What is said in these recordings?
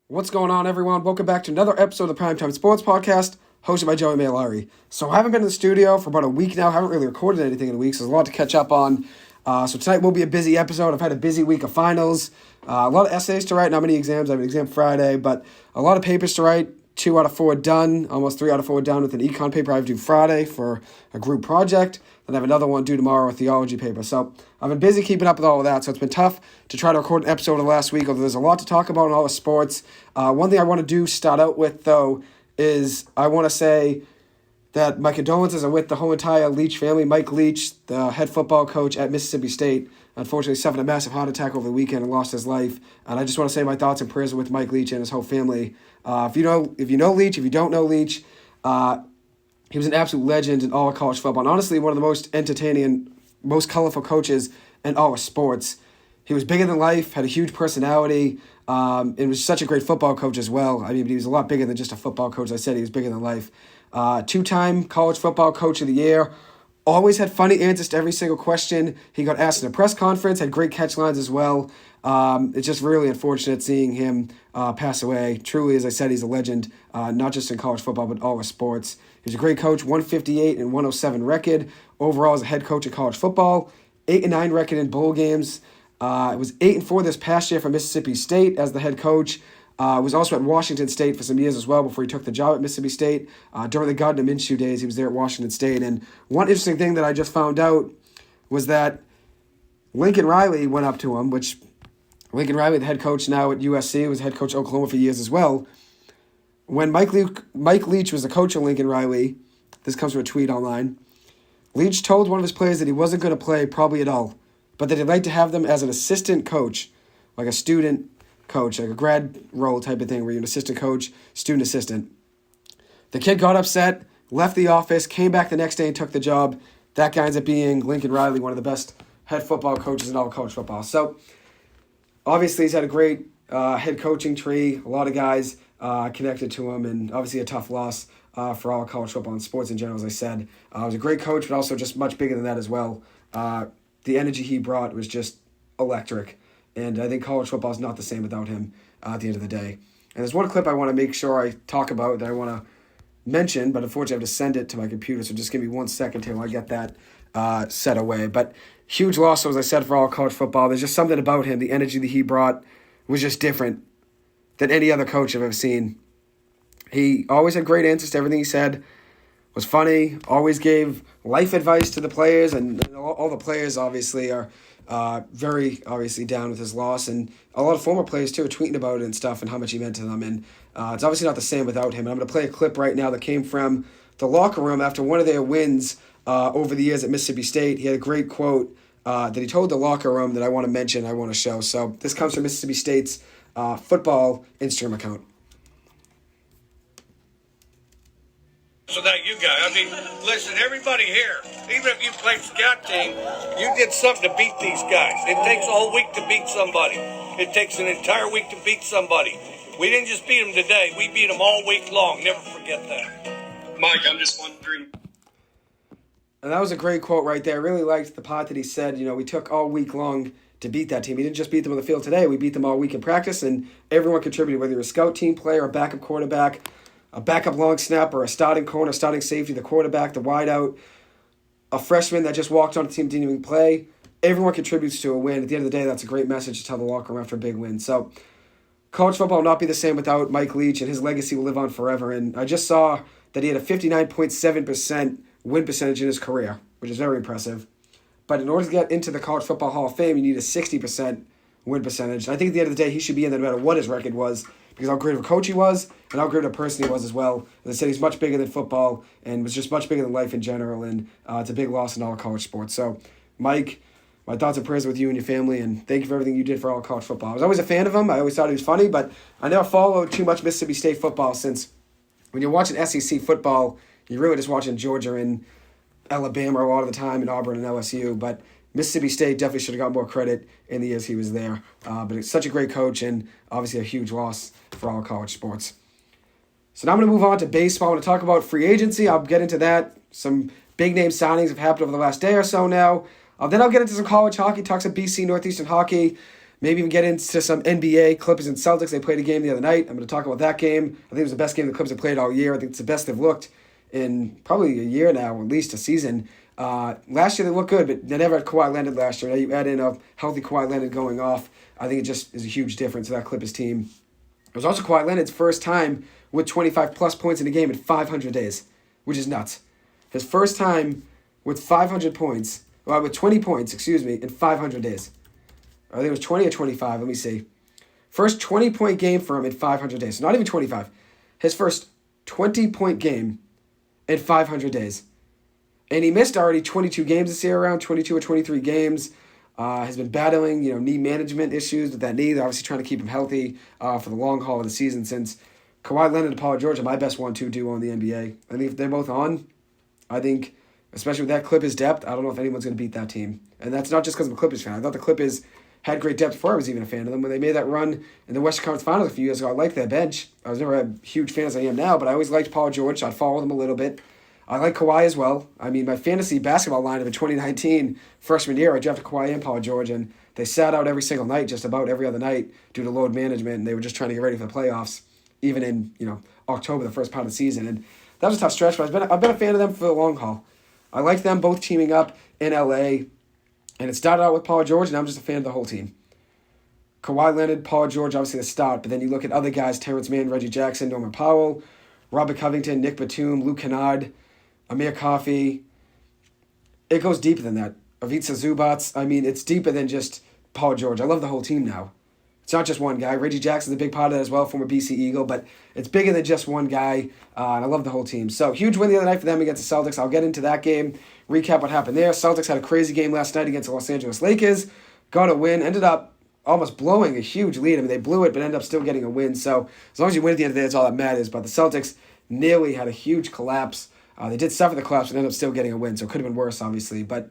What's going on, everyone? Welcome back to another episode of the Primetime Sports Podcast, hosted by Joey Mailari. So I haven't been in the studio for about a week now. Haven't really recorded anything in a week, so there's a lot to catch up on. So tonight will be a busy episode. I've had a busy week of finals, a lot of essays to write, not many exams. I have an exam Friday, but a lot of papers to write. 2 out of 4 done, almost 3 out of 4 done with an econ paper I have due Friday for a group project. Then I have another one due tomorrow, a theology paper. So I've been busy keeping up with all of that, so it's been tough to try to record an episode of last week, although there's a lot to talk about in all the sports. One thing I want to start out with, though, is I want to say that my condolences are with the whole entire Leach family. Mike Leach, the head football coach at Mississippi State, unfortunately suffered a massive heart attack over the weekend and lost his life. And I just want to say my thoughts and prayers are with Mike Leach and his whole family. If you know Leach, if you don't know Leach, he was an absolute legend in all of college football. And honestly, one of the most entertaining and most colorful coaches in all of sports. He was bigger than life, had a huge personality, and was such a great football coach as well. I mean, he was a lot bigger than just a football coach. I said he was bigger than life. 2-time college football coach of the year. Always had funny answers to every single question. He got asked in a press conference, had great catch lines as well. It's just really unfortunate seeing him pass away. Truly, as I said, he's a legend, not just in college football, but all of sports. He was a great coach, 158 and 107 record. Overall, as a head coach in college football, 8-9 record in bowl games. It was 8-4 this past year for Mississippi State as the head coach. Was also at Washington State for some years as well before he took the job at Mississippi State. During the Gardner Minshew days, he was there at Washington State. And one interesting thing that I just found out was that Lincoln Riley went up to him, which Lincoln Riley, the head coach now at USC, was head coach at Oklahoma for years as well. When Mike Leach was the coach of Lincoln Riley, this comes from a tweet online, Leach told one of his players that he wasn't going to play probably at all, but that he'd like to have them as an assistant coach, like a student coach, like a grad role type of thing where you're an assistant coach, student assistant. The kid got upset, left the office, came back the next day and took the job. That guy ends up being Lincoln Riley, one of the best head football coaches in all of college football. So obviously he's had a great head coaching tree, a lot of guys connected to him, and obviously a tough loss for all college football and sports in general, as I said. He was a great coach, but also just much bigger than that as well. The energy he brought was just electric. And I think college football is not the same without him at the end of the day. And there's one clip I want to make sure I talk about that I want to mention, but unfortunately I have to send it to my computer, so just give me 1 second till I get that set away. But huge loss, as I said, for all college football. There's just something about him. The energy that he brought was just different than any other coach I've ever seen. He always had great answers to everything he said, was funny, always gave life advice to the players, and all the players obviously are very obviously down with his loss, and a lot of former players too are tweeting about it and stuff and how much he meant to them, and it's obviously not the same without him. And I'm going to play a clip right now that came from the locker room after one of their wins over the years at Mississippi State. He had a great quote that he told the locker room that I want to mention, I want to show. So this comes from Mississippi State's football Instagram account. So that you guys, I mean, listen, everybody here, even if you played scout team, you did something to beat these guys. It takes all week to beat somebody. It takes an entire week to beat somebody. We didn't just beat them today. We beat them all week long. Never forget that. Mike, I'm just wondering. And that was a great quote right there. I really liked the part that he said, we took all week long to beat that team. We didn't just beat them on the field today. We beat them all week in practice, and everyone contributed, whether you're a scout team player, a backup quarterback, a backup long snapper, a starting corner, starting safety, the quarterback, the wideout, a freshman that just walked on the team, didn't even play. Everyone contributes to a win. At the end of the day, that's a great message to tell the locker room after a big win. So college football will not be the same without Mike Leach, and his legacy will live on forever. And I just saw that he had a 59.7% win percentage in his career, which is very impressive. But in order to get into the College Football Hall of Fame, you need a 60% win percentage. I think at the end of the day, he should be in there no matter what his record was, because how great of a coach he was and how great of a person he was as well. As I said, he's much bigger than football and was just much bigger than life in general, and it's a big loss in all college sports. So, Mike, my thoughts and prayers are with you and your family, and thank you for everything you did for all college football. I was always a fan of him. I always thought he was funny, but I never followed too much Mississippi State football, since when you're watching SEC football, you're really just watching Georgia and Alabama a lot of the time, and Auburn and LSU, but Mississippi State definitely should have got more credit in the years he was there. But it's such a great coach, and obviously a huge loss for all college sports. So now I'm going to move on to baseball. I'm going to talk about free agency. I'll get into that. Some big-name signings have happened over the last day or so now. Then I'll get into some college hockey, talk some BC Northeastern hockey. Maybe even get into some NBA, Clippers and Celtics. They played a game the other night. I'm going to talk about that game. I think it was the best game the Clippers have played all year. I think it's the best they've looked in probably a year now, or at least a season. Last year they looked good, but they never had Kawhi Leonard last year. Now you add in a healthy Kawhi Leonard going off. I think it just is a huge difference to that Clippers team. It was also Kawhi Leonard's first time with 25-plus points in a game in 500 days, which is nuts. His first time with 500 points, with 20 points, in 500 days. I think it was 20 or 25, let me see. First 20-point game for him in 500 days. So not even 25. His first 20-point game in 500 days. And he missed already 22 games this year, around 22 or 23 games. Has been battling, knee management issues with that knee. They're obviously trying to keep him healthy for the long haul of the season, since Kawhi Leonard and Paul George are my best 1-2 duo in the NBA. I think if they're both on, I think, especially with that Clippers depth, I don't know if anyone's going to beat that team. And that's not just because I'm a Clippers fan. I thought the Clippers had great depth before I was even a fan of them. When they made that run in the Western Conference Finals a few years ago, I liked their bench. I was never a huge fan as I am now, but I always liked Paul George. So I'd follow them a little bit. I like Kawhi as well. I mean, my fantasy basketball lineup in 2019, freshman year, I drafted Kawhi and Paul George, and they sat out every single night, just about every other night, due to load management, and they were just trying to get ready for the playoffs, even in October, the first part of the season. And that was a tough stretch, but I've been a fan of them for the long haul. I like them both teaming up in LA, and it started out with Paul George, and I'm just a fan of the whole team. Kawhi Leonard, Paul George, obviously the start, but then you look at other guys, Terrence Mann, Reggie Jackson, Norman Powell, Robert Covington, Nick Batum, Luke Kennard, Amir Coffey. It goes deeper than that. Ivica Zubac. I mean, it's deeper than just Paul George. I love the whole team now. It's not just one guy. Reggie Jackson's a big part of that as well, former BC Eagle, but it's bigger than just one guy, and I love the whole team. So, huge win the other night for them against the Celtics. I'll get into that game, recap what happened there. Celtics had a crazy game last night against the Los Angeles Lakers. Got a win, ended up almost blowing a huge lead. I mean, they blew it, but ended up still getting a win. So, as long as you win at the end of the day, that's all that matters. But the Celtics nearly had a huge collapse. They did suffer the collapse, but ended up still getting a win, so it could have been worse, obviously. But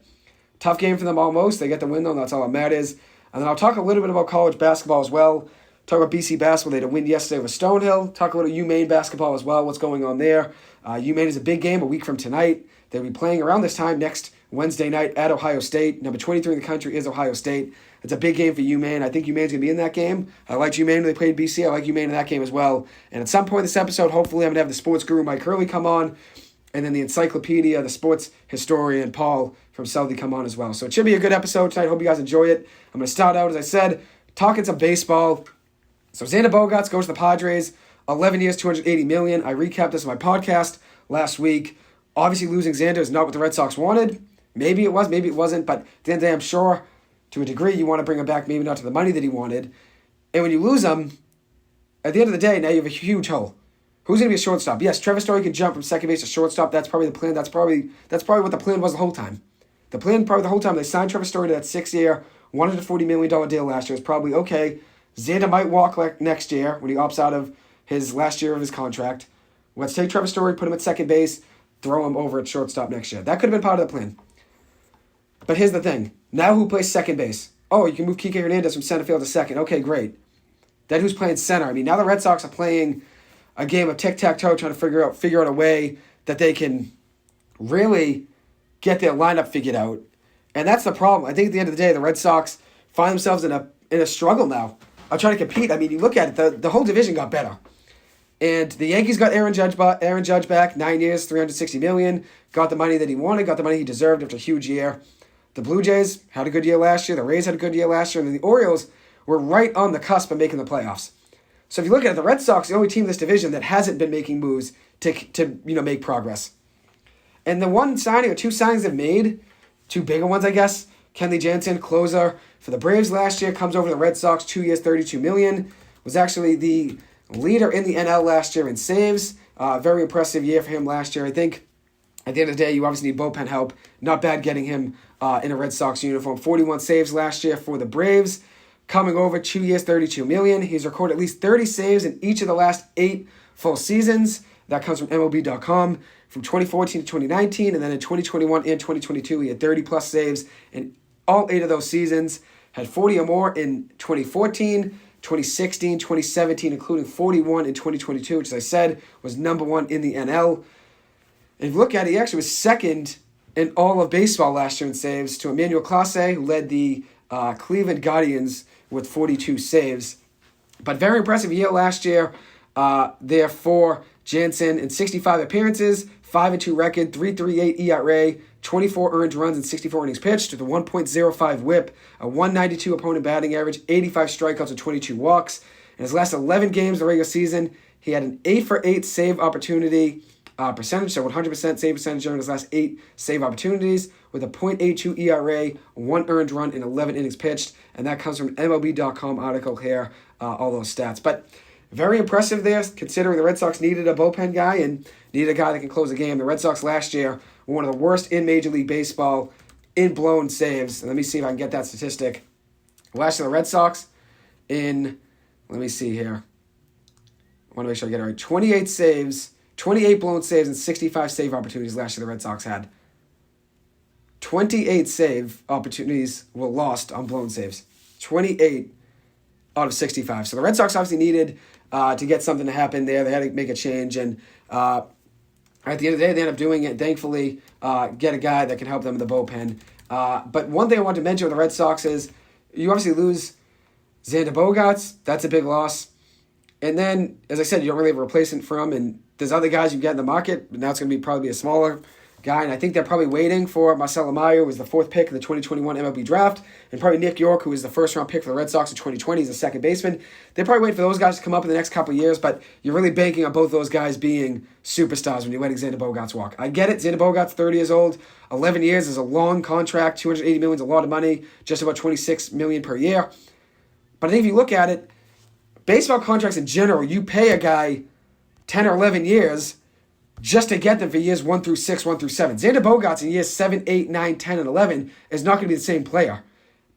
tough game for them almost. They get the win, though, and that's all that matters. And then I'll talk a little bit about college basketball as well. Talk about BC basketball. They had a win yesterday with Stonehill. Talk a little UMaine basketball as well, what's going on there. UMaine is a big game a week from tonight. They'll be playing around this time next Wednesday night at Ohio State. Number 23 in the country is Ohio State. It's a big game for UMaine. I think UMaine's going to be in that game. I liked UMaine when they played BC. I like UMaine in that game as well. And at some point in this episode, hopefully I'm going to have the sports guru Mike Hurley come on. And then the encyclopedia, the sports historian, Paul from Southie come on as well. So it should be a good episode tonight. Hope you guys enjoy it. I'm going to start out, as I said, talking some baseball. So Xander Bogaerts goes to the Padres, 11 years, $280 million. I recapped this in my podcast last week. Obviously, losing Xander is not what the Red Sox wanted. Maybe it was, maybe it wasn't. But at the end of the day, I'm sure to a degree you want to bring him back, maybe not to the money that he wanted. And when you lose him, at the end of the day, now you have a huge hole. Who's going to be a shortstop? Yes, Trevor Story can jump from second base to shortstop. That's probably the plan. That's probably what the plan was the whole time. The plan probably the whole time they signed Trevor Story to that 6-year, $140 million deal last year was probably, okay, Xander might walk like next year when he opts out of his last year of his contract. Let's take Trevor Story, put him at second base, throw him over at shortstop next year. That could have been part of the plan. But here's the thing. Now who plays second base? Oh, you can move Kike Hernandez from center field to second. Okay, great. Then who's playing center? I mean, now the Red Sox are playing a game of tic-tac-toe, trying to figure out a way that they can really get their lineup figured out. And that's the problem. I think at the end of the day, the Red Sox find themselves in a struggle now. I'm trying to compete. I mean, you look at it, the whole division got better. And the Yankees got Aaron Judge back, 9 years, $360 million, got the money that he wanted, got the money he deserved after a huge year. The Blue Jays had a good year last year. The Rays had a good year last year. And then the Orioles were right on the cusp of making the playoffs. So if you look at it, the Red Sox are the only team in this division that hasn't been making moves to make progress. And the one signing or two signings they've made, two bigger ones, I guess, Kenley Jansen, closer for the Braves last year, comes over to the Red Sox, 2 years, $32 million, was actually the leader in the NL last year in saves. Very impressive year for him last year. I think at the end of the day, you obviously need bullpen help. Not bad getting him in a Red Sox uniform. 41 saves last year for the Braves. Coming over, 2 years, $32 million. He's recorded at least 30 saves in each of the last 8 full seasons. That comes from MLB.com from 2014 to 2019. And then in 2021 and 2022, he had 30-plus saves in all 8 of those seasons. Had 40 or more in 2014, 2016, 2017, including 41 in 2022, which, as I said, was number 1 in the NL. And if you look at it, he actually was second in all of baseball last year in saves to Emmanuel Clase, who led the Cleveland Guardians with 42 saves. But very impressive year last year there for Jansen in 65 appearances, 5-2 record, 3.38 ERA, 24 earned runs and 64 innings pitched with a 1.05 whip, a 192 opponent batting average, 85 strikeouts and 22 walks. In his last 11 games of the regular season, he had an 8-for-8 save opportunity percentage, so 100% save percentage during his last 8 save opportunities with a .82 ERA, 1 earned run and 11 innings pitched, and that comes from MLB.com article here, all those stats. But very impressive there, considering the Red Sox needed a bullpen guy and needed a guy that can close a game. The Red Sox last year were one of the worst in Major League Baseball in blown saves. And let me see if I can get that statistic. Last year, the Red Sox let me see here. I want to make sure I get it right. 28 saves, 28 blown saves, and 65 save opportunities last year the Red Sox had. 28 save opportunities were lost on blown saves. 28 out of 65. So the Red Sox obviously needed to get something to happen there. They had to make a change, and at the end of the day, they ended up doing it. Thankfully, get a guy that can help them in the bullpen. But one thing I wanted to mention with the Red Sox is you obviously lose Xander Bogaerts. That's a big loss. And then, as I said, you don't really have a replacement for him, and there's other guys you get in the market, but now it's going to be probably a smaller guy, and I think they're probably waiting for Marcelo Mayer, who was the 4th pick of the 2021 MLB draft, and probably Nick York, who was the first-round pick for the Red Sox in 2020. He's a second baseman. They're probably waiting for those guys to come up in the next couple of years, but you're really banking on both those guys being superstars when you're letting Xander Bogaerts walk. I get it. Xander Bogaerts, 30 years old, 11 years is a long contract. $280 million is a lot of money, just about $26 million per year. But I think if you look at it, baseball contracts in general, you pay a guy 10 or 11 years just to get them for years 1 through 6, 1 through 7. Xander Bogaerts in years 7, 8, 9, 10, and 11 is not going to be the same player.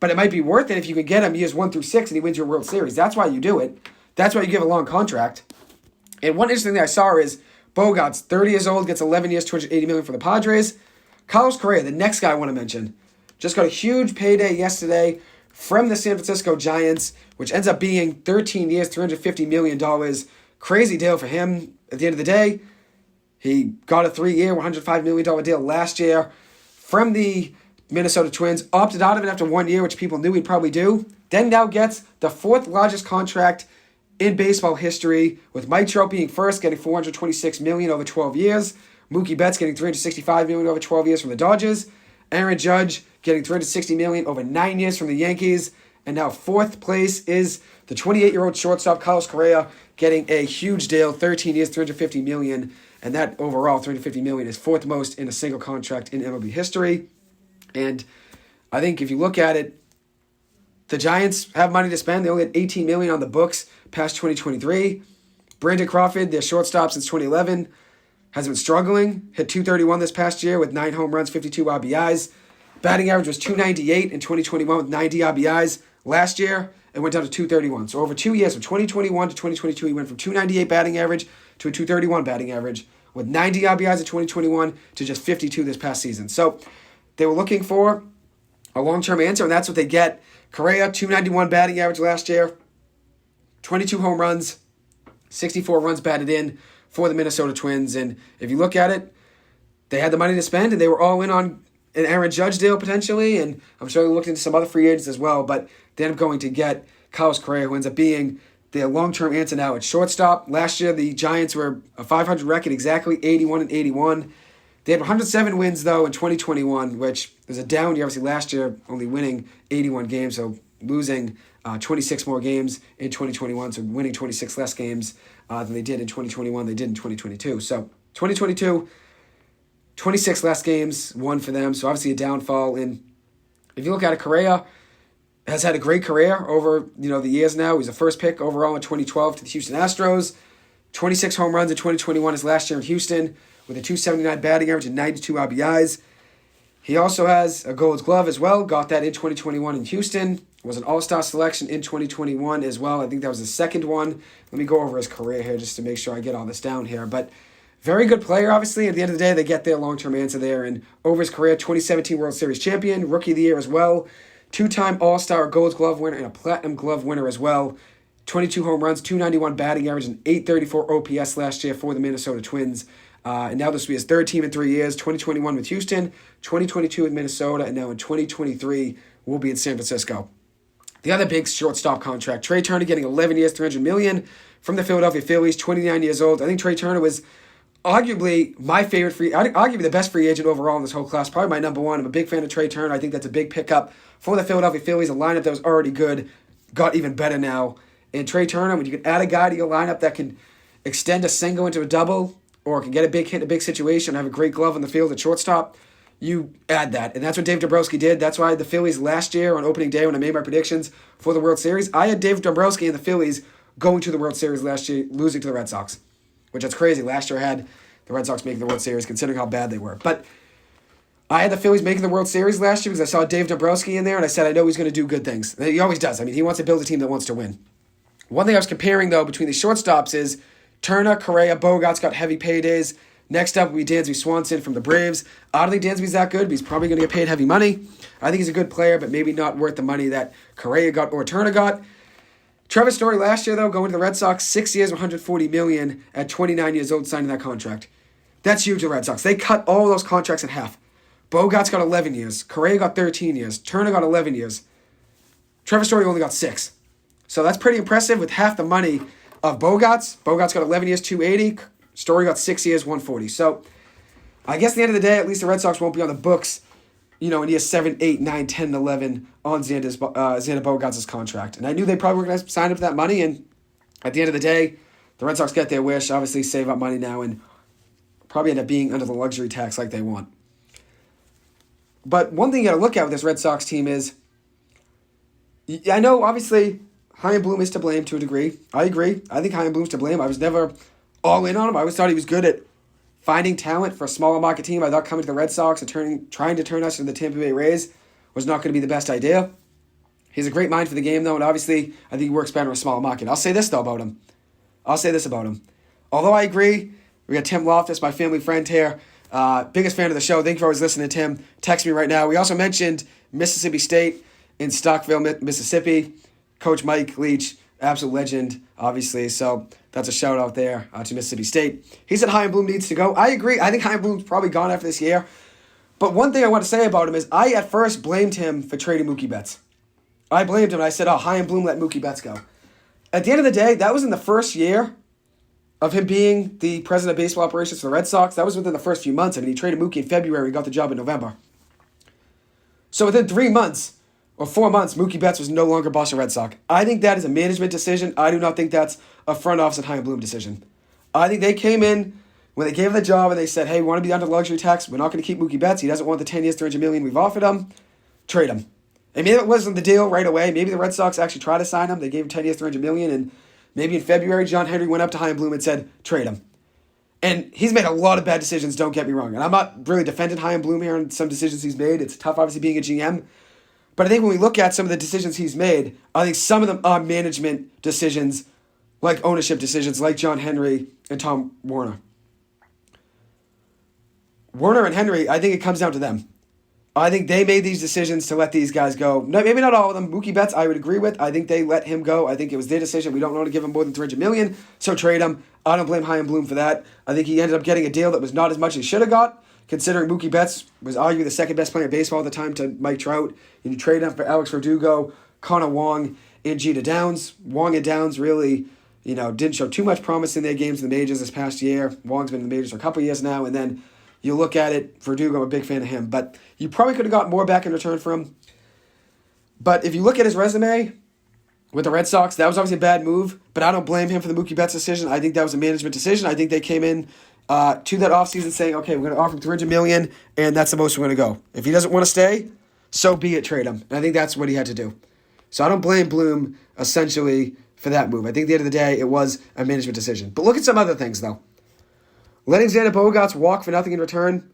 But it might be worth it if you can get him years 1 through 6 and he wins your World Series. That's why you do it. That's why you give a long contract. And one interesting thing I saw is Bogaerts, 30 years old, gets 11 years, $280 million for the Padres. Carlos Correa, the next guy I want to mention, just got a huge payday yesterday from the San Francisco Giants, which ends up being 13 years, $350 million. Crazy deal for him. At the end of the day, he got a 3-year, $105 million deal last year from the Minnesota Twins, opted out of it after 1 year, which people knew he'd probably do. Then now gets the 4th largest contract in baseball history, with Mike Trout being first, getting $426 million over 12 years. Mookie Betts getting $365 million over 12 years from the Dodgers. Aaron Judge getting $360 million over 9 years from the Yankees. And now 4th place is the 28-year-old shortstop, Carlos Correa, getting a huge deal, 13 years, $350 million. And that overall, $350 million, is 4th most in a single contract in MLB history. And I think if you look at it, the Giants have money to spend. They only had $18 million on the books past 2023. Brandon Crawford, their shortstop since 2011, has been struggling. Hit .231 this past year with 9 home runs, 52 RBIs. Batting average was .298 in 2021 with 90 RBIs. Last year, it went down to .231. So over 2 years, from 2021 to 2022, he went from .298 batting average to a .231 batting average with 90 RBIs in 2021 to just 52 this past season. So they were looking for a long-term answer, and that's what they get. Correa, .291 batting average last year, 22 home runs, 64 runs batted in for the Minnesota Twins. And if you look at it, they had the money to spend, and they were all in on an Aaron Judge deal potentially, and I'm sure they looked into some other free agents as well, but they ended up going to get Carlos Correa, who ends up being their long-term answer now at shortstop. Last year, the Giants were a .500 record, exactly 81-81. They had 107 wins, though, in 2021, which is a down year. Obviously, last year, only winning 81 games, so losing 26 more games in 2021, so winning 26 less games than they did in 2021, they did in 2022. So 2022, 26 less games won for them, so obviously a downfall. And if you look at it, Correa has had a great career over the years now. He was the first pick overall in 2012 to the Houston Astros. 26 home runs in 2021 his last year in Houston with a .279 batting average and 92 RBIs. He also has a Gold Glove as well. Got that in 2021 in Houston. Was an All-Star selection in 2021 as well. I think that was his second one. Let me go over his career here just to make sure I get all this down here. But very good player, obviously. At the end of the day, they get their long-term answer there. And over his career, 2017 World Series champion, Rookie of the Year as well. 2-time All-Star Gold Glove winner and a Platinum Glove winner as well. 22 home runs, .291 batting average, and .834 OPS last year for the Minnesota Twins. And now this will be his third team in 3 years, 2021 with Houston, 2022 with Minnesota, and now in 2023 will be in San Francisco. The other big shortstop contract, Trey Turner getting 11 years, $300 million from the Philadelphia Phillies, 29 years old. I think Trey Turner was arguably my favorite arguably the best free agent overall in this whole class, probably my number one. I'm a big fan of Trey Turner. I think that's a big pickup for the Philadelphia Phillies, a lineup that was already good, got even better now. And Trey Turner, when you can add a guy to your lineup that can extend a single into a double or can get a big hit in a big situation, have a great glove on the field at shortstop, you add that. And that's what Dave Dombrowski did. That's why the Phillies last year on opening day when I made my predictions for the World Series, I had Dave Dombrowski and the Phillies going to the World Series last year, losing to the Red Sox, which is crazy. Last year I had the Red Sox making the World Series, considering how bad they were. But I had the Phillies making the World Series last year because I saw Dave Dombrowski in there, and I said I know he's going to do good things. And he always does. I mean, he wants to build a team that wants to win. One thing I was comparing, though, between the shortstops is Turner, Correa, Bogaerts got heavy paydays. Next up will be Dansby Swanson from the Braves. I don't think Dansby's that good, but he's probably going to get paid heavy money. I think he's a good player, but maybe not worth the money that Correa got or Turner got. Trevor Story last year, though, going to the Red Sox, 6 years, $140 million at 29 years old, signing that contract. That's huge to the Red Sox. They cut all those contracts in half. Bogaerts got 11 years. Correa got 13 years. Turner got 11 years. Trevor Story only got 6. So that's pretty impressive with half the money of Bogaerts. Bogaerts got 11 years, 280. Story got 6 years, 140. So I guess at the end of the day, at least the Red Sox won't be on the books, in years 7, 8, 9, 10, and 11 on Xander Bogaerts' contract. And I knew they probably were going to sign up for that money. And at the end of the day, the Red Sox get their wish, obviously save up money now, and probably end up being under the luxury tax like they want. But one thing you got to look at with this Red Sox team is, I know obviously Chaim Bloom is to blame to a degree. I agree. I think Chaim Bloom's to blame. I was never all in on him. I always thought he was good at finding talent for a smaller market team. I thought coming to the Red Sox and trying to turn us into the Tampa Bay Rays was not going to be the best idea. He's a great mind for the game, though, and obviously I think he works better in a smaller market. I'll say this, though, about him. Although I agree, we got Tim Loftus, my family friend here, biggest fan of the show. Thank you for always listening, Tim. Text me right now. We also mentioned Mississippi State in Stockville, Mississippi. Coach Mike Leach, absolute legend, obviously. So that's a shout out there to Mississippi State. He said Chaim Bloom needs to go. I agree. I think Chaim Bloom's probably gone after this year. But one thing I want to say about him is I at first blamed him for trading Mookie Betts. I blamed him and I said, Chaim Bloom let Mookie Betts go. At the end of the day, that was in the first year of him being the president of baseball operations for the Red Sox. That was within the first few months. I mean, he traded Mookie in February and got the job in November. So within 3 months or 4 months, Mookie Betts was no longer Boston Red Sox. I think that is a management decision. I do not think that's a front office and Chaim Bloom decision. I think they came in when they gave him the job and they said, hey, we want to be under luxury tax. We're not going to keep Mookie Betts. He doesn't want the 10 years, $300 million we've offered him. Trade him. And maybe it wasn't the deal right away. Maybe the Red Sox actually tried to sign him. They gave him 10 years, $300 million. And maybe in February, John Henry went up to Chaim Bloom and said, trade him. And he's made a lot of bad decisions, don't get me wrong. And I'm not really defending Chaim Bloom here on some decisions he's made. It's tough, obviously, being a GM. But I think when we look at some of the decisions he's made, I think some of them are management decisions, like ownership decisions, like John Henry and Tom Warner. Warner and Henry, I think it comes down to them. I think they made these decisions to let these guys go. No, maybe not all of them. Mookie Betts, I would agree with. I think they let him go. I think it was their decision. We don't want to give him more than $300 million, so trade him. I don't blame Chaim Bloom for that. I think he ended up getting a deal that was not as much as he should have got, considering Mookie Betts was arguably the second best player in baseball at the time to Mike Trout. And you trade him for Alex Verdugo, Connor Wong, and Jeter Downs. Wong and Downs really, didn't show too much promise in their games in the majors this past year. Wong's been in the majors for a couple of years now, and then you look at it, Verdugo, I'm a big fan of him. But you probably could have got more back in return for him. But if you look at his resume with the Red Sox, that was obviously a bad move. But I don't blame him for the Mookie Betts decision. I think that was a management decision. I think they came in to that offseason saying, okay, we're going to offer him $300 million, and that's the most we're going to go. If he doesn't want to stay, so be it, trade him. And I think that's what he had to do. So I don't blame Bloom, essentially, for that move. I think at the end of the day, it was a management decision. But look at some other things, though. Letting Xander Bogaerts walk for nothing in return,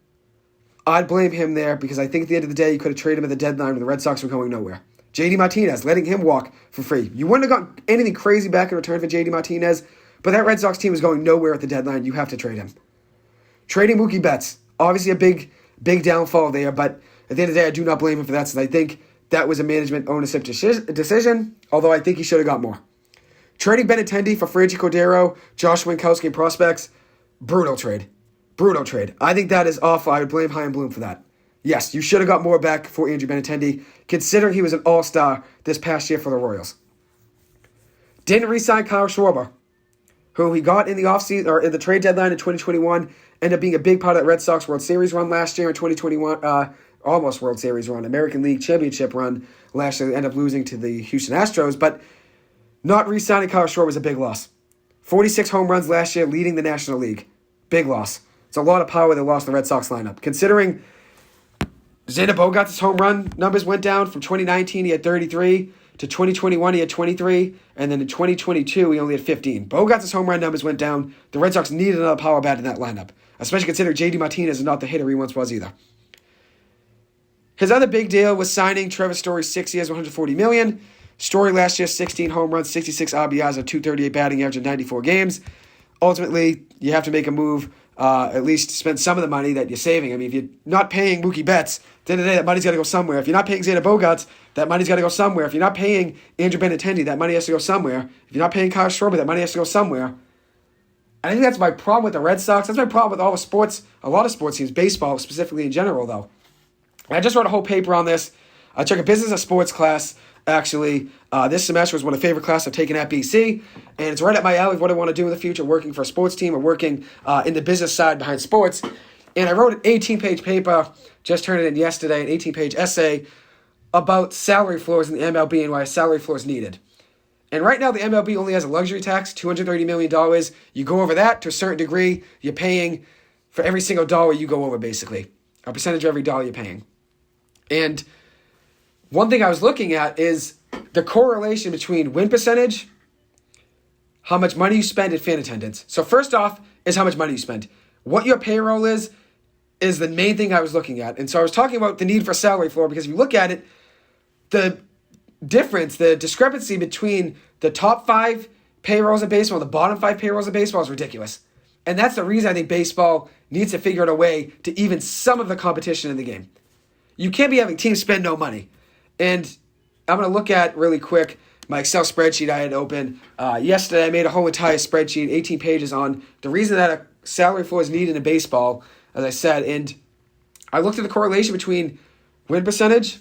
I'd blame him there because I think at the end of the day, you could have traded him at the deadline when the Red Sox were going nowhere. JD Martinez, letting him walk for free. You wouldn't have gotten anything crazy back in return for JD Martinez, but that Red Sox team was going nowhere at the deadline. You have to trade him. Trading Mookie Betts, obviously a big downfall there, but at the end of the day, I do not blame him for that, since I think that was a management ownership decision, although I think he should have got more. Trading Benintendi for Franchi Cordero, Josh Winkowski, and prospects, brutal trade. I think that is awful. I would blame Chaim Bloom for that. Yes, you should have got more back for Andrew Benintendi. considering he was an all-star this past year for the Royals. Didn't re-sign Kyle Schwarber, who he got in the offseason or in the trade deadline in 2021, ended up being a big part of that Red Sox World Series run last year in 2021, almost World Series run, American League Championship run last year. They ended up losing to the Houston Astros, but not re-signing Kyle Schwarber was a big loss. 46 home runs last year, leading the National League. Big loss. It's a lot of power they lost in the Red Sox lineup. Considering Xander Bogaerts' home run numbers went down from 2019, he had 33, to 2021, he had 23, and then in 2022, he only had 15. Bogaerts' home run numbers went down. The Red Sox needed another power bat in that lineup, especially considering J.D. Martinez is not the hitter he once was either. His other big deal was signing Trevor Story 6 years, $140 million. Story last year, 16 home runs, 66 RBIs, a .238 batting average in 94 games. Ultimately, you have to make a move, at least spend some of the money that you're saving. I mean, if you're not paying Mookie Betts, at the end of the day, that money's got to go somewhere. If you're not paying Xander Bogaerts, that money's got to go somewhere. If you're not paying Andrew Benintendi, that money has to go somewhere. If you're not paying Kyle Schwarber, that money has to go somewhere. I think that's my problem with the Red Sox. That's my problem with all the sports, a lot of sports teams, baseball specifically in general, though. And I just wrote a whole paper on this. I took a business and sports class, actually. This semester was one of my favorite classes I've taken at BC, and it's right up my alley of what I want to do in the future, working for a sports team or working in the business side behind sports. And I wrote an 18-page paper, just turned it in yesterday, an 18-page essay about salary floors in the MLB and why a salary floor is needed. And right now, the MLB only has a luxury tax, $230 million. You go over that to a certain degree, you're paying for every single dollar you go over, basically. A percentage of every dollar you're paying. And one thing I was looking at is the correlation between win percentage, how much money you spend, and fan attendance. So first off is how much money you spend. What your payroll is the main thing I was looking at. And so I was talking about the need for a salary floor because if you look at it, the difference, the discrepancy between the top 5 payrolls of baseball and the bottom 5 payrolls of baseball is ridiculous. And that's the reason I think baseball needs to figure out a way to even some of the competition in the game. You can't be having teams spend no money. And I'm going to look at really quick my Excel spreadsheet I had open. Yesterday I made a whole entire spreadsheet, 18 pages on the reason that a salary floor is needed in baseball, as I said. And I looked at the correlation between win percentage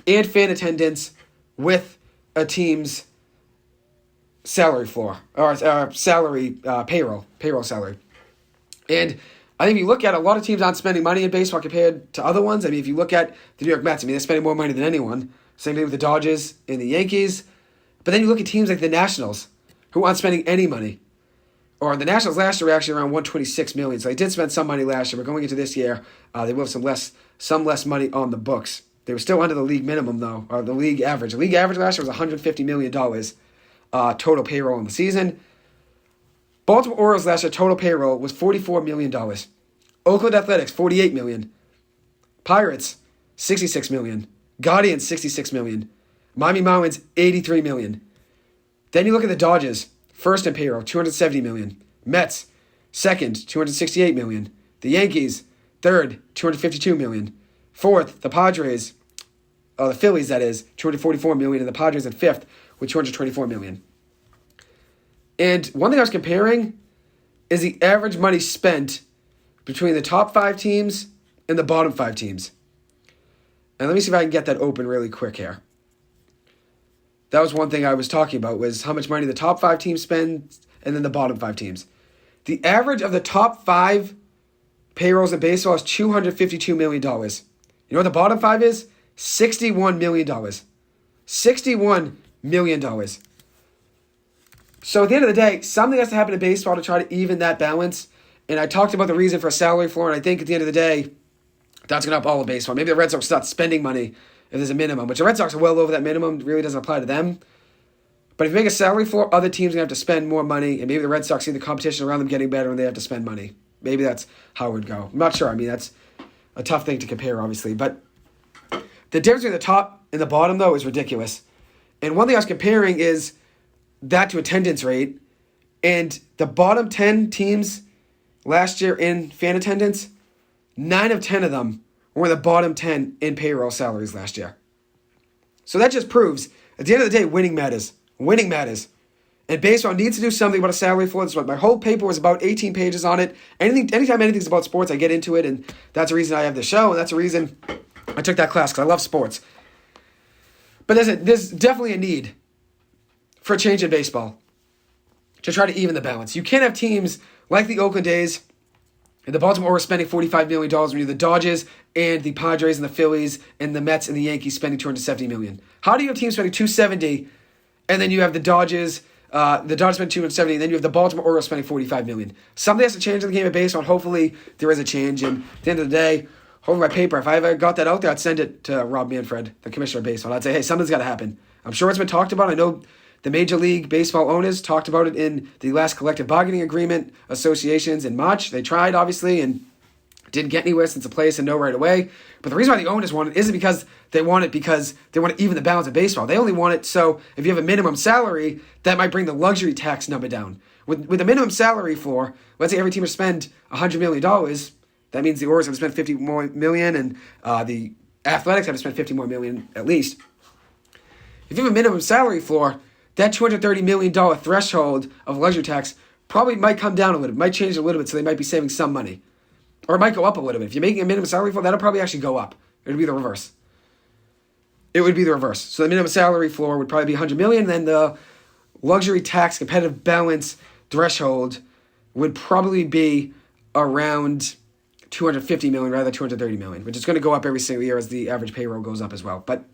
and fan attendance with a team's salary floor, or salary, payroll salary. And I think if you look at it, a lot of teams aren't spending money in baseball compared to other ones. I mean, if you look at the New York Mets, I mean, they're spending more money than anyone. Same thing with the Dodgers and the Yankees. But then you look at teams like the Nationals, who aren't spending any money. Or the Nationals last year were actually around $126 million. So they did spend some money last year. But going into this year, they will have some less money on the books. They were still under the league minimum, though, or the league average. The league average last year was $150 million total payroll in the season. Baltimore Orioles last year total payroll was $44 million. Oakland Athletics, $48 million. Pirates, $66 million. Guardians, $66 million. Miami Marlins, $83 million. Then you look at the Dodgers, first in payroll, $270 million. Mets, second, $268 million. The Yankees, third, $252 million. Fourth, the Padres, the Phillies, that is, $244 million. And the Padres at fifth with $224 million. And one thing I was comparing is the average money spent between the top 5 teams and the bottom 5 teams. And let me see if I can get that open really quick here. That was one thing I was talking about, was how much money the top 5 teams spend and then the bottom 5 teams. The average of the top 5 payrolls in baseball is $252 million. You know what the bottom 5 is? $61 million. $61 million. So at the end of the day, something has to happen in baseball to try to even that balance. And I talked about the reason for a salary floor, and I think at the end of the day, that's going to help all of baseball. Maybe the Red Sox start spending money if there's a minimum, which the Red Sox are well over that minimum. It really doesn't apply to them. But if you make a salary floor, other teams are going to have to spend more money, and maybe the Red Sox see the competition around them getting better and they have to spend money. Maybe that's how it would go. I'm not sure. I mean, that's a tough thing to compare, obviously. But the difference between the top and the bottom, though, is ridiculous. And one thing I was comparing is that to attendance rate. And the bottom 10 teams last year in fan attendance, 9 of 10 of them were in the bottom 10 in payroll salaries last year. So that just proves, at the end of the day, winning matters. Winning matters. And baseball needs to do something about a salary floor. That's what my whole paper was about, 18 pages on it. Anytime anything's about sports, I get into it, and that's the reason I have the show, and that's the reason I took that class, because I love sports. But there's definitely a need for a change in baseball to try to even the balance. You can't have teams like the Oakland A's and the Baltimore Orioles spending $45 million when you have the Dodgers and the Padres and the Phillies and the Mets and the Yankees spending $270 million. How do you have teams spending $270 and then you have the Dodgers spend $270 and then you have the Baltimore Orioles spending $45 million? Something has to change in the game of baseball, and hopefully there is a change. And at the end of the day, hold my paper. If I ever got that out there, I'd send it to Rob Manfred, the commissioner of baseball. I'd say, hey, something's got to happen. I'm sure it's been talked about. I know the Major League Baseball owners talked about it in the last collective bargaining agreement associations in March. They tried, obviously, and didn't get anywhere since the players said no right away. But the reason why the owners want it isn't because they want to even the balance of baseball. They only want it so if you have a minimum salary, that might bring the luxury tax number down. With a minimum salary floor, let's say every team will spend $100 million, that means the Orioles have to spend $50 more million, and the Athletics have to spend $50 more million at least. If you have a minimum salary floor, that $230 million threshold of luxury tax probably might come down a little bit, might change a little bit, so they might be saving some money. Or it might go up a little bit. If you're making a minimum salary floor, that'll probably actually go up. It would be the reverse. So the minimum salary floor would probably be $100 million, then the luxury tax competitive balance threshold would probably be around $250 million rather than $230 million, which is going to go up every single year as the average payroll goes up as well. But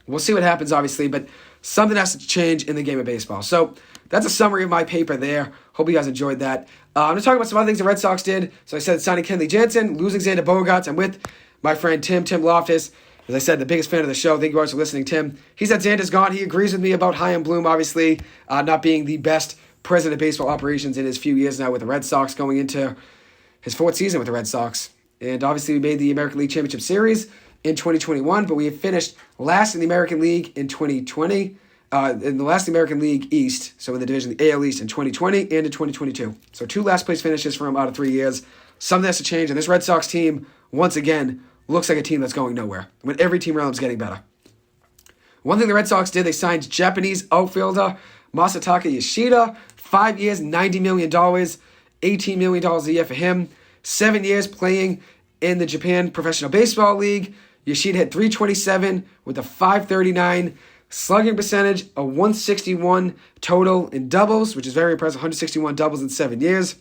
we'll see what happens, obviously, but something has to change in the game of baseball. So that's a summary of my paper there. Hope you guys enjoyed that. I'm going to talk about some other things the Red Sox did. So I said signing Kenley Jansen, losing Xander Bogaerts. I'm with my friend Tim Loftus. As I said, the biggest fan of the show. Thank you guys for listening, Tim. He said Xander's gone. He agrees with me about Chaim Bloom, obviously, not being the best president of baseball operations in his few years now with the Red Sox, going into his fourth season with the Red Sox. And obviously we made the American League Championship Series in 2021, but we have finished last in the American League in 2020, in the last American League East, so in the division, the AL East in 2020 and in 2022. So 2 last place finishes for him out of 3 years. Something has to change, and this Red Sox team, once again, looks like a team that's going nowhere, when every team around them is getting better. One thing the Red Sox did, they signed Japanese outfielder Masataka Yoshida, 5 years, $90 million, $18 million a year for him, 7 years playing in the Japan Professional Baseball League. Yoshida hit .327 with a .539 slugging percentage, a 161 total in doubles, which is very impressive, 161 doubles in 7 years,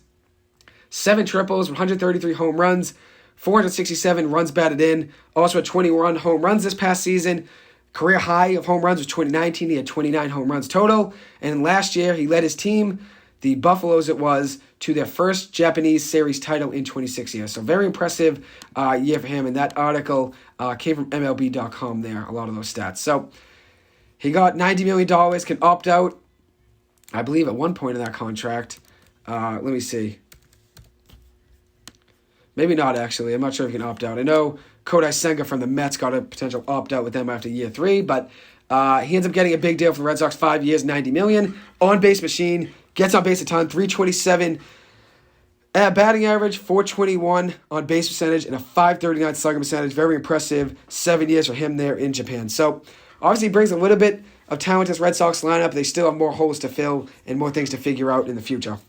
7 triples, 133 home runs, 467 runs batted in, also had 21 home runs this past season. Career high of home runs was 2019. He had 29 home runs total. And last year, he led his team, the Buffaloes it was, to their first Japanese series title in 26 years. So very impressive year for him. And that article came from MLB.com there, a lot of those stats. So he got $90 million, can opt out, I believe, at one point in that contract. Let me see. Maybe not, actually. I'm not sure if he can opt out. I know Kodai Senga from the Mets got a potential opt-out with them after year 3, but he ends up getting a big deal for the Red Sox, 5 years, $90 million. On-base machine, gets on base a ton, .327 batting average, .421 on-base percentage, and a .539 slugging percentage. Very impressive. 7 years for him there in Japan. So, obviously brings a little bit of talent to this Red Sox lineup. They still have more holes to fill and more things to figure out in the future.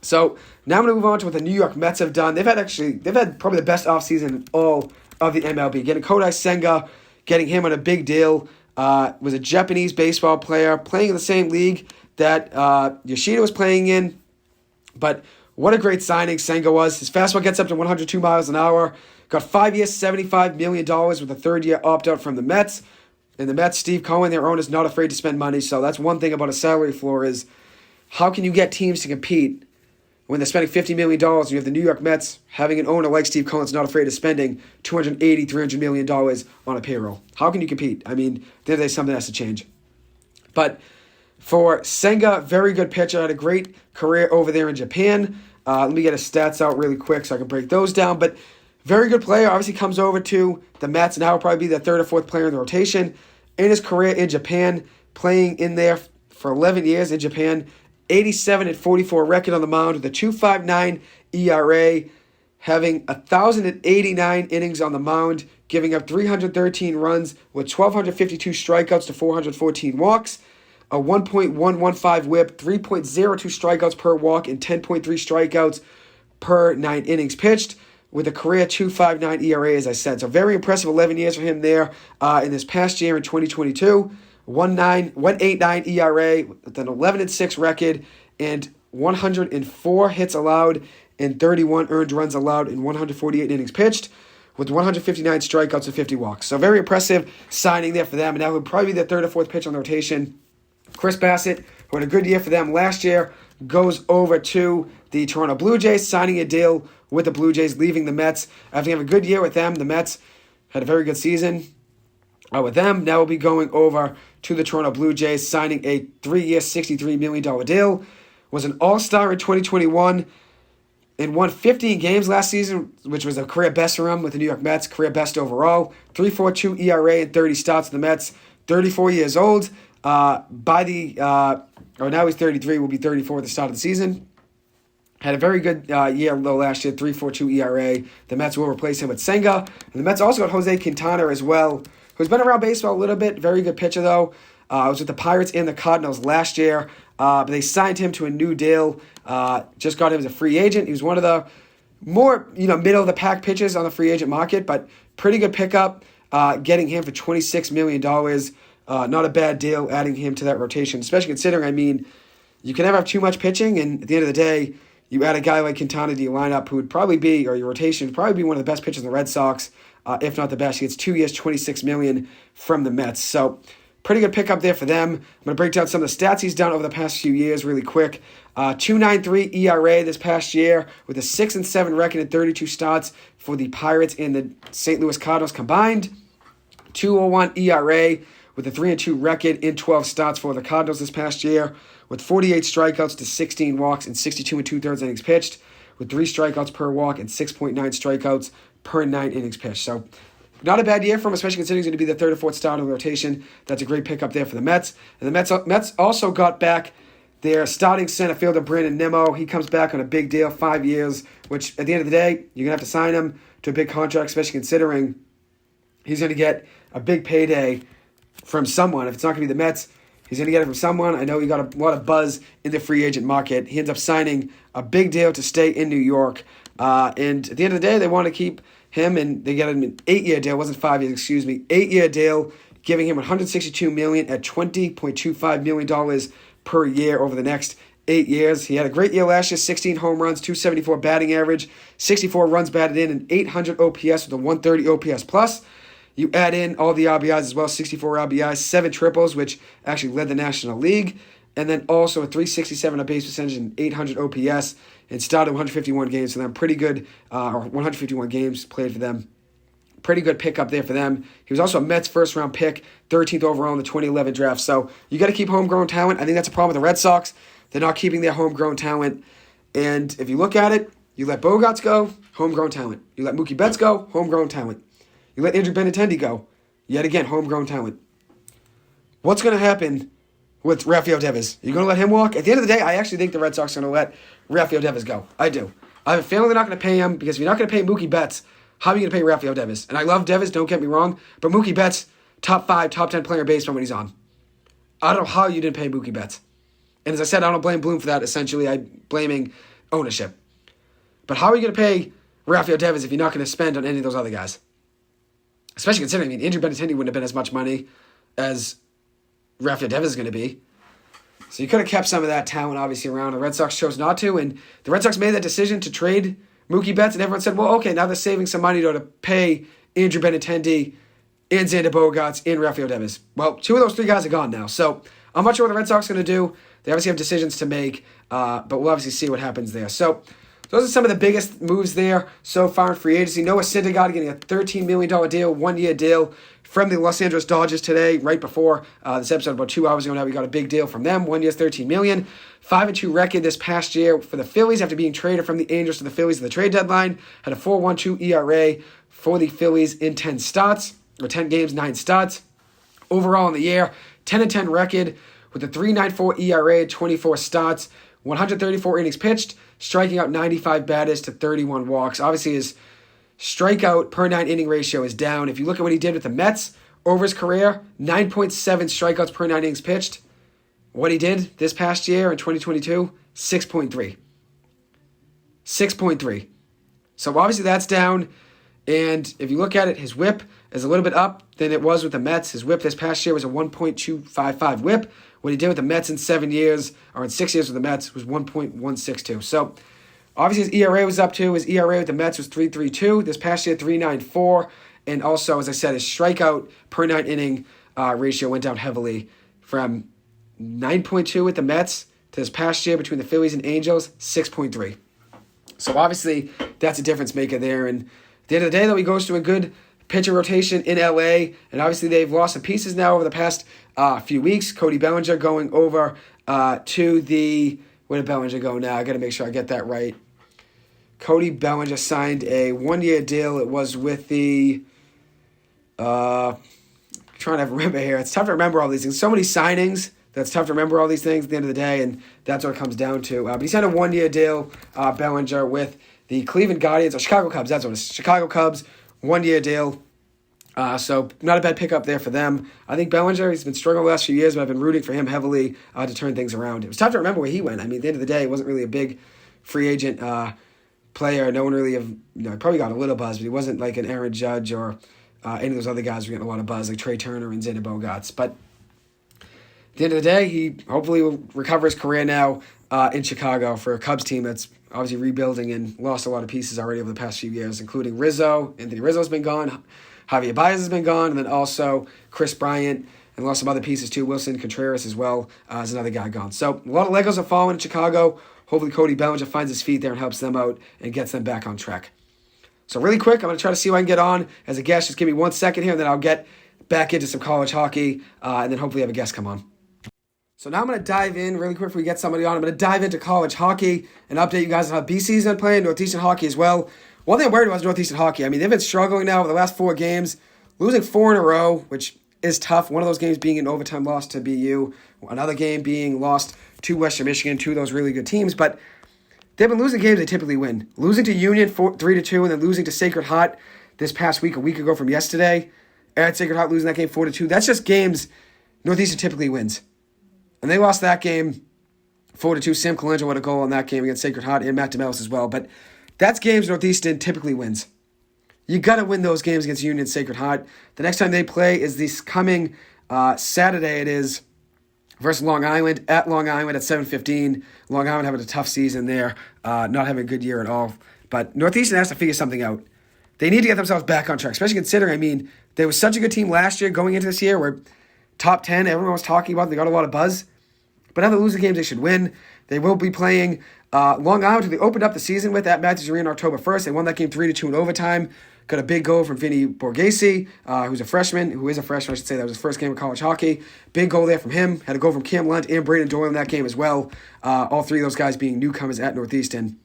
So, now I'm going to move on to what the New York Mets have done. They've had probably the best offseason in all of the MLB. Getting Kodai Senga, getting him on a big deal, was a Japanese baseball player, playing in the same league that Yoshida was playing in. But what a great signing Senga was. His fastball gets up to 102 miles an hour. Got 5 years, $75 million with a third-year opt-out from the Mets. And the Mets, Steve Cohen, their owner, is not afraid to spend money. So that's one thing about a salary floor is how can you get teams to compete when they're spending $50 million and you have the New York Mets having an owner like Steve Cohen's not afraid of spending $280, $300 million on a payroll. How can you compete? I mean, there's something that has to change. But for Senga, very good pitcher, had a great career over there in Japan. Let me get his stats out really quick so I can break those down. But very good player, obviously comes over to the Mets, and now will probably be the third or fourth player in the rotation. In his career in Japan, playing in there for 11 years in Japan, 87-44 record on the mound with a 2.59 ERA, having 1,089 innings on the mound, giving up 313 runs with 1,252 strikeouts to 414 walks, a 1.115 whip, 3.02 strikeouts per walk, and 10.3 strikeouts per 9 innings pitched, with a career 2.59 ERA, as I said. So very impressive 11 years for him there in this past year in 2022. 1.89 ERA with an 11-6 record and 104 hits allowed and 31 earned runs allowed in 148 innings pitched with 159 strikeouts and 50 walks. So very impressive signing there for them. And that would probably be the third or fourth pitch on the rotation. Chris Bassett, who had a good year for them last year, goes over to the Toronto Blue Jays, signing a deal with the Blue Jays, leaving the Mets. After having a good year with them, the Mets had a very good season with them. Now we'll be going over to the Toronto Blue Jays, signing a 3-year, $63 million deal. Was an all-star in 2021 and won 15 games last season, which was a career best for him with the New York Mets, career best overall. 3.42 ERA and 30 starts for the Mets. 34 years old. Now he's 33, will be 34 at the start of the season. Had a very good year though last year, 3.42 ERA. The Mets will replace him with Senga. And the Mets also got Jose Quintana as well, who's been around baseball a little bit. Very good pitcher though. Was with the Pirates and the Cardinals last year. But they signed him to a new deal. Just got him as a free agent. He was one of the more middle of the pack pitchers on the free agent market, but pretty good pickup. Getting him for $26 million. Not a bad deal adding him to that rotation, especially considering, you can never have too much pitching, and at the end of the day, you add a guy like Quintana to your lineup who would probably be, or your rotation, would probably be one of the best pitchers in the Red Sox, if not the best. He gets 2 years, $26 million from the Mets. So pretty good pickup there for them. I'm going to break down some of the stats he's done over the past few years really quick. 2.93 ERA this past year with a 6-7 record in 32 starts for the Pirates and the St. Louis Cardinals combined. 2.01 ERA with a 3-2 record in 12 starts for the Cardinals this past year, with 48 strikeouts to 16 walks and 62 2/3 innings pitched, with 3 strikeouts per walk and 6.9 strikeouts per 9 innings pitched. So not a bad year for him, especially considering he's going to be the third or fourth starter in the rotation. That's a great pickup there for the Mets. And the Mets also got back their starting center fielder, Brandon Nimmo. He comes back on a big deal, 5 years, which at the end of the day, you're going to have to sign him to a big contract, especially considering he's going to get a big payday from someone. If it's not going to be the Mets, he's going to get it from someone. I know he got a lot of buzz in the free agent market. He ends up signing a big deal to stay in New York. And at the end of the day, they want to keep him, and they get him an 8-year deal. It wasn't 5 years, 8-year deal, giving him $162 million at $20.25 million per year over the next 8 years. He had a great year last year, 16 home runs, 274 batting average, 64 runs batted in, and 800 OPS with a 130 OPS plus. You add in all the RBIs as well, 64 RBIs, 7 triples, which actually led the National League, and then also a 367 on base percentage and 800 OPS, and started 151 games for them. Pretty good, or 151 games played for them. Pretty good pickup there for them. He was also a Mets first-round pick, 13th overall in the 2011 draft. So you got to keep homegrown talent. I think that's a problem with the Red Sox. They're not keeping their homegrown talent. And if you look at it, you let Bogaerts go, homegrown talent. You let Mookie Betts go, homegrown talent. You let Andrew Benintendi go. Yet again, homegrown talent. What's going to happen with Rafael Devers? Are you going to let him walk? At the end of the day, I actually think the Red Sox are going to let Rafael Devers go. I do. I have a feeling they're not going to pay him, because if you're not going to pay Mookie Betts, how are you going to pay Rafael Devers? And I love Devers, don't get me wrong, but Mookie Betts, top 5, top 10 player in baseball when he's on. I don't know how you didn't pay Mookie Betts. And as I said, I don't blame Bloom for that. Essentially, I'm blaming ownership. But how are you going to pay Rafael Devers if you're not going to spend on any of those other guys? Especially considering, Andrew Benintendi wouldn't have been as much money as Rafael Devers is going to be. So you could have kept some of that talent, obviously, around. The Red Sox chose not to, and the Red Sox made that decision to trade Mookie Betts, and everyone said, well, okay, now they're saving some money to pay Andrew Benintendi and Xander Bogaerts and Rafael Devers. Well, 2 of those 3 guys are gone now, so I'm not sure what the Red Sox are going to do. They obviously have decisions to make, but we'll obviously see what happens there. So those are some of the biggest moves there so far in free agency. Noah Syndergaard getting a $13 million deal, 1-year deal from the Los Angeles Dodgers today, right before this episode, about 2 hours ago now. We got a big deal from them, 1 year, $13 million. 5-2 record this past year for the Phillies after being traded from the Angels to the Phillies at the trade deadline. Had a 4.12 ERA for the Phillies in 10 starts, or 10 games, 9 starts. Overall in the year, 10-10 record with a 3.94 ERA, 24 starts, 134 innings pitched, striking out 95 batters to 31 walks. Obviously, his strikeout per 9 inning ratio is down. If you look at what he did with the Mets over his career, 9.7 strikeouts per 9 innings pitched. What he did this past year in 2022, 6.3. 6.3. So obviously that's down. And if you look at it, his whip is a little bit up than it was with the Mets. His whip this past year was a 1.255 whip. What he did with the Mets in 7 years, or in 6 years with the Mets, was 1.162. So obviously his ERA was up too. His ERA with the Mets was 3.32. This past year, 3.94. And also, as I said, his strikeout per 9 inning ratio went down heavily from 9.2 with the Mets to this past year between the Phillies and Angels, 6.3. So obviously that's a difference maker there. And at the end of the day, though, he goes to a good pitcher rotation in LA, and obviously they've lost some pieces now over the past few weeks. Cody Bellinger going over to the... Where did Bellinger go now? I got to make sure I get that right. Cody Bellinger signed a 1-year deal. It was with the... trying to remember here. It's tough to remember all these things. So many signings that's tough to remember all these things at the end of the day, and that's what it comes down to. But he signed a 1-year deal, Bellinger, with the Cleveland Guardians, or Chicago Cubs. That's what it is. Chicago Cubs, 1-year deal. So not a bad pickup there for them. I think Bellinger, he's been struggling the last few years, but I've been rooting for him heavily to turn things around. It was tough to remember where he went. I mean, at the end of the day, he wasn't really a big free agent player. No one really, he probably got a little buzz, but he wasn't like an Aaron Judge or any of those other guys who were getting a lot of buzz, like Trey Turner and Xander Bogaerts. But at the end of the day, he hopefully will recover his career now in Chicago for a Cubs team that's obviously rebuilding and lost a lot of pieces already over the past few years, including Rizzo. Anthony Rizzo's been gone. Javier Baez has been gone. And then also Chris Bryant, and lost some other pieces too. Wilson Contreras as well as another guy gone. So a lot of Legos are falling in Chicago. Hopefully Cody Bellinger finds his feet there and helps them out and gets them back on track. So really quick, I'm going to try to see who I can get on as a guest. Just give me 1 second here, and then I'll get back into some college hockey, and then hopefully have a guest come on. So now I'm going to dive in really quick before we get somebody on. I'm going to dive into college hockey and update you guys on how BC's been playing, Northeastern hockey as well. One thing I'm worried about is Northeastern hockey. I mean, they've been struggling now over the last 4 games, losing 4 in a row, which is tough. One of those games being an overtime loss to BU, another game being lost to Western Michigan, 2 of those really good teams. But they've been losing games they typically win. Losing to Union 3-2, and then losing to Sacred Heart this past week, a week ago from yesterday. At Sacred Heart losing that game 4-2. That's just games Northeastern typically wins. And they lost that game 4-2. Sam Colangelo had a goal in that game against Sacred Heart, and Matt DeMellis as well. But that's games Northeastern typically wins. You got to win those games against Union and Sacred Heart. The next time they play is this coming Saturday. It is versus Long Island at Long Island at 7:15. Long Island having a tough season there, not having a good year at all. But Northeastern has to figure something out. They need to get themselves back on track, especially considering, I mean, they were such a good team last year going into this year where top 10, everyone was talking about, they got a lot of buzz. But now they're losing games they should win. They will be playing Long Island, who they opened up the season with at Matthews Arena on October 1st. They won that game 3-2 in overtime. Got a big goal from Vinny Borghese, who is a freshman, I should say. That was his first game of college hockey. Big goal there from him. Had a goal from Cam Lunt and Braden Doyle in that game as well. All 3 of those guys being newcomers at Northeastern.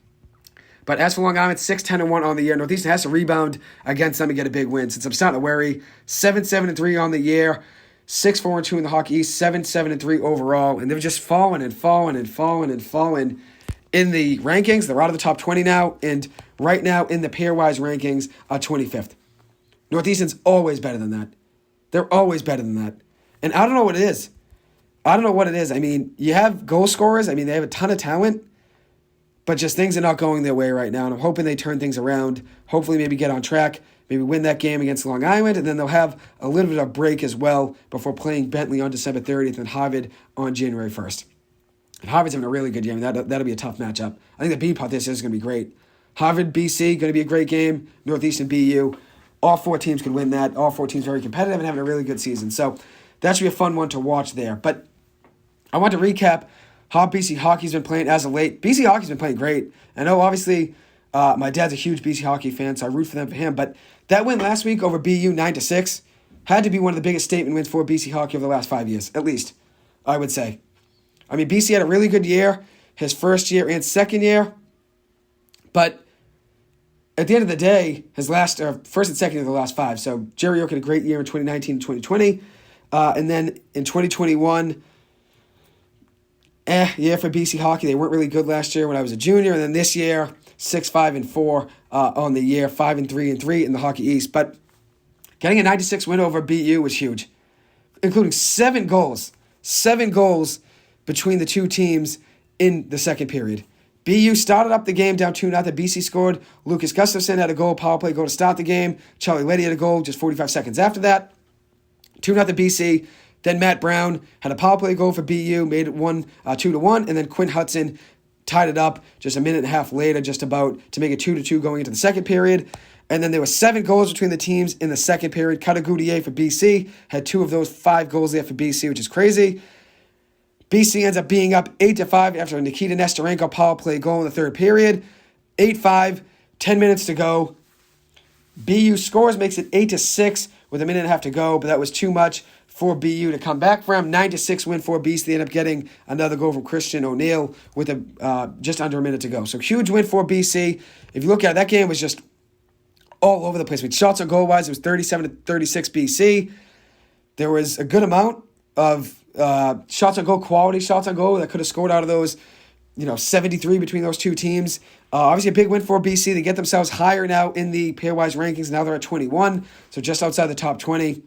But as for Long Island, 6-10-1 on the year. Northeastern has to rebound against them and get a big win. Since I'm starting to worry, 7-7-3 on the year. 6-4-2 in the Hockey East, 7-7-3 overall, and they've just fallen in the rankings. They're out of the top 20 now, and right now in the pairwise rankings are 25th. Northeastern's always better than that. They're always better than that. And I don't know what it is. I mean, you have goal scorers. I mean, they have a ton of talent, but just things are not going their way right now, and I'm hoping they turn things around, hopefully maybe get on track, maybe win that game against Long Island, and then they'll have a little bit of a break as well before playing Bentley on December 30th and Harvard on January 1st. And Harvard's having a really good year. I mean, that'll be a tough matchup. I think the B part this is going to be great. Harvard, BC, going to be a great game. Northeastern, BU. All 4 teams could win that. All 4 teams very competitive and having a really good season. So that should be a fun one to watch there. But I want to recap how BC Hockey's been playing as of late. BC Hockey's been playing great. I know, obviously, my dad's a huge BC Hockey fan, so I root for them for him. But that win last week over BU 9-6 had to be one of the biggest statement wins for BC Hockey over the last 5 years, at least, I would say. I mean, BC had a really good year, his first year and second year. But at the end of the day, his first and second year of the last 5. So Jerry Oak had a great year in 2019 and 2020. And then in 2021, year for BC Hockey. They weren't really good last year when I was a junior. And then this year, 6-5-4 on the year, 5-3-3 in the Hockey East. But getting a 9-6 win over BU was huge, including 7 goals. 7 goals between the 2 teams in the second period. BU started up the game down 2-0. BC scored. Lucas Gustafson had a goal, power play goal to start the game. Charlie Letty had a goal just 45 seconds after that. 2-0 BC. Then Matt Brown had a power play goal for BU, made it 2-1, and then Quinn Hudson tied it up just a minute and a half later, just about to make it 2-2 going into the second period. And then there were 7 goals between the teams in the second period. Cutter Goudier for BC had 2 of those 5 goals there for BC, which is crazy. BC ends up being up 8-5 after a Nikita Nesterenko power play goal in the third period. 8-5, 10 minutes to go. BU scores, makes it 8-6 with a minute and a half to go, but that was too much for BU to come back from. 9-6 win for BC. They end up getting another goal from Christian O'Neill with just under a minute to go. So huge win for BC. If you look at it, that game was just all over the place. With shots on goal wise, it was 37-36 BC. There was a good amount of shots on goal, quality shots on goal that could have scored out of those, 73 between those two teams. Obviously a big win for BC. They get themselves higher now in the pairwise rankings. Now they're at 21, so just outside the top 20.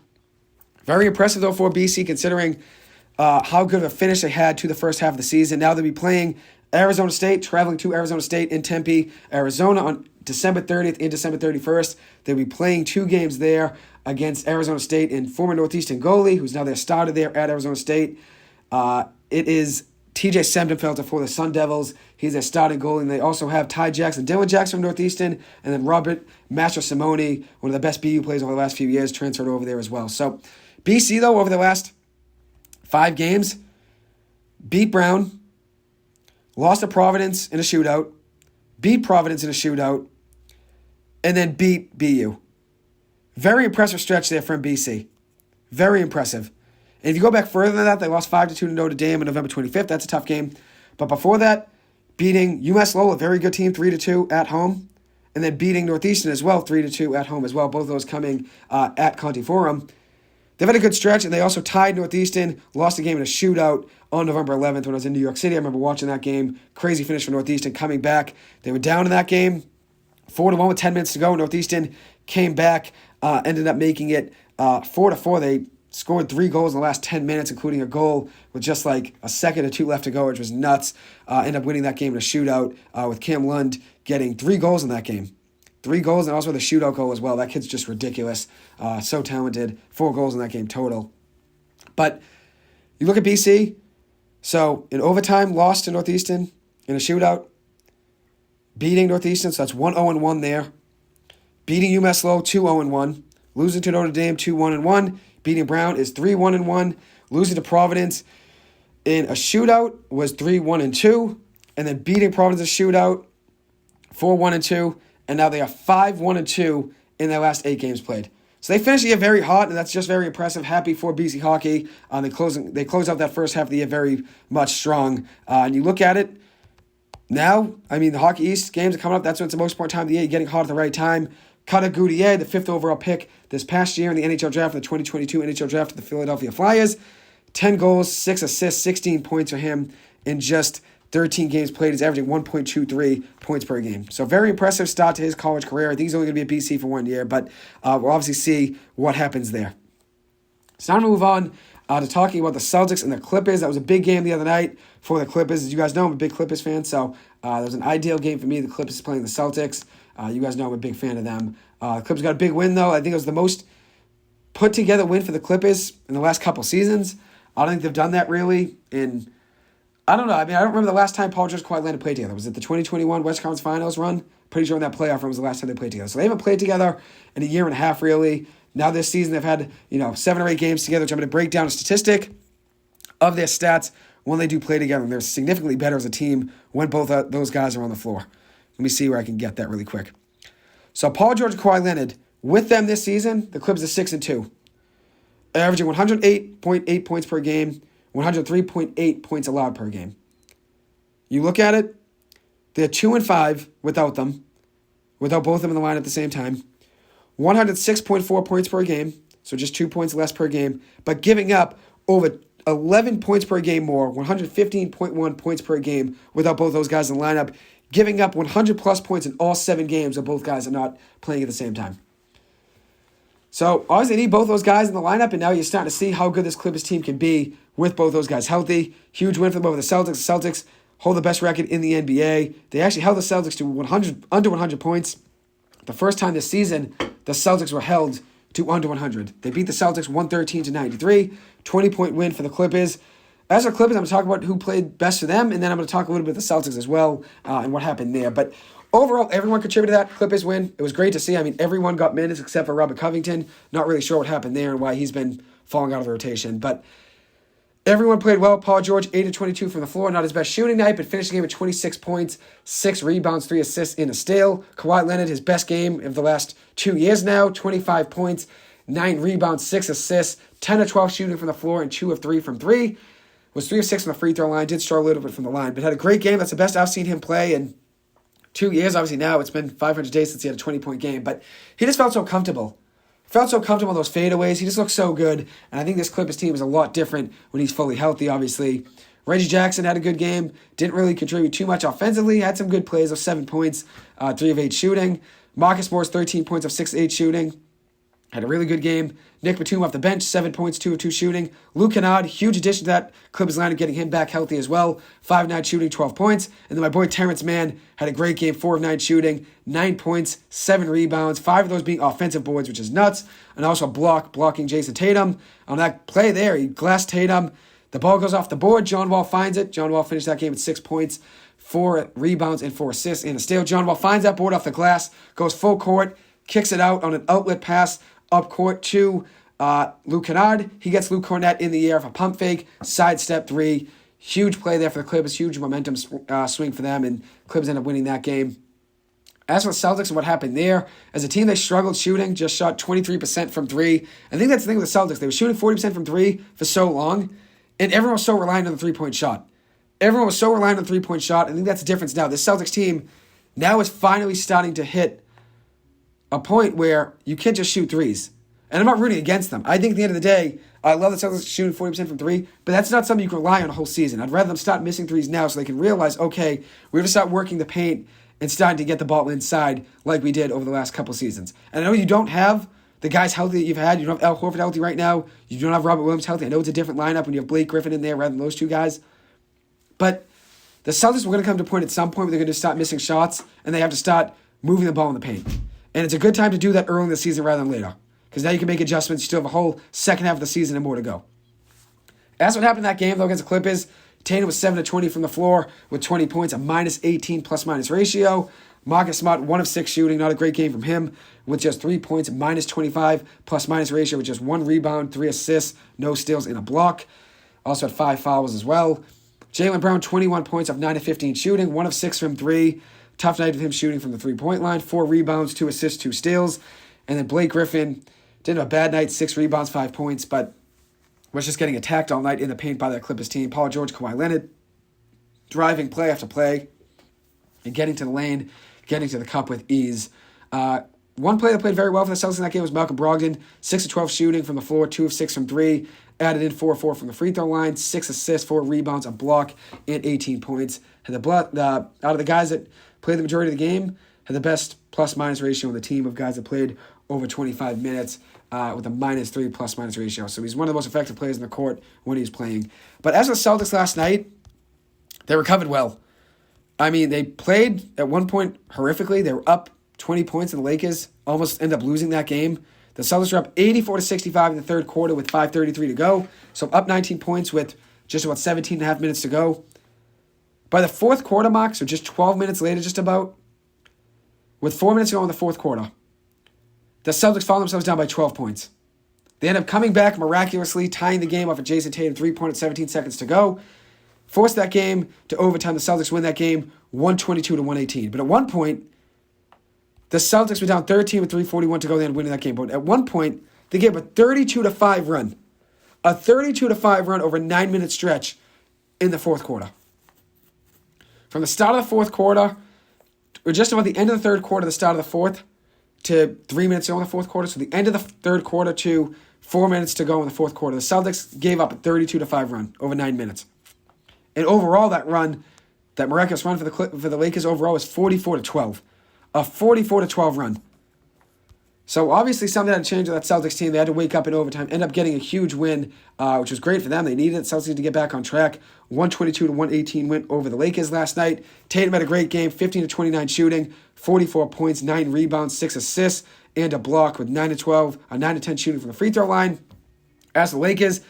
Very impressive, though, for BC, considering how good of a finish they had to the first half of the season. Now they'll be playing Arizona State, traveling to Arizona State in Tempe, Arizona on December 30th and December 31st. They'll be playing 2 games there against Arizona State and former Northeastern goalie, who's now their starter there at Arizona State. It is TJ Semdenfelter for the Sun Devils. He's their starting goalie. And they also have Ty Jackson, Dylan Jackson from Northeastern, and then Robert Master Simone, one of the best BU players over the last few years, transferred over there as well. So BC, though, over the last 5 games, beat Brown, lost to Providence in a shootout, beat Providence in a shootout, and then beat BU. Very impressive stretch there from BC. Very impressive. And if you go back further than that, they lost 5-2 to Notre Dame on November 25th. That's a tough game. But before that, beating UMass Lowell, a very good team, 3-2 at home. And then beating Northeastern as well, 3-2 at home as well. Both of those coming at Conti Forum. They've had a good stretch, and they also tied Northeastern, lost the game in a shootout on November 11th when I was in New York City. I remember watching that game. Crazy finish for Northeastern, coming back. They were down in that game, 4-1 with 10 minutes to go. Northeastern came back, ended up making it 4-4. They scored 3 goals in the last 10 minutes, including a goal with just like a second or 2 left to go, which was nuts. Ended up winning that game in a shootout with Cam Lund getting 3 goals in that game. 3 goals and also the shootout goal as well. That kid's just ridiculous. So talented. 4 goals in that game total. But you look at BC. So in overtime, lost to Northeastern in a shootout. Beating Northeastern, so that's 1-0-1 there. Beating UMass Lowell, 2-0-1. Losing to Notre Dame, 2-1-1. Beating Brown is 3-1-1. Losing to Providence in a shootout was 3-1-2. And then beating Providence in a shootout, 4-1-2. And now they are 5-1-2 in their last 8 games played. So they finished the year very hot, and that's just very impressive. Happy for BC hockey. They close out that first half of the year very much strong. And you look at it now, the Hockey East games are coming up. That's when it's the most important time of the year. You're getting hot at the right time. Cutter Goudier, the 5th overall pick this past year in the NHL draft, the 2022 NHL draft of the Philadelphia Flyers. 10 goals, 6 assists, 16 points for him in just 13 games played. He's averaging 1.23 points per game. So very impressive start to his college career. I think he's only going to be at BC for 1 year, but we'll obviously see what happens there. So now I'm going to move on to talking about the Celtics and the Clippers. That was a big game the other night for the Clippers. As you guys know, I'm a big Clippers fan, so that was an ideal game for me. The Clippers playing the Celtics. You guys know I'm a big fan of them. The Clippers got a big win, though. I think it was the most put-together win for the Clippers in the last couple seasons. I don't think they've done that really in... I don't know. I don't remember the last time Paul George and Kawhi Leonard played together. Was it the 2021 West Conference Finals run? Pretty sure in that playoff run was the last time they played together. So they haven't played together in a year and a half, really. Now this season they've had 7 or 8 games together, which I'm going to break down a statistic of their stats when they do play together. And they're significantly better as a team when both those guys are on the floor. Let me see where I can get that really quick. So Paul George and Kawhi Leonard, with them this season, the Clippers are 6-2. Averaging 108.8 points per game, 103.8 points allowed per game. You look at it, they're 2-5 without them, without both of them in the line at the same time. 106.4 points per game, so just 2 points less per game, but giving up over 11 points per game more, 115.1 points per game without both those guys in the lineup, giving up 100-plus points in all 7 games when both guys are not playing at the same time. So, obviously, they need both those guys in the lineup, and now you're starting to see how good this Clippers team can be with both those guys healthy. Huge win for them over the Celtics. The Celtics hold the best record in the NBA. They actually held the Celtics to under 100 points. The first time this season, the Celtics were held to under 100. They beat the Celtics 113-93, 20-point win for the Clippers. As for Clippers, I'm going to talk about who played best for them, and then I'm going to talk a little bit about the Celtics as well and what happened there. But overall, everyone contributed to that Clippers win. It was great to see. I mean, everyone got minutes except for Robert Covington. Not really sure what happened there and why he's been falling out of the rotation. But everyone played well. Paul George, 8-22 from the floor. Not his best shooting night, but finished the game with 26 points, 6 rebounds, 3 assists, and a steal. Kawhi Leonard, his best game of the last 2 years now, 25 points, 9 rebounds, 6 assists, 10 of 12 shooting from the floor, and 2 of 3 from 3. Was 3 of 6 from the free throw line. Did struggle a little bit from the line, but had a great game. That's the best I've seen him play in 2 years. Obviously now it's been 500 days since he had a 20-point game, but he just felt so comfortable. Felt so comfortable in those fadeaways. He just looked so good. And I think this Clippers team is a lot different when he's fully healthy, obviously. Reggie Jackson had a good game. Didn't really contribute too much offensively. Had some good plays of 7 points, 3 of 8 shooting. Marcus Morris, 13 points of 6 of 8 shooting. Had a really good game. Nick Batum off the bench, 7 points, 2 of 2 shooting. Luke Kennard, huge addition to that Clippers lineup, getting him back healthy as well. 5 of 9 shooting, 12 points. And then my boy Terrence Mann had a great game, 4 of 9 shooting, 9 points, 7 rebounds, 5 of those being offensive boards, which is nuts. And also blocking Jason Tatum. On that play there, he glassed Tatum. The ball goes off the board. John Wall finds it. John Wall finished that game with 6 points, 4 rebounds, and 4 assists and a steal. John Wall finds that board off the glass, goes full court, kicks it out on an outlet pass up court to Luke Kennard. He gets Luke Cornett in the air for a pump fake, sidestep 3. Huge play there for the Clippers, huge momentum swing for them, and Clippers end up winning that game. As for the Celtics and what happened there, as a team, they struggled shooting, just shot 23% from 3. I think that's the thing with the Celtics. They were shooting 40% from 3 for so long, and everyone was so reliant on the three-point shot. Everyone was so reliant on the three-point shot. I think that's the difference now. This Celtics team now is finally starting to hit a point where you can't just shoot threes. And I'm not rooting against them. I think at the end of the day, I love the Celtics shooting 40% from 3, but that's not something you can rely on a whole season. I'd rather them start missing threes now so they can realize, okay, we have to start working the paint and starting to get the ball inside like we did over the last couple seasons. And I know you don't have the guys healthy that you've had. You don't have Al Horford healthy right now. You don't have Robert Williams healthy. I know it's a different lineup when you have Blake Griffin in there rather than those two guys. But the Celtics were going to come to a point at some point where they're going to start missing shots and they have to start moving the ball in the paint. And it's a good time to do that early in the season rather than later. Because now you can make adjustments. You still have a whole second half of the season and more to go. As what happened in that game, though, against the Clippers, Tatum was 7 of 20 from the floor with 20 points, a -18 plus-minus ratio. Marcus Smart, 1 of 6 shooting, not a great game from him, with just 3 points, -25 plus-minus ratio with just 1 rebound, 3 assists, no steals, and a block. Also had 5 fouls as well. Jaylen Brown, 21 points of 9 of 15 shooting, 1 of 6 from 3. Tough night with him shooting from the three-point line. 4 rebounds, 2 assists, 2 steals. And then Blake Griffin didn't have a bad night, 6 rebounds, 5 points, but was just getting attacked all night in the paint by that Clippers team. Paul George, Kawhi Leonard, driving play after play and getting to the lane, getting to the cup with ease. One player that played very well for the Celtics in that game was Malcolm Brogdon. 6 of 12 shooting from the floor, 2 of 6 from 3. Added in 4 of 4 from the free throw line, 6 assists, 4 rebounds, a block, and 18 points. And out of the guys that played the majority of the game, had the best plus-minus ratio on the team of guys that played over 25 minutes with a -3 plus-minus ratio. So he's one of the most effective players in the court when he's playing. But as for the Celtics last night, they recovered well. I mean, they played at one point horrifically. They were up 20 points, and the Lakers almost ended up losing that game. The Celtics were up 84-65 in the third quarter with 5:33 to go. So up 19 points with just about 17 and a half minutes to go. By the fourth quarter mark, so just 12 minutes later just about, with 4 minutes to go in the fourth quarter, the Celtics found themselves down by 12 points. They end up coming back miraculously, tying the game off a Jason Tatum three-pointer at 17 seconds to go. Forced that game to overtime. The Celtics win that game 122-118. But at one point, the Celtics were down 13 with 3:41 to go. They ended up winning that game. But at one point, they gave a 32-5 run. A 32-5 run over a 9-minute stretch in the fourth quarter. From the start of the fourth quarter, or just about the end of the third quarter, the start of the fourth, to 3 minutes to go in the fourth quarter. So the end of the third quarter to 4 minutes to go in the fourth quarter. The Celtics gave up a 32-5 run over 9 minutes. And overall, that run, that miraculous run for the Lakers overall was 44-12. A 44-12 run. So obviously something had to change with that Celtics team. They had to wake up in overtime, end up getting a huge win, which was great for them. They needed it. Celtics to get back on track. 122-118 win over the Lakers last night. Tatum had a great game, 15-29 shooting, 44 points, 9 rebounds, 6 assists, and a block with 9-10 shooting from the free throw line. As for the Lakers,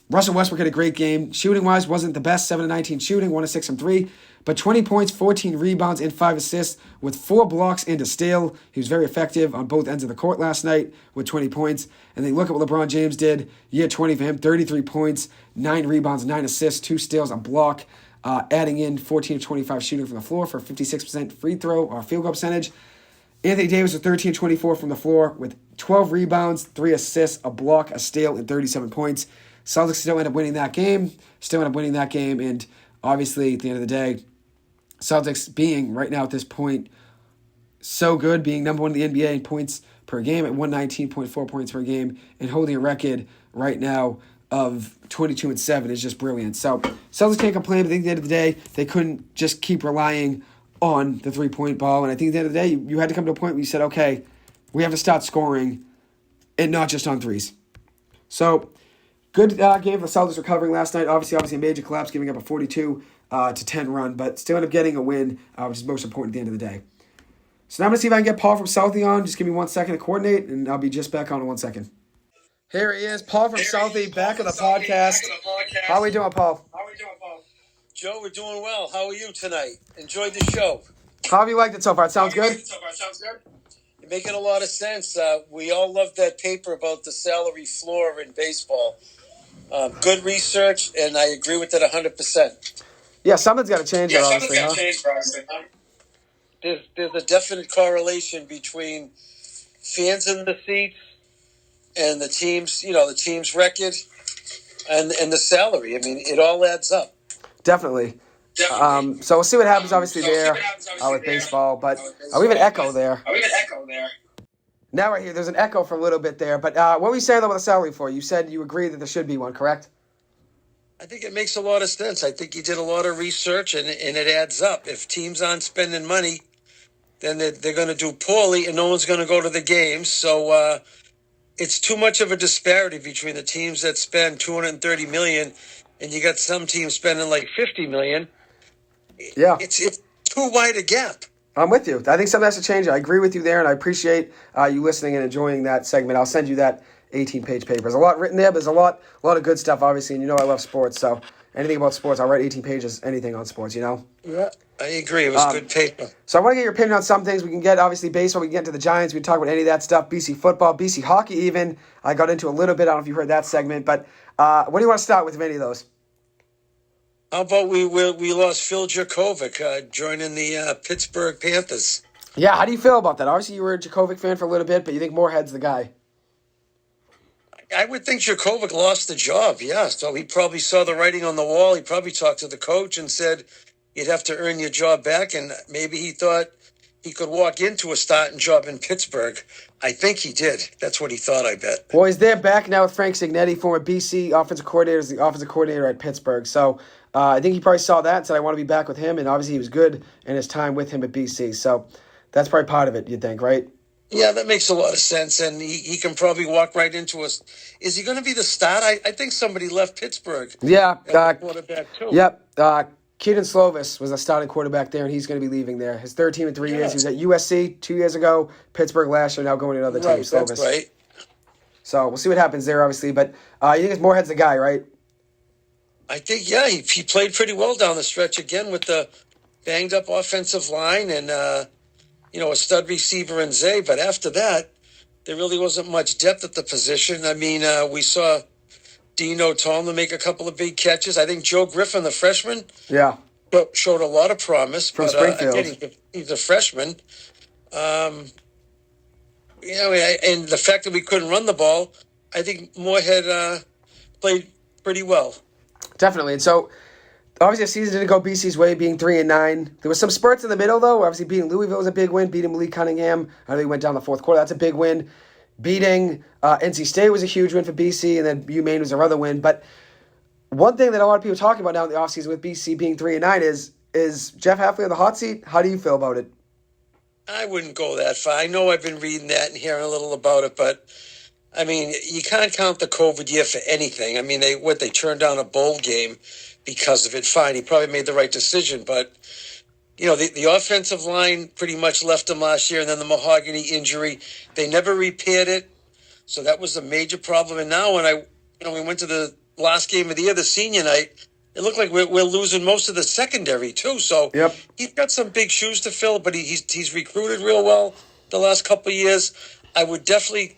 Russell Westbrook had a great game. Shooting-wise, wasn't the best, 7-19 shooting, 1-6 from 3. But 20 points, 14 rebounds, and 5 assists with 4 blocks and a steal. He was very effective on both ends of the court last night with 20 points. And then look at what LeBron James did. Year 20 for him, 33 points, 9 rebounds, 9 assists, 2 steals, a block, adding in 14 of 25 shooting from the floor for a 56% free throw or field goal percentage. Anthony Davis was 13-24 from the floor with 12 rebounds, 3 assists, a block, a steal, and 37 points. Celtics still end up winning that game. And obviously, at the end of the day, Celtics being, right now at this point, so good, being number one in the NBA in points per game at 119.4 points per game, and holding a record right now of 22-7 is just brilliant. So Celtics can't complain, but I think at the end of the day, they couldn't just keep relying on the three-point ball. And I think at the end of the day, you had to come to a point where you said, okay, we have to start scoring and not just on threes. So good game for the Celtics recovering last night. Obviously a major collapse, giving up a 42-10 run, but still end up getting a win, which is most important at the end of the day. So now I'm going to see if I can get Paul from Southie on. Just give me 1 second to coordinate, and I'll be just back on in 1 second. Here he is, Paul from Southie, back on the podcast. How are we doing, Paul? Joe, we're doing well. How are you tonight? Enjoyed the show. How have you liked it so far? It sounds good? You're making a lot of sense. We all love that paper about the salary floor in baseball. Good research, and I agree with it 100%. Yeah, something's got to change there, obviously, huh? There's a definite correlation between fans in the seats and the team's record and the salary. I mean, it all adds up. Definitely. So we'll see what happens, obviously, with baseball. But we have an echo there. Now right here, there's an echo for a little bit there. But what were you saying about the salary for? You said you agree that there should be one, correct? I think it makes a lot of sense. I think you did a lot of research, and it adds up. If teams aren't spending money, then they're going to do poorly, and no one's going to go to the games. So it's too much of a disparity between the teams that spend $230 million, and you got some teams spending like $50 million. Yeah, it's too wide a gap. I'm with you. I think something has to change. I agree with you there, and I appreciate you listening and enjoying that segment. I'll send you that 18-page paper. There's a lot written there, but there's a lot of good stuff, obviously, and you know I love sports, so anything about sports, I'll write 18 pages, anything on sports, you know? Yeah, I agree. It was good paper. So I want to get your opinion on some things. We can get, obviously, baseball. We can get into the Giants. We can talk about any of that stuff. BC football, BC hockey even. I got into a little bit. I don't know if you heard that segment, but what do you want to start with any of those? How about we lost Phil Djokovic joining the Pittsburgh Panthers? Yeah, how do you feel about that? Obviously, you were a Djokovic fan for a little bit, but you think Moorhead's the guy. I would think Djokovic lost the job, yeah. So he probably saw the writing on the wall. He probably talked to the coach and said, you'd have to earn your job back. And maybe he thought he could walk into a starting job in Pittsburgh. I think he did. That's what he thought, I bet. Well, he's there back now with Frank Signetti, former BC offensive coordinator, is the offensive coordinator at Pittsburgh. So I think he probably saw that and said, I want to be back with him. And obviously he was good in his time with him at BC. So that's probably part of it, you'd think, right? Yeah, that makes a lot of sense, and he can probably walk right into us. Is he going to be the start? I think somebody left Pittsburgh. Yeah. Quarterback too. Yep. Keaton Slovis was a starting quarterback there, and he's going to be leaving there. His third team in 3 years. He was at USC 2 years ago, Pittsburgh last year, now going to another team, Slovis. That's right. So we'll see what happens there, obviously. But you think it's Moorhead's the guy, right? I think, yeah, he played pretty well down the stretch again with the banged-up offensive line and a stud receiver in Zay. But after that, there really wasn't much depth at the position. I mean, we saw Dino Tomlin make a couple of big catches. I think Joe Griffin, the freshman, showed a lot of promise. From Springfield. Again, he's a freshman. And the fact that we couldn't run the ball, I think Moorhead played pretty well. Definitely. And so, obviously, the season didn't go BC's way, being 3-9. There was some spurts in the middle, though. Obviously, beating Louisville was a big win. Beating Malik Cunningham, I know he went down the fourth quarter. That's a big win. Beating NC State was a huge win for BC, and then UMaine was another win. But one thing that a lot of people are talking about now in the offseason with BC being 3-9 is Jeff Hafley on the hot seat. How do you feel about it? I wouldn't go that far. I know I've been reading that and hearing a little about it, but I mean, you can't count the COVID year for anything. I mean, they turned down a bowl game because of it. Fine, he probably made the right decision, but the offensive line pretty much left him last year, and then the mahogany injury, they never repaired it, so that was a major problem. And now when we went to the last game of the year, the senior night, it looked like we're losing most of the secondary too. So Yep. He's got some big shoes to fill, but he's recruited real well the last couple of years. I would definitely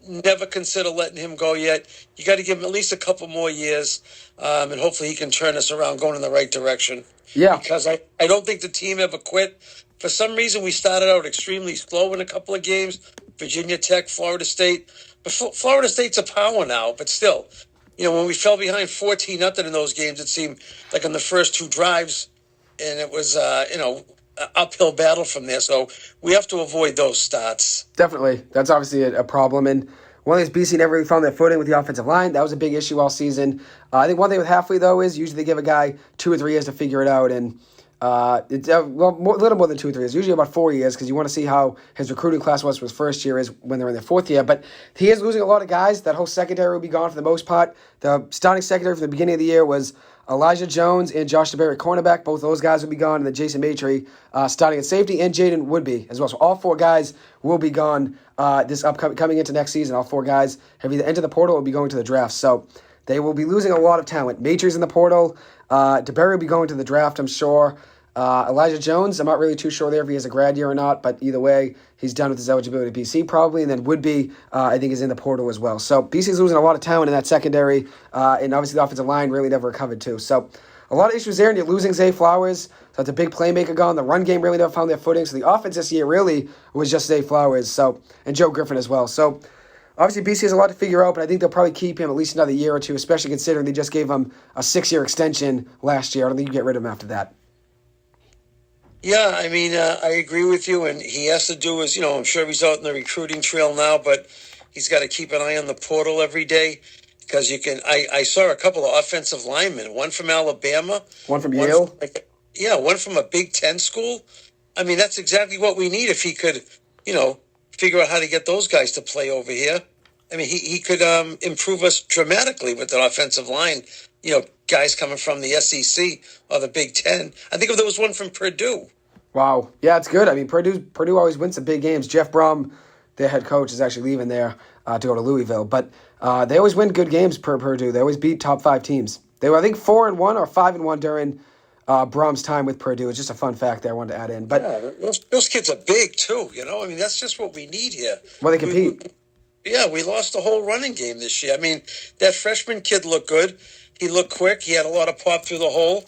never consider letting him go yet. You got to give him at least a couple more years, and hopefully he can turn us around, going in the right direction. Yeah. Because I don't think the team ever quit. For some reason, we started out extremely slow in a couple of games. Virginia Tech, Florida State. But Florida State's a power now, but still. When we fell behind 14-0 in those games, it seemed like in the first two drives, and it was, an uphill battle from there. So we have to avoid those starts. Definitely. That's obviously a problem. And one of these, BC never really found their footing with the offensive line. That was a big issue all season. I think one thing with Halfley, though, is usually they give a guy 2 or 3 years to figure it out. And a little more than 2 or 3 years, usually about 4 years, because you want to see how his recruiting class was for his first year is when they're in their fourth year. But he is losing a lot of guys. That whole secondary will be gone for the most part. The starting secondary from the beginning of the year was Elijah Jones and Josh DeBerry at cornerback. Both those guys will be gone, and then Jason Maitre starting at safety, and Jaden would be as well. So all 4 guys will be gone coming into next season. All 4 guys have either entered the portal or will be going to the draft. So they will be losing a lot of talent. Maitre's in the portal. DeBerry will be going to the draft, I'm sure. Elijah Jones, I'm not really too sure there if he has a grad year or not, but either way, he's done with his eligibility to BC probably, and then Woodby, I think, is in the portal as well. So BC's losing a lot of talent in that secondary, and obviously the offensive line really never recovered too. So a lot of issues there, and you're losing Zay Flowers, so that's a big playmaker gone. The run game really never found their footing, so the offense this year really was just Zay Flowers, and Joe Griffin as well. So obviously BC has a lot to figure out, but I think they'll probably keep him at least another year or two, especially considering they just gave him a 6-year extension last year. I don't think you get rid of him after that. Yeah, I mean, I agree with you, and he has to do his, I'm sure he's out in the recruiting trail now, but he's got to keep an eye on the portal every day, because I saw a couple of offensive linemen, one from Alabama. One from Yale? One from a Big Ten school. I mean, that's exactly what we need if he could, figure out how to get those guys to play over here. I mean, he could improve us dramatically with the offensive line, guys coming from the SEC or the Big Ten. I think there was one from Purdue. Wow. Yeah, it's good. I mean, Purdue always wins some big games. Jeff Brom, their head coach, is actually leaving there to go to Louisville. But they always win good games per Purdue. They always beat top 5 teams. They were, I think, 4-1 or 5-1 during Brom's time with Purdue. It's just a fun fact there I wanted to add in. But yeah, those kids are big, too. I mean, that's just what we need here. Well, they compete. We lost the whole running game this year. I mean, that freshman kid looked good. He looked quick. He had a lot of pop through the hole.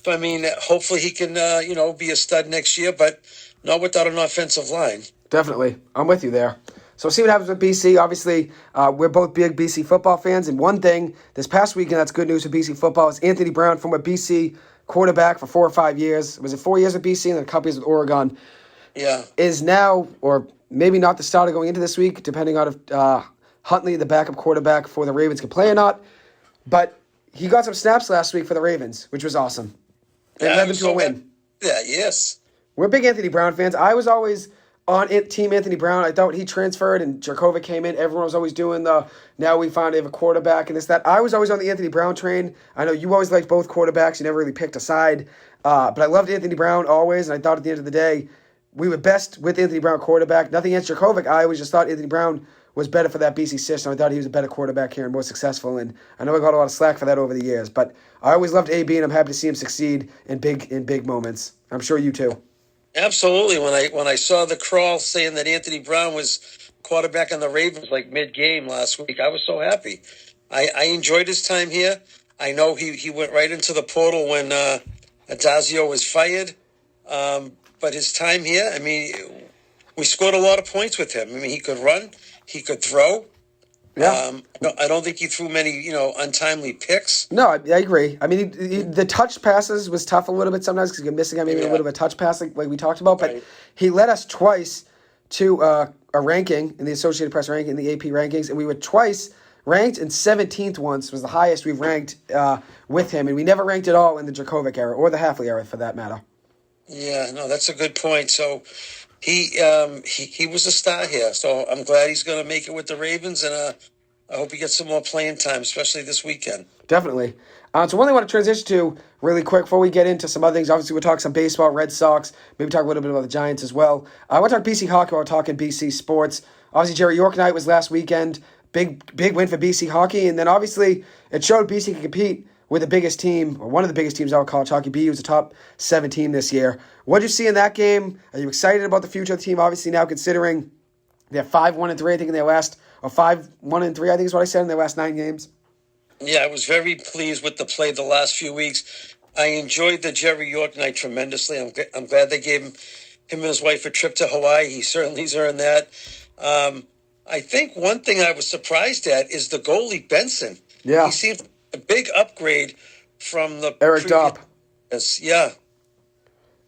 So, I mean, hopefully he can, be a stud next year, but not without an offensive line. Definitely. I'm with you there. So we'll see what happens with BC. Obviously, we're both big BC football fans. And one thing this past weekend that's good news for BC football is Anthony Brown, former BC quarterback for 4 or 5 years. Was it 4 years with BC and then a couple years with Oregon? Yeah. Is now, or maybe not the starter going into this week, depending on if Huntley, the backup quarterback for the Ravens, can play or not. But he got some snaps last week for the Ravens, which was awesome. It led them to a win. Yeah, yes. We're big Anthony Brown fans. I was always on Team Anthony Brown. I thought he transferred and Jerkovic came in. Everyone was always doing now we finally have a quarterback and this, that. I was always on the Anthony Brown train. I know you always liked both quarterbacks. You never really picked a side. But I loved Anthony Brown always, and I thought at the end of the day, we were best with Anthony Brown quarterback. Nothing against Jerkovic. I always just thought Anthony Brown was better for that BC system. I thought he was a better quarterback here and more successful, and I know I got a lot of slack for that over the years. But I always loved AB, and I'm happy to see him succeed in big moments. I'm sure you too. Absolutely. When I saw the crawl saying that Anthony Brown was quarterback on the Ravens like mid-game last week, I was so happy. I enjoyed his time here. I know he went right into the portal when Adazio was fired. But his time here, I mean, we scored a lot of points with him. I mean, he could run. He could throw. Yeah. I don't think he threw many, untimely picks. No, I agree. I mean, the touch passes was tough a little bit sometimes because you're missing maybe a little bit of touch pass like we talked about. But right. He led us twice to a ranking in the Associated Press ranking, in the AP rankings, and we were twice ranked, and 17th once was the highest we've ranked with him. And we never ranked at all in the Jerkovic era or the Halfley era for that matter. Yeah, no, that's a good point. So, He was a star here, so I'm glad he's going to make it with the Ravens, and I hope he gets some more playing time, especially this weekend. Definitely. So one thing I want to transition to really quick before we get into some other things. Obviously, we'll talk some baseball, Red Sox, maybe talk a little bit about the Giants as well. I want to talk BC hockey while we're talking BC sports. Obviously, Jerry York night was last weekend. Big win for BC hockey. And then obviously it showed BC can compete with the biggest team, or one of the biggest teams out of college hockey. BU was a top 7 team this year. What did you see in that game? Are you excited about the future of the team? Obviously now considering they're 5-1-3, I think, in their last, or 5-1-3, I think is what I said, in their last 9 games. Yeah, I was very pleased with the play the last few weeks. I enjoyed the Jerry York night tremendously. I'm glad they gave him and his wife a trip to Hawaii. He certainly's earned that. I think one thing I was surprised at is the goalie Benson. Yeah. He seemed a big upgrade from the Eric Dopp. Yeah.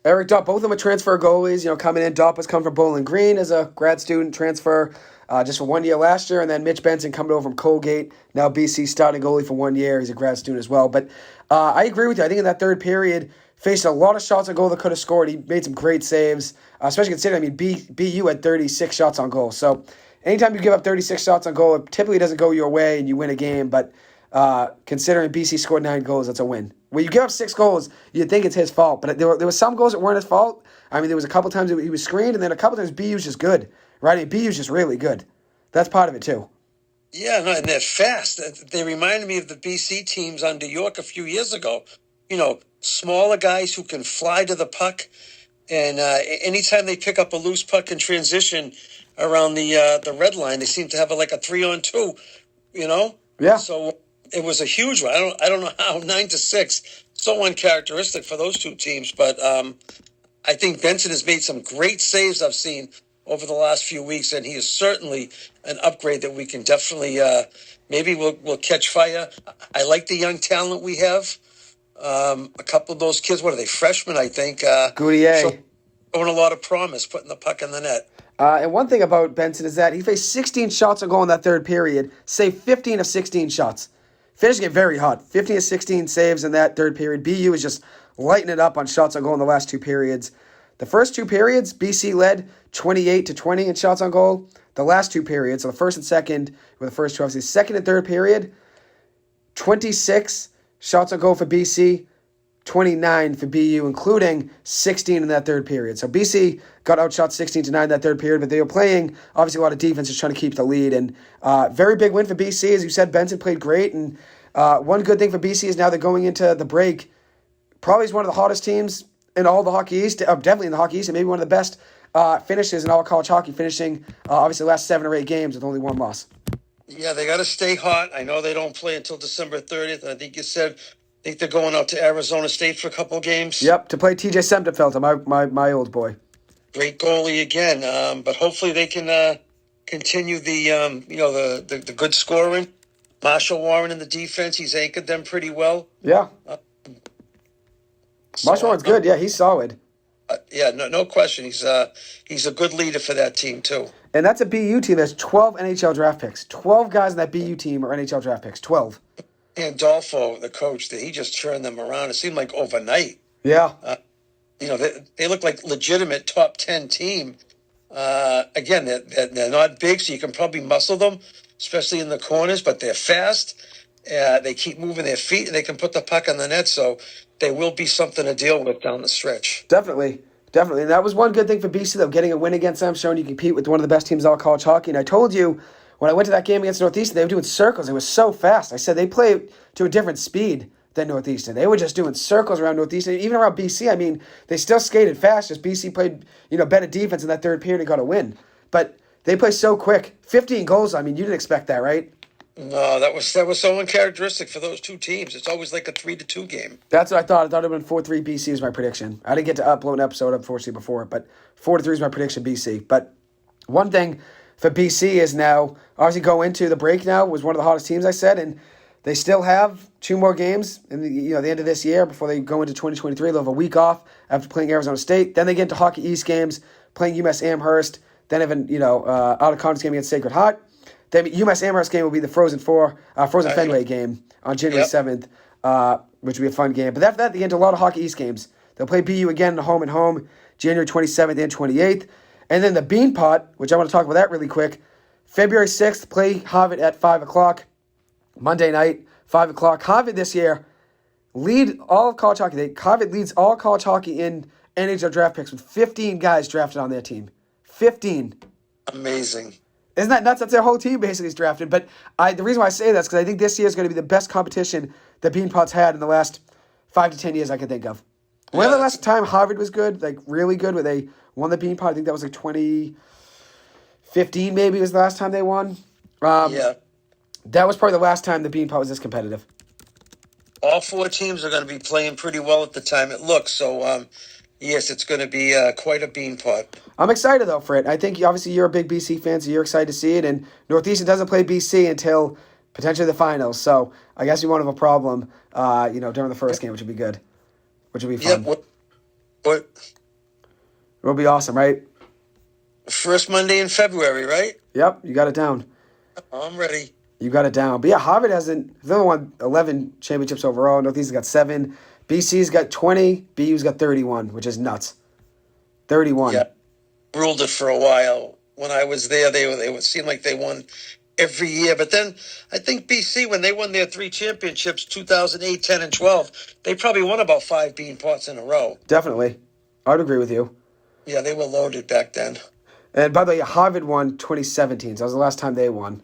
Eric Dopp, both of them are transfer goalies, coming in. Dopp was coming from Bowling Green as a grad student transfer just for 1 year last year. And then Mitch Benson coming over from Colgate, now BC starting goalie for 1 year. He's a grad student as well. But I agree with you. I think in that third period, faced a lot of shots on goal that could have scored. He made some great saves, especially considering, BU had 36 shots on goal. So anytime you give up 36 shots on goal, it typically doesn't go your way and you win a game. But considering BC scored 9 goals, that's a win. When you give up 6 goals, you'd think it's his fault. But there were some goals that weren't his fault. I mean, there was a couple times he was screened, and then a couple times BU's just good. Right? And BU's just really good. That's part of it, too. Yeah, no, and they're fast. They reminded me of the BC teams under York a few years ago. Smaller guys who can fly to the puck. And anytime they pick up a loose puck in transition around the red line, they seem to have a 3-on-2, Yeah. So it was a huge one. I don't know how 9-6, so uncharacteristic for those two teams. But I think Benson has made some great saves I've seen over the last few weeks, and he is certainly an upgrade that we can definitely maybe we'll catch fire. I like the young talent we have. A couple of those kids, what are they, freshmen, I think? Goudier. Showing a lot of promise, putting the puck in the net. And one thing about Benson is that he faced 16 shots on goal in that third period, saved 15 of 16 shots. Finishing it very hot. 15 of 16 saves in that third period. BU is just lighting it up on shots on goal in the last 2 periods. The first 2 periods, BC led 28-20 in shots on goal. The last 2 periods, so the first and second were the first 2, obviously. Second and third period, 26 shots on goal for BC, 29 for BU, including 16 in that third period. So BC got outshot 16-9 in that third period, but they were playing, obviously, a lot of defense, just trying to keep the lead. And very big win for BC. As you said, Benson played great. And one good thing for BC is now they're going into the break. Probably is one of the hottest teams in all the Hockey East, definitely in the Hockey East, and maybe one of the best finishes in all college hockey, finishing, obviously, the last 7 or 8 games with only 1 loss. Yeah, they got to stay hot. I know they don't play until December 30th. I think you said they're going out to Arizona State for a couple of games. Yep, to play TJ Semterfelter, my old boy. Great goalie again, but hopefully they can continue the good scoring. Marshall Warren in the defense, he's anchored them pretty well. Yeah. Marshall Warren's good. Yeah, he's solid. No question. He's a good leader for that team too. And that's a BU team. There's 12 NHL draft picks. 12 guys in that BU team are NHL draft picks. 12. And Dolfo, the coach, he just turned them around. It seemed like overnight. Yeah. They look like legitimate top 10 team. Again, they're not big, so you can probably muscle them, especially in the corners, but they're fast. They keep moving their feet, and they can put the puck on the net, so they will be something to deal with down the stretch. Definitely. And that was one good thing for BC, though, getting a win against them, showing you compete with one of the best teams in all college hockey. And I told you, when I went to that game against Northeastern, they were doing circles. It was so fast. I said they play to a different speed than Northeastern. They were just doing circles around Northeastern. Even around BC, I mean, they still skated fast. Just BC played, better defense in that third period and got a win. But they play so quick. 15 goals, I mean, you didn't expect that, right? No, that was so uncharacteristic for those two teams. It's always like a 3-2 game. That's what I thought. I thought it would have been 4-3 BC was my prediction. I didn't get to upload an episode, unfortunately, before, but 4-3 is my prediction BC. But one thing for BC is now, obviously go into the break now, was one of the hottest teams, I said, and they still have 2 more games in the end of this year before they go into 2023. They'll have a week off after playing Arizona State. Then they get into Hockey East games, playing UMass Amherst, then have an out-of-conference game against Sacred Heart. The UMass Amherst game will be the Frozen Fenway game on January 7th, which will be a fun game. But after that, they get into a lot of Hockey East games. They'll play BU again home and home, January 27th and 28th. And then the Bean Pot, which I want to talk about that really quick. February 6th, play Harvard at 5 o'clock. Monday night, 5 o'clock. Harvard this year lead all of college hockey. Harvard leads all college hockey in NHL draft picks with 15 guys drafted on their team. 15. Amazing. Isn't that nuts? That's their whole team basically is drafted. But the reason why I say that is because I think this year is going to be the best competition that Bean Pot's had in the last 5 to 10 years I can think of. When the last time Harvard was good, like really good, where they won the Bean Pot? I think that was like 2015 maybe was the last time they won. That was probably the last time the Bean Pot was this competitive. All 4 teams are going to be playing pretty well at the time it looks. So, yes, it's going to be quite a Bean Pot. I'm excited, though, for it. I think, obviously, you're a big BC fan, so you're excited to see it. And Northeastern doesn't play BC until potentially the finals. So I guess you won't have a problem, during the first game, which would be good. Which would be fun. Yep. What? It will be awesome, right? First Monday in February, right? Yep, you got it down. I'm ready. You got it down. But yeah, Harvard they've only won 11 championships overall. Northeastern's got 7. BC's got 20. BU's got 31, which is nuts. 31. Yeah. Ruled it for a while. When I was there, they would seem like they won every year. But then I think BC, when they won their 3 championships, 2008, 10, and 12, they probably won about 5 Bean Pots in a row. Definitely. I'd agree with you. Yeah, they were loaded back then. And by the way, Harvard won 2017, so that was the last time they won.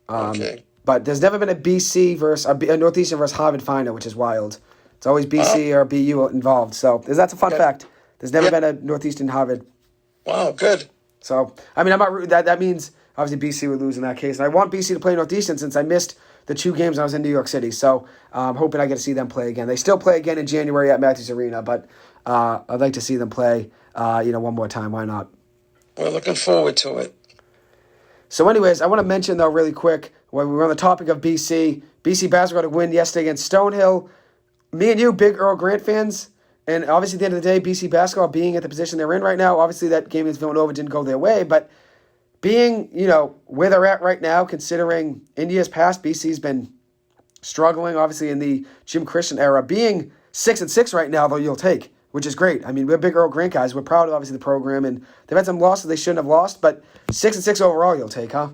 Okay. But there's never been a BC versus a Northeastern versus Harvard final, which is wild. It's always BC or BU involved. So that's a fun fact. There's never been a Northeastern Harvard. Wow, good. So I'm not that means obviously BC would lose in that case. And I want BC to play Northeastern since I missed the 2 games when I was in New York City. So I'm hoping I get to see them play again. They still play again in January at Matthews Arena, but I'd like to see them play one more time. Why not? We're looking forward to it. So anyways, I want to mention, though, really quick, when we were on the topic of BC basketball got a win yesterday against Stonehill. Me and you, big Earl Grant fans, and obviously at the end of the day, BC basketball being at the position they're in right now, obviously that game against Villanova didn't go their way, but being, where they're at right now, considering in years past, BC's been struggling, obviously in the Jim Christian era, being 6-6 right now, though, you'll take, which is great. I mean, we're big Earl Grant guys. We're proud of, obviously, the program, and they've had some losses they shouldn't have lost, but 6-6 overall you'll take, huh?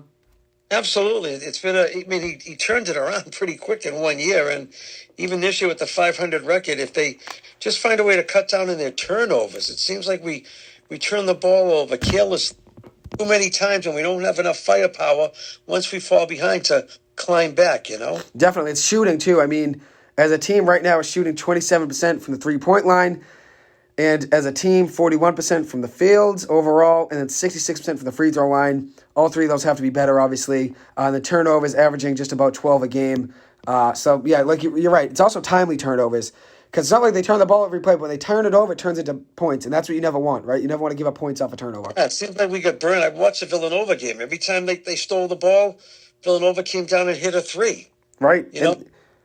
Absolutely. It's been he turned it around pretty quick in 1 year, and even this year with the 500 record, if they just find a way to cut down on their turnovers, it seems like we turn the ball over carelessly too many times, and we don't have enough firepower once we fall behind to climb back, Definitely. It's shooting, too. I mean, as a team right now, we're shooting 27% from the three-point line, and as a team, 41% from the fields overall, and then 66% from the free throw line. All 3 of those have to be better, obviously. The turnovers averaging just about 12 a game. So, yeah, like you're right. It's also timely turnovers. Because it's not like they turn the ball every play, but when they turn it over, it turns into points. And that's what you never want, right? You never want to give up points off a turnover. Yeah, it seems like we got burned. I watched the Villanova game. Every time they stole the ball, Villanova came down and hit a 3. Right.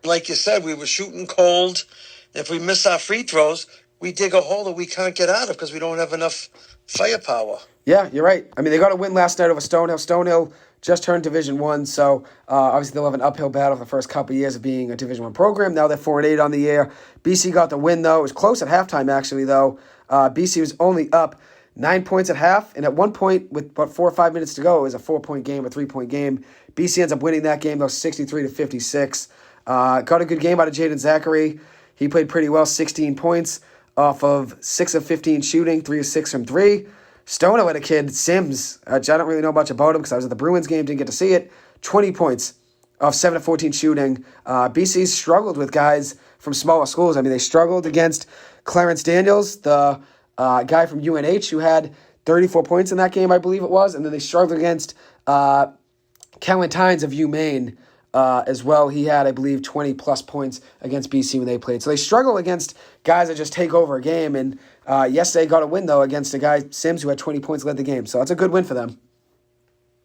Like you said, we were shooting cold. If we miss our free throws, we dig a hole that we can't get out of because we don't have enough firepower. Yeah, you're right. I mean, they got a win last night over Stonehill. Stonehill just turned Division I, so obviously they'll have an uphill battle for the first couple of years of being a Division I program. Now they're 4-8 on the year. BC got the win, though. It was close at halftime, actually, though. BC was only up 9 points at half, and at one point, with about 4 or 5 minutes to go, it was a 4-point game, a 3-point game. BC ends up winning that game, though, 63-56. Got a good game out of Jaden Zachary. He played pretty well, 16 points off of 6 of 15 shooting, 3 of 6 from 3. Stonehill had a kid, Sims, which I don't really know much about him because I was at the Bruins game, didn't get to see it. 20 points off 7 of 14 shooting. BC struggled with guys from smaller schools. I mean, they struggled against Clarence Daniels, the guy from UNH who had 34 points in that game, I believe it was. And then they struggled against Kellen Tynes of UMaine as well. He had, I believe, 20-plus points against BC when they played. So they struggle against guys that just take over a game. And yesterday got a win, though, against a guy, Sims, who had 20 points, led the game. So that's a good win for them.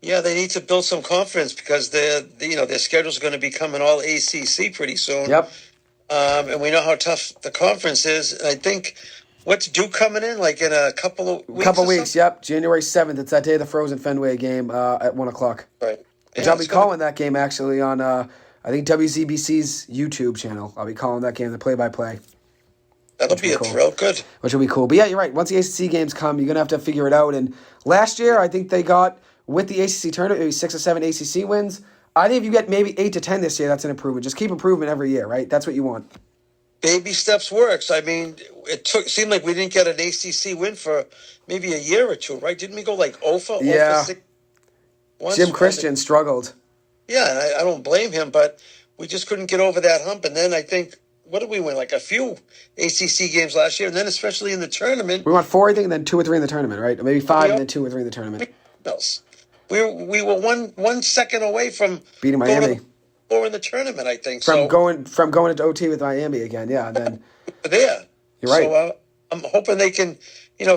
Yeah, they need to build some confidence because their schedule is going to be coming all ACC pretty soon. Yep. And we know how tough the conference is. And I think, what's Duke coming in, like in a couple of weeks? Couple weeks, yep. January 7th. It's that day of the Frozen Fenway game at 1 o'clock. Right. Which I'll be calling that game, actually, on, I think, WZBC's YouTube channel. I'll be calling that game the play-by-play. That'll be a cool. thrill. Good. Which will be cool. But yeah, you're right. Once the ACC games come, you're going to have to figure it out. And last year, I think they got, with the ACC tournament, maybe 6 or 7 ACC wins. I think if you get maybe 8 to 10 this year, that's an improvement. Just keep improvement every year, right? That's what you want. Baby steps works. I mean, seemed like we didn't get an ACC win for maybe a year or two, right? Didn't we go like 0 for 6 once? Jim Christian struggled. Yeah, and I don't blame him, but we just couldn't get over that hump. And then I think, what did we win? Like a few ACC games last year, and then especially in the tournament. We won 4, I think, and then 2 or 3 in the tournament, right? Or maybe 5 and then 2 or 3 in the tournament. We were one second away from beating Miami. Or in the tournament, I think. From going into OT with Miami again, yeah. And then there, you're right. So I'm hoping they can,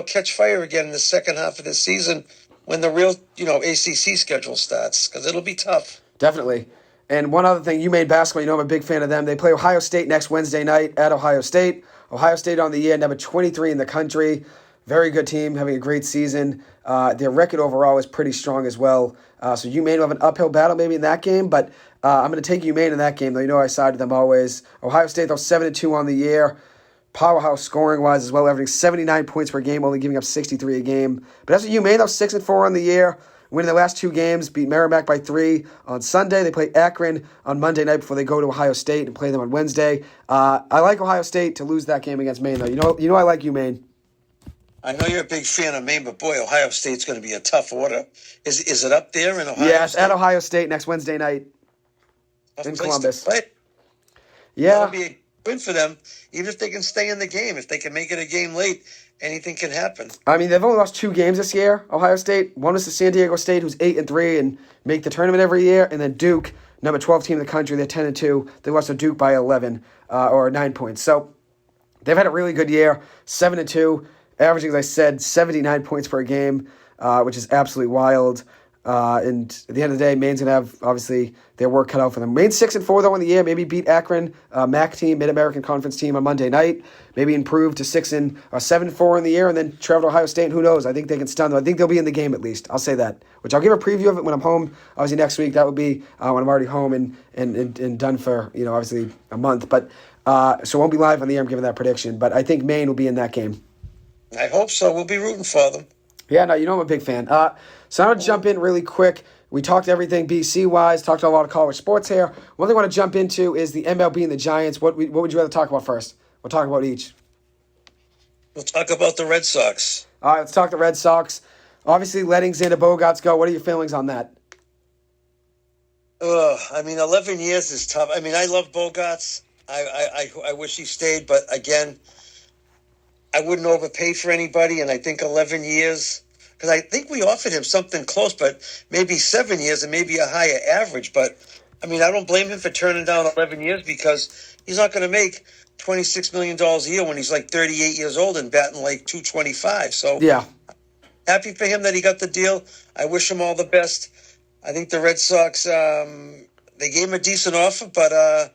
catch fire again in the second half of the season when the real, ACC schedule starts, because it'll be tough. Definitely. And one other thing, UMaine basketball, I'm a big fan of them. They play Ohio State next Wednesday night at Ohio State. Ohio State on the year, number 23 in the country. Very good team, having a great season. Their record overall is pretty strong as well. So UMaine will have an uphill battle maybe in that game, but I'm going to take UMaine in that game, though. I side with them always. Ohio State, though, 7-2 on the year. Powerhouse scoring-wise as well, averaging 79 points per game, only giving up 63 a game. But as for UMaine, though, 6-4 on the year. Winning their last 2 games, beat Merrimack by 3 on Sunday. They play Akron on Monday night before they go to Ohio State and play them on Wednesday. I like Ohio State to lose that game against Maine, though. You know I like UMaine. I know you're a big fan of Maine, but boy, Ohio State's going to be a tough order. Is it up there in Ohio State? Yeah, it's at Ohio State next Wednesday night in Columbus. Yeah. That'll be a win for them, even if they can stay in the game. If they can make it a game late, anything can happen. I mean, they've only lost 2 games this year, Ohio State. One was to San Diego State, who's 8-3 and make the tournament every year, and then Duke, number 12 team in the country. They're 10-2. They lost to Duke by 11 or 9 points. So they've had a really good year, 7-2, averaging, as I said, 79 points per game, which is absolutely wild. And at the end of the day, Maine's going to have, obviously, their work cut out for them. Maine's 6-4, though, in the year. Maybe beat Akron, MAC team, Mid-American Conference team on Monday night. Maybe improve to 7-4 in the year and then travel to Ohio State. And who knows? I think they can stun them. I think they'll be in the game at least. I'll say that. Which I'll give a preview of it when I'm home. Obviously, next week. That would be when I'm already home and done for, obviously a month. But so it won't be live on the air. I'm giving that prediction. But I think Maine will be in that game. I hope so. We'll be rooting for them. Yeah, no, I'm a big fan. So I'm going to jump in really quick. We talked everything BC-wise, talked a lot of college sports here. One thing I want to jump into is the MLB and the Giants. What would you rather talk about first? We'll talk about each. We'll talk about the Red Sox. All right, let's talk the Red Sox. Obviously, letting Xander Bogaerts go. What are your feelings on that? 11 years is tough. I mean, I love Bogaerts. I wish he stayed, but again, I wouldn't overpay for anybody, and I think 11 years, because I think we offered him something close, but maybe 7 years and maybe a higher average. But, I don't blame him for turning down 11 years because he's not going to make $26 million a year when he's like 38 years old and batting like 225. So, yeah, happy for him that he got the deal. I wish him all the best. I think the Red Sox, they gave him a decent offer, but,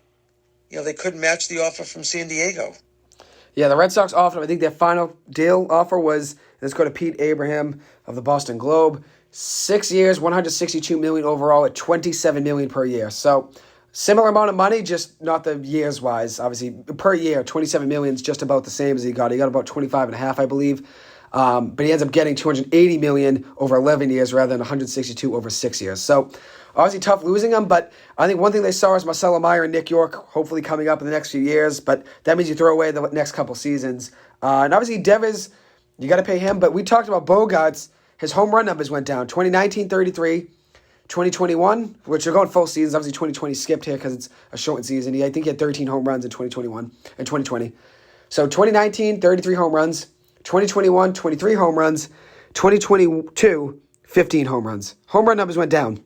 they couldn't match the offer from San Diego. Yeah, the Red Sox offered him. I think their final deal offer was, let's go to Pete Abraham of the Boston Globe. 6 years, $162 million overall at $27 million per year. So similar amount of money, just not the years wise. Obviously, per year, $27 million is just about the same as he got. He got about 25.5, I believe. But he ends up getting $280 million over 11 years rather than $162 over 6 years. So obviously tough losing him, but I think one thing they saw is Marcelo Meyer and Nick York hopefully coming up in the next few years, but that means you throw away the next couple seasons. And obviously Devers, you got to pay him, but we talked about Bogaerts. His home run numbers went down. 2019, 33. 2021, which are going full seasons. Obviously 2020 skipped here because it's a shortened season. I think he had 13 home runs in 2021 and 2020. So 2019, 33 home runs. 2021, 23 home runs. 2022, 15 home runs. Home run numbers went down.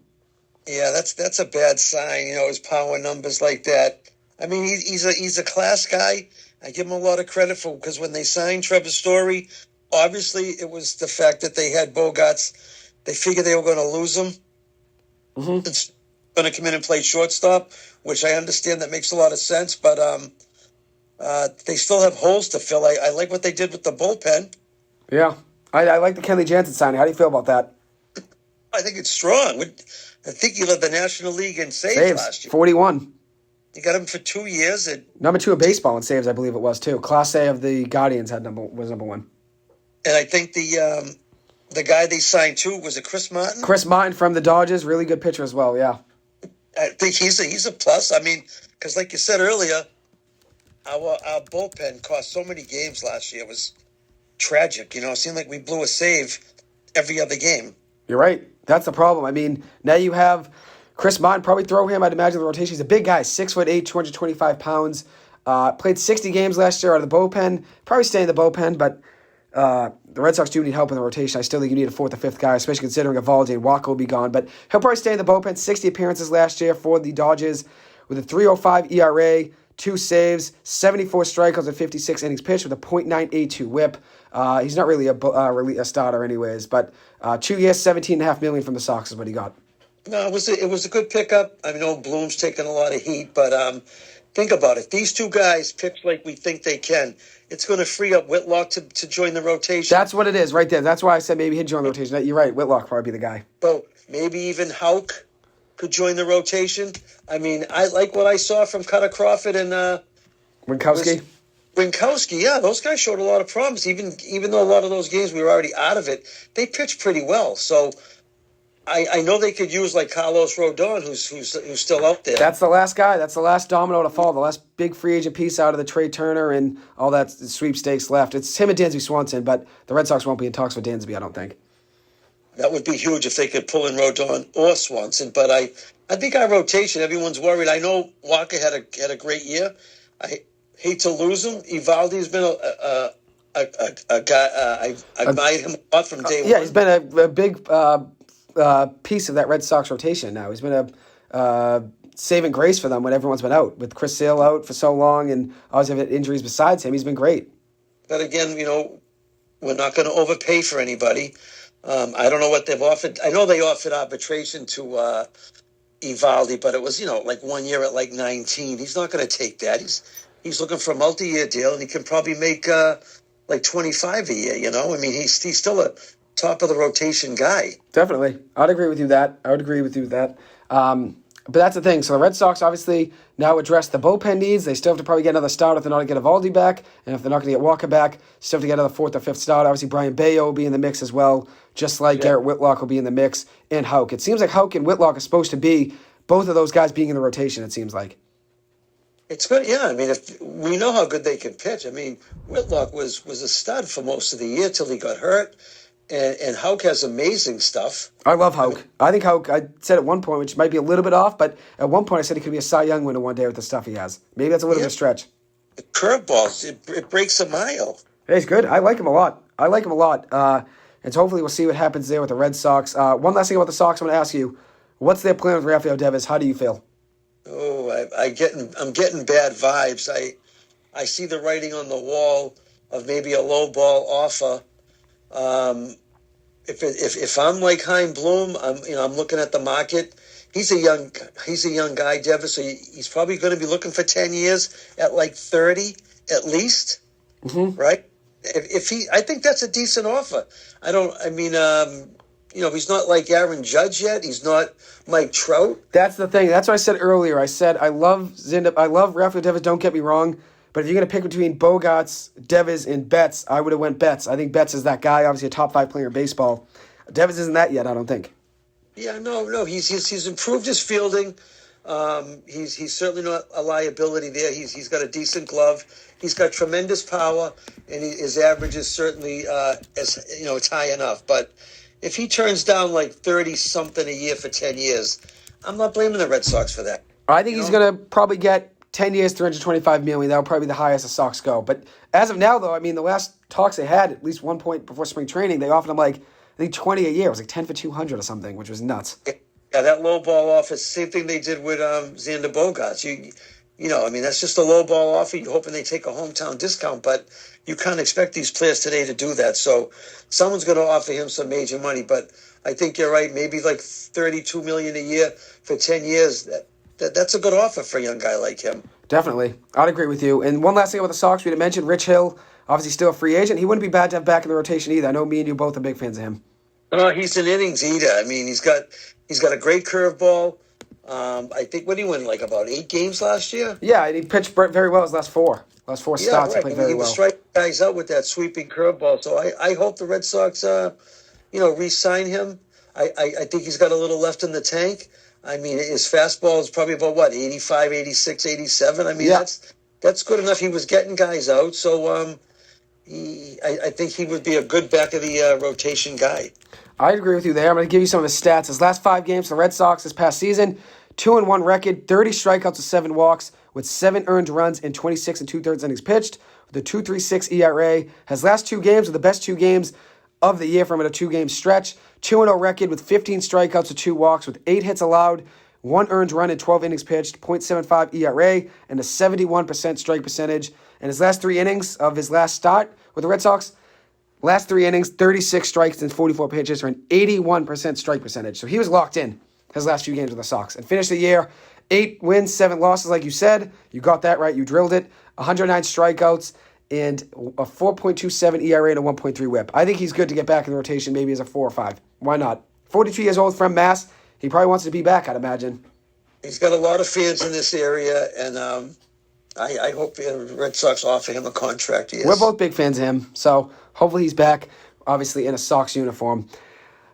Yeah, that's a bad sign, his power numbers like that. I mean, he's a class guy. I give him a lot of credit for, because when they signed Trevor Story, obviously it was the fact that they had Bogaerts. They figured they were going to lose him. Mm-hmm. It's going to come in and play shortstop, which I understand that makes a lot of sense, but they still have holes to fill. I like what they did with the bullpen. Yeah, I like the Kenley Jansen signing. How do you feel about that? I think it's strong. I think he led the National League in saves last year. 41. You got him for 2 years. Number 2 in baseball in saves, I believe it was, too. Class A of the Guardians was number 1. And I think the guy they signed too, was it Chris Martin? Chris Martin from the Dodgers, really good pitcher as well, yeah. I think he's a plus. I mean, because like you said earlier, our bullpen cost so many games last year. It was tragic. You know, it seemed like we blew a save every other game. You're right. That's the problem. I mean, now you have Chris Martin, probably throw him, I'd imagine, the rotation. He's a big guy, 6'8", 225 pounds. Played 60 games last year out of the bullpen. Probably stay in the bullpen, but the Red Sox do need help in the rotation. I still think you need a 4th or 5th guy, especially considering Evaldi and Walker will be gone. But he'll probably stay in the bullpen. 60 appearances last year for the Dodgers with a 3.05 ERA, 2 saves, 74 strikeouts and 56 innings pitched with a .982 WHIP. He's not really a starter anyways, but 2 years, $17.5 million from the Sox is what he got. No, it was a good pickup. I know Bloom's taking a lot of heat, but think about it. These 2 guys pitch like we think they can. It's going to free up Whitlock to join the rotation. That's what it is right there. That's why I said maybe he'd join the rotation. You're right. Whitlock probably be the guy. So maybe even Houck could join the rotation. I mean, I like what I saw from Cutter Crawford and Winkowski. Winkowski, yeah, those guys showed a lot of promise. Even though a lot of those games we were already out of it, they pitched pretty well. So I know they could use like Carlos Rodon, who's still out there. That's the last guy. That's the last domino to fall. The last big free agent piece out of the Trey Turner and all that sweepstakes left. It's him and Dansby Swanson, but the Red Sox won't be in talks with Dansby, I don't think. That would be huge if they could pull in Rodon or Swanson. But I think our rotation, everyone's worried. I know Walker had a great year. I hate to lose him. Evaldi's been a guy. I admired him a lot from day one. Yeah, he's been a big piece of that Red Sox rotation now. He's been a saving grace for them when everyone's been out. With Chris Sale out for so long and always have injuries besides him, he's been great. But again, we're not going to overpay for anybody. I don't know what they've offered. I know they offered arbitration to Evaldi, but it was, like 1 year at like 19. He's not going to take that. He's looking for a multi-year deal, and he can probably make like 25 a year, I mean, he's still a top of the rotation guy. Definitely. I'd agree with you that. But that's the thing. So the Red Sox obviously now address the bullpen needs. They still have to probably get another starter if they're not going to get Evaldi back. And if they're not going to get Walker back, still have to get another 4th or 5th starter. Obviously, Brian Bayo will be in the mix as well, just like Garrett Whitlock will be in the mix, and Houck. It seems like Houck and Whitlock are supposed to be both of those guys being in the rotation, it seems like. It's good, yeah. I mean, if we know how good they can pitch. I mean, Whitlock was a stud for most of the year till he got hurt. And Houck has amazing stuff. I love Houck. I think Houck, I said at one point, which might be a little bit off, but at one point I said he could be a Cy Young winner one day with the stuff he has. Maybe that's a little bit of a stretch. The curveballs, it breaks a mile. Hey, he's good. I like him a lot. And so hopefully we'll see what happens there with the Red Sox. One last thing about the Sox, I'm going to ask you. What's their plan with Rafael Devers? How do you feel? Oh, I'm getting bad vibes. I see the writing on the wall of maybe a low ball offer. If I'm like Chaim Bloom, I'm looking at the market. He's a young guy, Devers. So he's probably going to be looking for 10 years at like 30 at least, right? I think that's a decent offer. He's not like Aaron Judge yet. He's not Mike Trout. That's the thing. That's what I said earlier. I said I love Rafael Devers. Don't get me wrong. But if you're going to pick between Bogaerts, Devers, and Betts, I would have went Betts. I think Betts is that guy, obviously a top 5 player in baseball. Devers isn't that yet, I don't think. Yeah, no. He's improved his fielding. He's certainly not a liability there. He's got a decent glove. He's got tremendous power, and his average is certainly it's high enough. But if he turns down like 30-something a year for 10 years, I'm not blaming the Red Sox for that. I think he's going to probably get 10 years, $325 million. That would probably be the highest the Sox go. But as of now, though, I mean, the last talks they had, at least one point before spring training, they offered him like, I think 20 a year. It was like 10 for 200 or something, which was nuts. Yeah, that low ball offer, same thing they did with Xander Bogaerts. That's just a low ball offer. You're hoping they take a hometown discount, but you can't expect these players today to do that. So someone's going to offer him some major money. But I think you're right. Maybe like $32 million a year for 10 years. That's a good offer for a young guy like him. Definitely. I'd agree with you. And one last thing about the Sox, we didn't mention Rich Hill, obviously still a free agent. He wouldn't be bad to have back in the rotation either. I know me and you both are big fans of him. He's an innings eater. I mean, he's got a great curveball. I think, what did he win, like about 8 games last year? Yeah, and he pitched very well his last four. Last four Yeah, starts, he right. played I mean, very he was well. striking guys out with that sweeping curveball. So I hope the Red Sox, re-sign him. I think he's got a little left in the tank. I mean, his fastball is probably about, 85, 86, 87? I mean, Yeah. that's good enough. He was getting guys out. So I think he would be a good back of the rotation guy. I agree with you there. I'm going to give you some of his stats. His last 5 games for the Red Sox this past season, 2-1 record, 30 strikeouts to 7 walks, with 7 earned runs in 26 2/3 innings pitched, with a 2.36 ERA. His last 2 games are the best 2 games of the year from a 2-game stretch. 2-0 record with 15 strikeouts to 2 walks, with 8 hits allowed, 1 earned run in 12 innings pitched, .75 ERA, and a 71% strike percentage. And his last 3 innings of his last start with the Red Sox, last 3 innings, 36 strikes and 44 pitches for an 81% strike percentage. So he was locked in his last few games with the Sox. And finished the year, 8 wins, 7 losses, like you said. You got that right. You drilled it. 109 strikeouts and a 4.27 ERA and a 1.3 whip. I think he's good to get back in the rotation, maybe as a 4 or 5. Why not? 42 years old from Mass. He probably wants to be back, I'd imagine. He's got a lot of fans in this area, and I hope the Red Sox offer him a contract. Yes. We're both big fans of him, so hopefully he's back, obviously in a Sox uniform.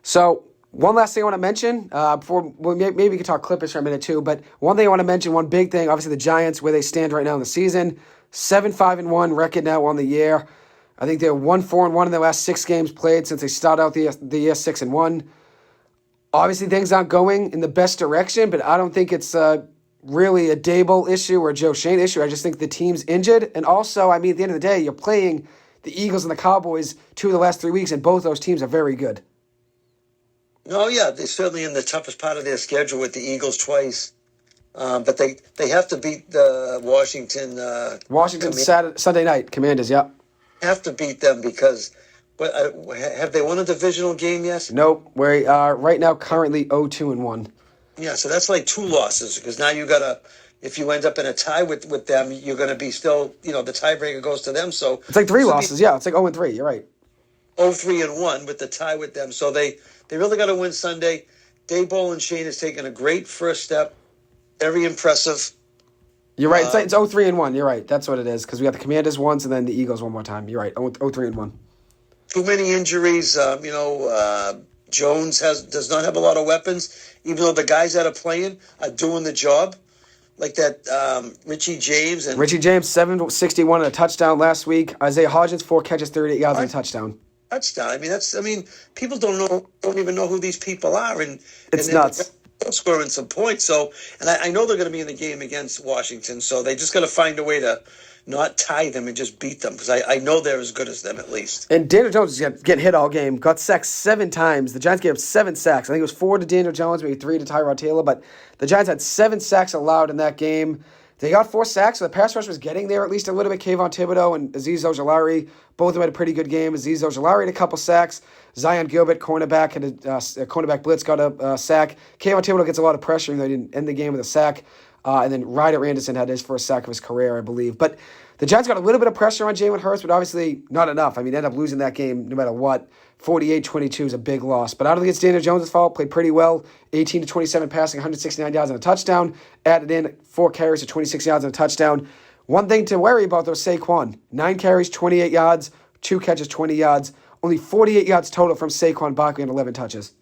So one last thing I want to mention, before maybe we could talk Clippers for a minute too, but one thing I want to mention, one big thing, obviously the Giants, where they stand right now in the season, 7-5-1 record now on the year. I think they're 1-4-1 in their last 6 games played since they started out the year 6-1. Obviously, things aren't going in the best direction, but I don't think it's really a Dable issue or a Joe Shane issue. I just think the team's injured. And also, I mean, at the end of the day, you're playing the Eagles and the Cowboys 2 of the last 3 weeks, and both those teams are very good. Oh, yeah, they're certainly in the toughest part of their schedule with the Eagles twice. But they have to beat the Washington Sunday night, Commanders, yeah. Have to beat them because have they won a divisional game yet? Nope. We are right now currently 0-2-1. Yeah, so that's like 2 losses because now you got to, if you end up in a tie with them, you're going to be still, the tiebreaker goes to them. So it's like 3 losses, yeah. It's like 0-3, you're right. 0-3-1 with the tie with them. So they really got to win Sunday. Daboll and Shane has taken a great first step. Very impressive. You're right. It's 0-3-1. You're right. That's what it is because we got the Commanders once and then the Eagles one more time. You're right. 0-3-1. Too many injuries. Jones does not have a lot of weapons, even though the guys that are playing are doing the job. Like that Richie James. 761 and a touchdown last week. Isaiah Hodgins, 4 catches, 38 yards and a touchdown. Touchdown. I mean, people don't even know who these people are. And it's nuts. Scoring some points. So, and I know they're going to be in the game against Washington. So they just got to find a way to not tie them and just beat them because I know they're as good as them at least. And Daniel Jones is getting hit all game. Got sacked 7 times. The Giants gave up 7 sacks. I think it was 4 to Daniel Jones, maybe 3 to Tyrod Taylor. But the Giants had 7 sacks allowed in that game. They got 4 sacks, so the pass rush was getting there at least a little bit. Kayvon Thibodeau and Azeez Ojulari, both of them had a pretty good game. Azeez Ojulari had a couple sacks. Zion Gilbert, cornerback, had a cornerback blitz, got a sack. Kayvon Thibodeau gets a lot of pressure, even though he didn't end the game with a sack. And then Ryder Anderson had his first sack of his career, I believe. But the Giants got a little bit of pressure on Jalen Hurts, but obviously not enough. I mean, they ended up losing that game no matter what. 48-22 is a big loss. But I don't think it's Daniel Jones' fault. Played pretty well. 18 to 27 passing, 169 yards and a touchdown. Added in 4 carries to 26 yards and a touchdown. One thing to worry about, though, is Saquon. 9 carries, 28 yards. 2 catches, 20 yards. Only 48 yards total from Saquon Barkley and 11 touches.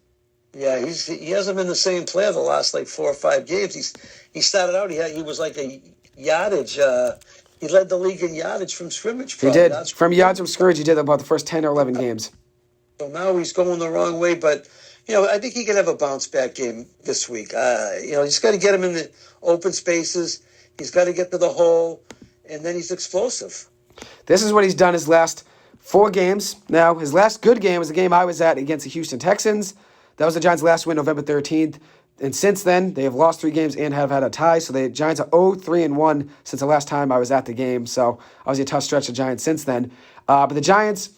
Yeah, he hasn't been the same player the last 4 or 5 games. He started out, he was like a yardage. He led the league in yardage from scrimmage. He did. From yards from scrimmage, he did about the first 10 or 11 games. So now he's going the wrong way, but I think he can have a bounce back game this week. He's got to get him in the open spaces. He's got to get to the hole, and then he's explosive. This is what he's done his last 4 games. Now, his last good game was the game I was at against the Houston Texans. That was the Giants' last win, November 13th. And since then, they have lost 3 games and have had a tie. So the Giants are 0-3-1 since the last time I was at the game. So obviously a tough stretch of Giants since then. But the Giants,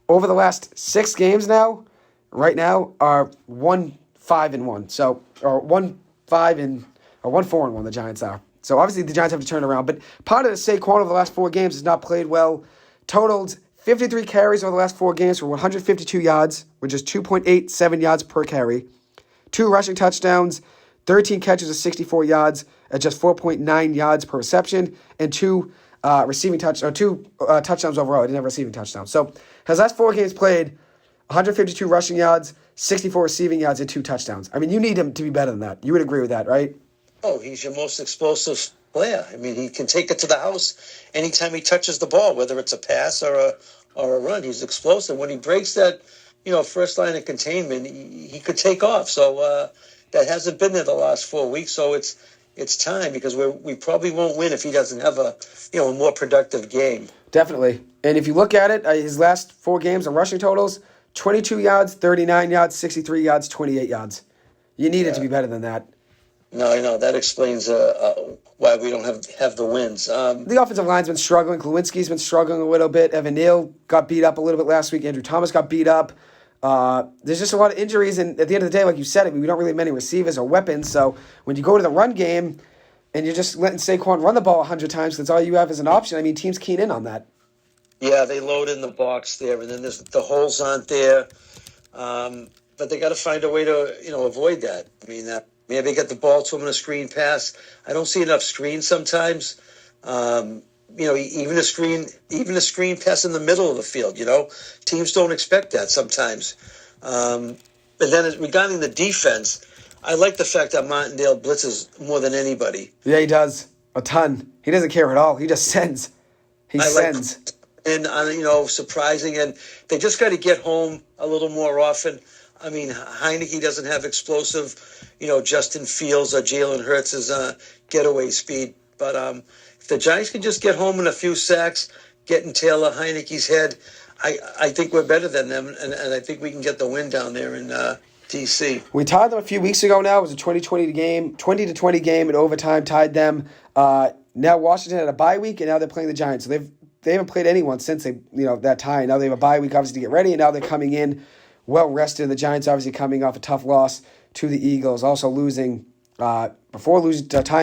over the last 6 games now, right now, are 1-5-1. So, or 1-4-1, the Giants are. So obviously the Giants have to turn around. But part of the Saquon over the last 4 games has not played well. Totaled 53 carries over the last 4 games for 152 yards, which is 2.87 yards per carry. 2 rushing touchdowns, 13 catches of 64 yards at just 4.9 yards per reception, and two touchdowns overall. He didn't have receiving touchdowns. So his last 4 games played, 152 rushing yards, 64 receiving yards, and 2 touchdowns. I mean, you need him to be better than that. You would agree with that, right? Oh, he's your most explosive player. I mean, he can take it to the house anytime he touches the ball, whether it's a pass or a run. He's explosive. When he breaks that, first line of containment, he could take off. So that hasn't been there the last 4 weeks. So it's time, because we probably won't win if he doesn't have a more productive game. Definitely. And if you look at it, his last 4 games on rushing totals, 22 yards, 39 yards, 63 yards, 28 yards. You need it to be better than that. No, I know. That explains why we don't have the wins. The offensive line's been struggling. Glowinski's been struggling a little bit. Evan Neal got beat up a little bit last week. Andrew Thomas got beat up. There's just a lot of injuries, and at the end of the day, like you said, we don't really have many receivers or weapons, so when you go to the run game and you're just letting Saquon run the ball 100 times, that's all you have as an option. I mean, teams keen in on that. Yeah, they load in the box there, and then the holes aren't there. But they got to find a way to, avoid that. I mean, maybe get the ball to him in a screen pass. I don't see enough screens sometimes. Even a screen pass in the middle of the field. Teams don't expect that sometimes. And then regarding the defense, I like the fact that Martindale blitzes more than anybody. Yeah, he does a ton. He doesn't care at all. He just sends. He sends. And surprising, and they just got to get home a little more often. I mean, Heineke doesn't have explosive, Justin Fields or Jalen Hurts' getaway speed. But if the Giants can just get home in a few sacks, get in Taylor Heineke's head, I think we're better than them, and I think we can get the win down there in D.C. We tied them a few weeks ago now. It was a 20-20 game in overtime, tied them. Now Washington had a bye week, and now they're playing the Giants. So they haven't played anyone since that tie. Now they have a bye week, obviously, to get ready, and now they're coming in well rested. The Giants obviously coming off a tough loss to the Eagles, also losing tying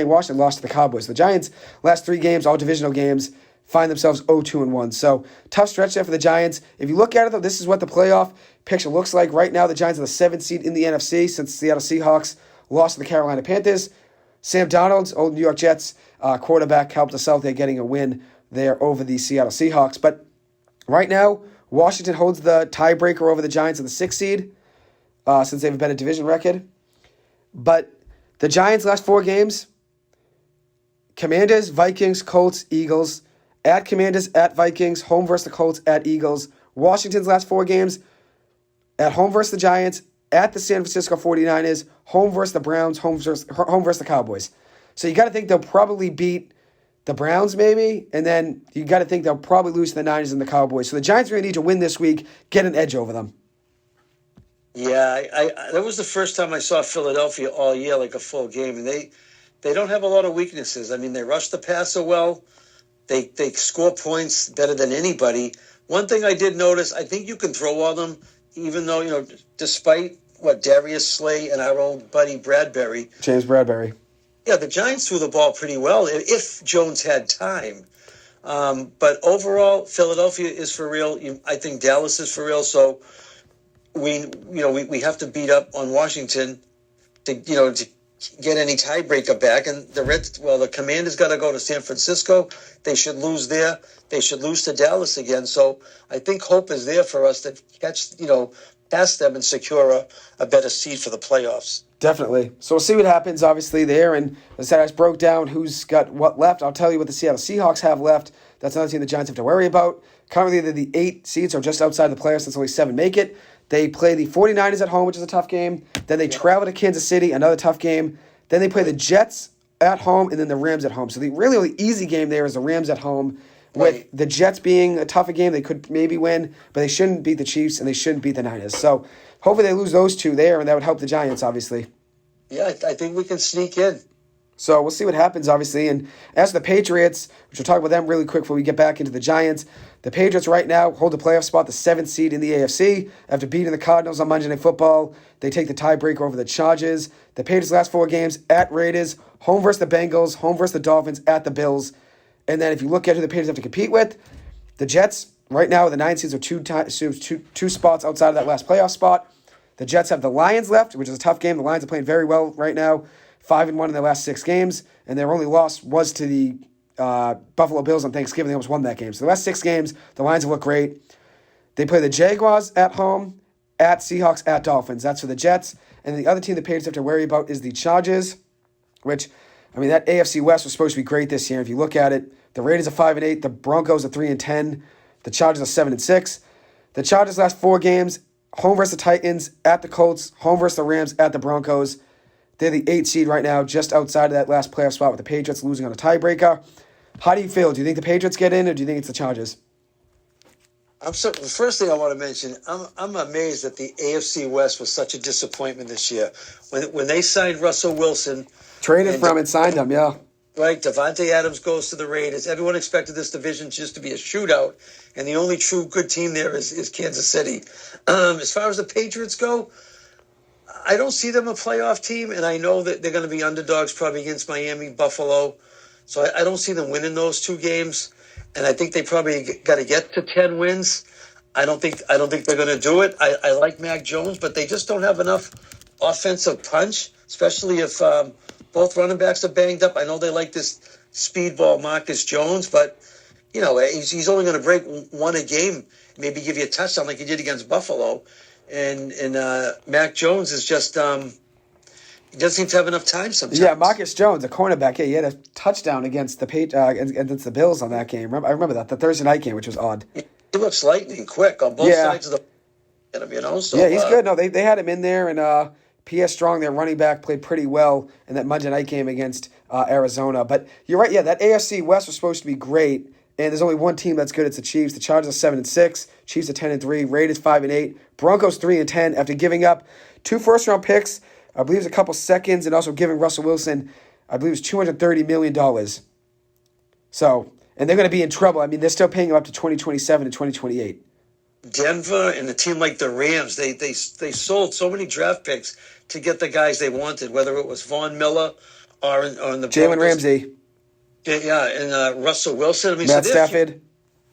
Washington, lost to the Cowboys. The Giants last 3 games, all divisional games, find themselves 0-2-1. So tough stretch there for the Giants. If you look at it though, this is what the playoff picture looks like right now. The Giants are the 7th seed in the NFC since the Seattle Seahawks lost to the Carolina Panthers. Sam Darnold's old New York Jets quarterback helped us out there getting a win there over the Seattle Seahawks. But right now, Washington holds the tiebreaker over the Giants in the 6th seed since they've a better division record. But the Giants' last 4 games, Commanders, Vikings, Colts, Eagles, at Commanders, at Vikings, home versus the Colts, at Eagles. Washington's last 4 games, at home versus the Giants, at the San Francisco 49ers, home versus the Browns, home versus the Cowboys. So you got to think they'll probably beat the Browns maybe, and then you got to think they'll probably lose to the Niners and the Cowboys. So the Giants are going to need to win this week, get an edge over them. Yeah, that was the first time I saw Philadelphia all year, like a full game, and they don't have a lot of weaknesses. I mean, they rush the passer well. They score points better than anybody. One thing I did notice, I think you can throw on them, even though, despite Darius Slay and our old buddy James Bradbury. Yeah, the Giants threw the ball pretty well if Jones had time. But overall, Philadelphia is for real. I think Dallas is for real. So we have to beat up on Washington to get any tiebreaker back. And the Commanders got to go to San Francisco. They should lose there. They should lose to Dallas again. So I think hope is there for us to catch, past them and secure a better seed for the playoffs. Definitely. So we'll see what happens, obviously, there. And as I just broke down who's got what left, I'll tell you what the Seattle Seahawks have left. That's another team the Giants have to worry about. Currently, they're the 8 seeds, or just outside the playoffs, since only 7 make it. They play the 49ers at home, which is a tough game. Then they travel to Kansas City, another tough game. Then they play the Jets at home, and then the Rams at home. So the really only easy game there is the Rams at home, with the Jets being a tougher game. They could maybe win, but they shouldn't beat the Chiefs, and they shouldn't beat the Niners. So hopefully they lose those 2 there, and that would help the Giants, obviously. Yeah, I think we can sneak in. So we'll see what happens, obviously. And as for the Patriots, which we'll talk about them really quick before we get back into the Giants, the Patriots right now hold the playoff spot, the 7th seed in the AFC. After beating the Cardinals on Monday Night Football, they take the tiebreaker over the Chargers. The Patriots' last 4 games, at Raiders, home versus the Bengals, home versus the Dolphins, at the Bills. And then if you look at who the Patriots have to compete with, the Jets right now, the 9 seeds are two spots outside of that last playoff spot. The Jets have the Lions left, which is a tough game. The Lions are playing very well right now. 5-1 in their last 6 games, and their only loss was to the Buffalo Bills on Thanksgiving. They almost won that game. So the last 6 games, the Lions have looked great. They play the Jaguars at home, at Seahawks, at Dolphins. That's for the Jets. And the other team the Patriots have to worry about is the Chargers, which, I mean, that AFC West was supposed to be great this year. If you look at it, the Raiders are 5-8, the Broncos are 3-10, the Chargers are 7-6. The Chargers' last 4 games, home versus the Titans, at the Colts, home versus the Rams, at the Broncos. They're the 8th seed right now, just outside of that last playoff spot with the Patriots losing on a tiebreaker. How do you feel? Do you think the Patriots get in, or do you think it's the Chargers? The first thing I want to mention, I'm amazed that the AFC West was such a disappointment this year. When they signed Russell Wilson. Traded from and signed him, yeah. Right, Devontae Adams goes to the Raiders. Everyone expected this division just to be a shootout, and the only true good team there is Kansas City. As far as the Patriots go, I don't see them a playoff team, and I know that they're going to be underdogs probably against Miami, Buffalo. So I don't see them winning those 2 games, and I think they probably got to get to 10 wins. I don't think they're going to do it. I like Mac Jones, but they just don't have enough offensive punch, especially if both running backs are banged up. I know they like this speedball Marcus Jones, but he's only going to break 1 a game, maybe give you a touchdown like he did against Buffalo. And Mac Jones is just he doesn't seem to have enough time sometimes. Yeah, Marcus Jones, a cornerback. Yeah, he had a touchdown against the Bills on that game. I remember that, the Thursday night game, which was odd. He looks lightning quick on both sides of the. So, yeah, he's good. No, they had him in there, and P.S. Strong, their running back, played pretty well in that Monday night game against Arizona. But you're right. Yeah, that AFC West was supposed to be great. And there's only one team that's good. It's the Chiefs. The Chargers are 7-6. Chiefs are 10-3. Raiders 5-8. Broncos 3-10 after giving up 2 first-round picks. I believe it's a couple seconds, and also giving Russell Wilson, I believe it's $230 million. So, and they're going to be in trouble. I mean, they're still paying him up to 2027 and 2028. Denver and a team like the Rams, they sold so many draft picks to get the guys they wanted, whether it was Von Miller or in the Jalen Ramsey. Yeah, and Russell Wilson. I mean, Matt Stafford.